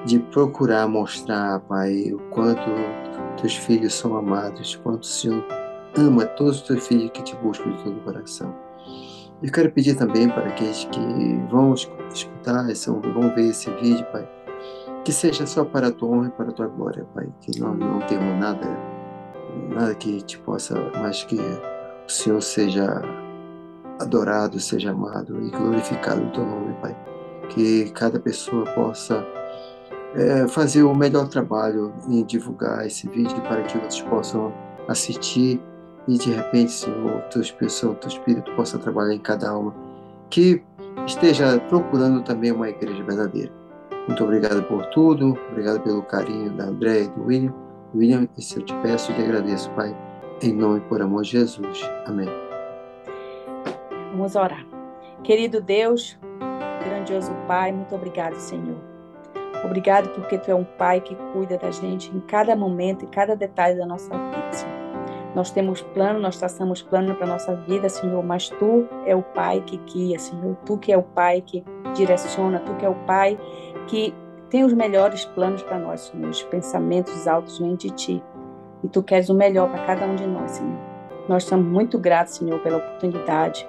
de procurar mostrar, Pai, o quanto teus filhos são amados, quanto o Senhor ama todos os teus filhos que te buscam de todo o coração. Eu quero pedir também para aqueles que vão escutar, vão ver esse vídeo, Pai, que seja só para a tua honra e para a tua glória, Pai, que nós não temos nada que te possa, mas que o Senhor seja adorado, seja amado e glorificado em teu nome, Pai. Que cada pessoa possa fazer o melhor trabalho em divulgar esse vídeo para que outros possam assistir e de repente, Senhor, teu Espírito possa trabalhar em cada alma que esteja procurando também uma igreja verdadeira. Muito obrigado por tudo, obrigado pelo carinho da André e do William. William, se eu te peço e te agradeço, Pai, em nome e por amor de Jesus. Amém. Vamos orar. Querido Deus, grandioso Pai, muito obrigado, Senhor. Obrigado porque Tu é um Pai que cuida da gente em cada momento, em cada detalhe da nossa vida, Senhor. Nós temos plano, nós traçamos plano para a nossa vida, Senhor, mas Tu é o Pai que guia, Senhor. Tu que é o Pai que direciona, Tu que é o Pai que tem os melhores planos para nós, Senhor. Os pensamentos altos vêm de Ti. E Tu queres o melhor para cada um de nós, Senhor. Nós estamos muito gratos, Senhor, pela oportunidade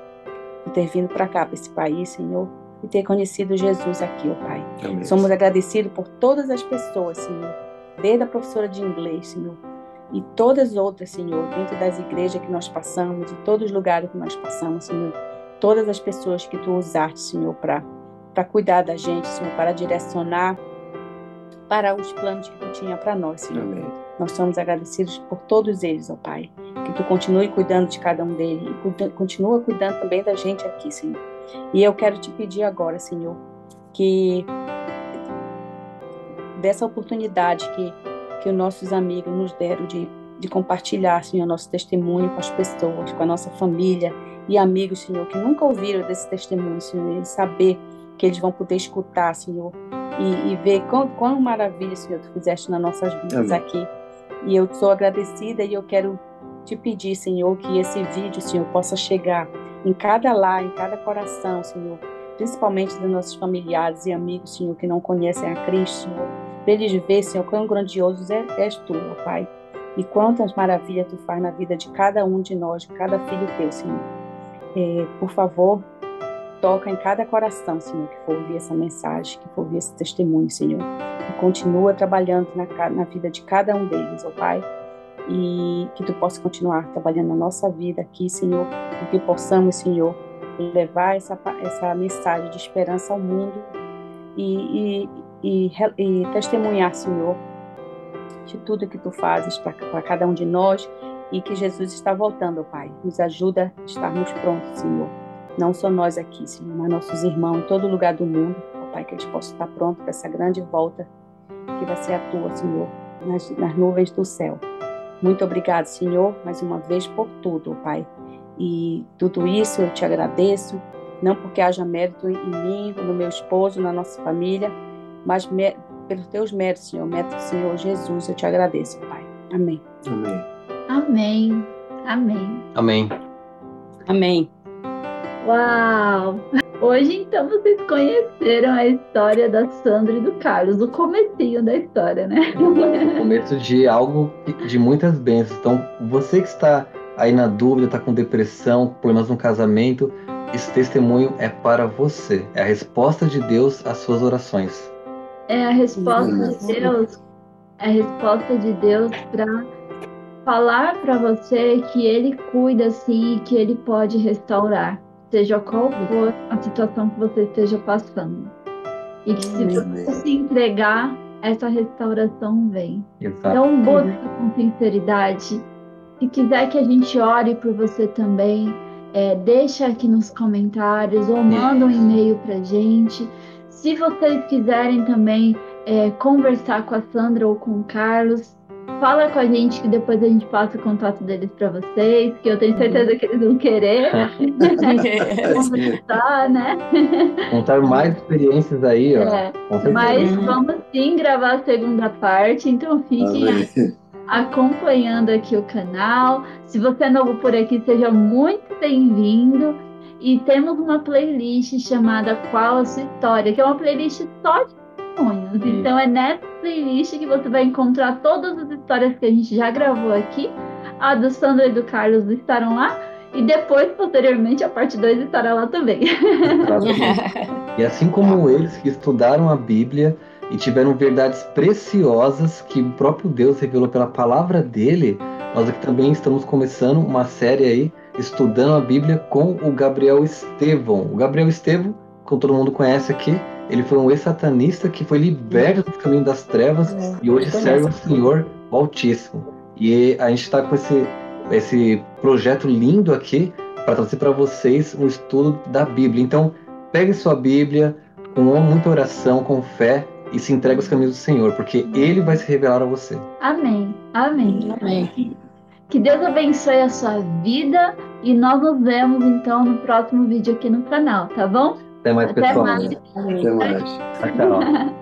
de ter vindo para cá, para esse país, Senhor, e ter conhecido Jesus aqui, ó Pai. Amém. Somos agradecidos por todas as pessoas, Senhor, desde a professora de inglês, Senhor, e todas as outras, Senhor, dentro das igrejas que nós passamos, de todos os lugares que nós passamos, Senhor, todas as pessoas que Tu usaste, Senhor, para cuidar da gente, Senhor, para direcionar para os planos que Tu tinha para nós, Senhor. Amém. Nós somos agradecidos por todos eles, ó Pai. Que Tu continue cuidando de cada um deles e continua cuidando também da gente aqui, Senhor. E eu quero Te pedir agora, Senhor, que dessa oportunidade que os nossos amigos nos deram de compartilhar, Senhor, nosso testemunho com as pessoas, com a nossa família e amigos, Senhor, que nunca ouviram desse testemunho, Senhor, e saber que eles vão poder escutar, Senhor, e ver quão maravilha, Senhor, Tu fizeste nas nossas vidas. Amém. Aqui. E eu sou agradecida e eu quero Te pedir, Senhor, que esse vídeo, Senhor, possa chegar em cada lar, em cada coração, Senhor, principalmente dos nossos familiares e amigos, Senhor, que não conhecem a Cristo, Senhor. para eles verem, Senhor, quão grandioso és tu, ó Pai, e quantas maravilhas tu faz na vida de cada um de nós, de cada filho teu, Senhor. Por favor, toca em cada coração, Senhor, que for ouvir essa mensagem, que for ouvir esse testemunho, Senhor. E continua trabalhando na vida de cada um deles, ó Pai. E que tu possa continuar trabalhando na nossa vida aqui, Senhor. E que possamos, Senhor, levar essa mensagem de esperança ao mundo e testemunhar, Senhor, de tudo que tu fazes para cada um de nós e que Jesus está voltando, ó Pai. Nos ajuda a estarmos prontos, Senhor. Não só nós aqui, Senhor, mas nossos irmãos em todo lugar do mundo, ó Pai, que eles possam estar prontos para essa grande volta que vai ser a tua, Senhor, nas nuvens do céu. Muito obrigado, Senhor, mais uma vez por tudo, ó Pai. E tudo isso eu te agradeço, não porque haja mérito em mim, no meu esposo, na nossa família, mas pelos teus méritos, Senhor, mérito do Senhor Jesus, eu te agradeço, Pai. Amém. Amém. Amém. Amém. Amém. Amém. Uau! Hoje, então, vocês conheceram a história da Sandra e do Carlos, o comecinho da história, né? O começo de algo, de muitas bênçãos. Então, você que está aí na dúvida, está com depressão, problemas no casamento, esse testemunho é para você. É a resposta de Deus às suas orações. É a resposta de Deus, para falar para você que Ele cuida, sim, e que Ele pode restaurar, seja qual for a situação que você esteja passando. E que se você se entregar, essa restauração vem. Exato. Então, busque com sinceridade. Se quiser que a gente ore por você também, deixa aqui nos comentários ou manda um e-mail pra gente. Se vocês quiserem também conversar com a Sandra ou com o Carlos, fala com a gente que depois a gente passa o contato deles para vocês, que eu tenho certeza que eles vão querer conversar, né? Contar mais experiências aí, ó. Mas vamos sim gravar a segunda parte, então fiquem acompanhando aqui o canal. Se você é novo por aqui, seja muito bem-vindo. E temos uma playlist chamada Qual a Sua História, que é uma playlist só de testemunhos. Então é nessa playlist que você vai encontrar todas as histórias que a gente já gravou aqui. A do Sandra e do Carlos estarão lá. E depois, posteriormente, a parte 2 estará lá também. E assim como eles que estudaram a Bíblia e tiveram verdades preciosas que o próprio Deus revelou pela palavra dele, nós aqui também estamos começando uma série aí, estudando a Bíblia com o Gabriel Estevão. O Gabriel Estevão, como todo mundo conhece aqui, ele foi um ex-satanista que foi liberto do caminho das trevas e hoje serve o Senhor Altíssimo. E a gente está com esse projeto lindo aqui para trazer para vocês um estudo da Bíblia. Então, pegue sua Bíblia com muita oração, com fé e se entregue aos caminhos do Senhor, porque Ele vai se revelar a você. Amém. Amém. Amém. Que Deus abençoe a sua vida e nós nos vemos então no próximo vídeo aqui no canal, tá bom? Até mais, pessoal. Mais. Até mais. Tchau.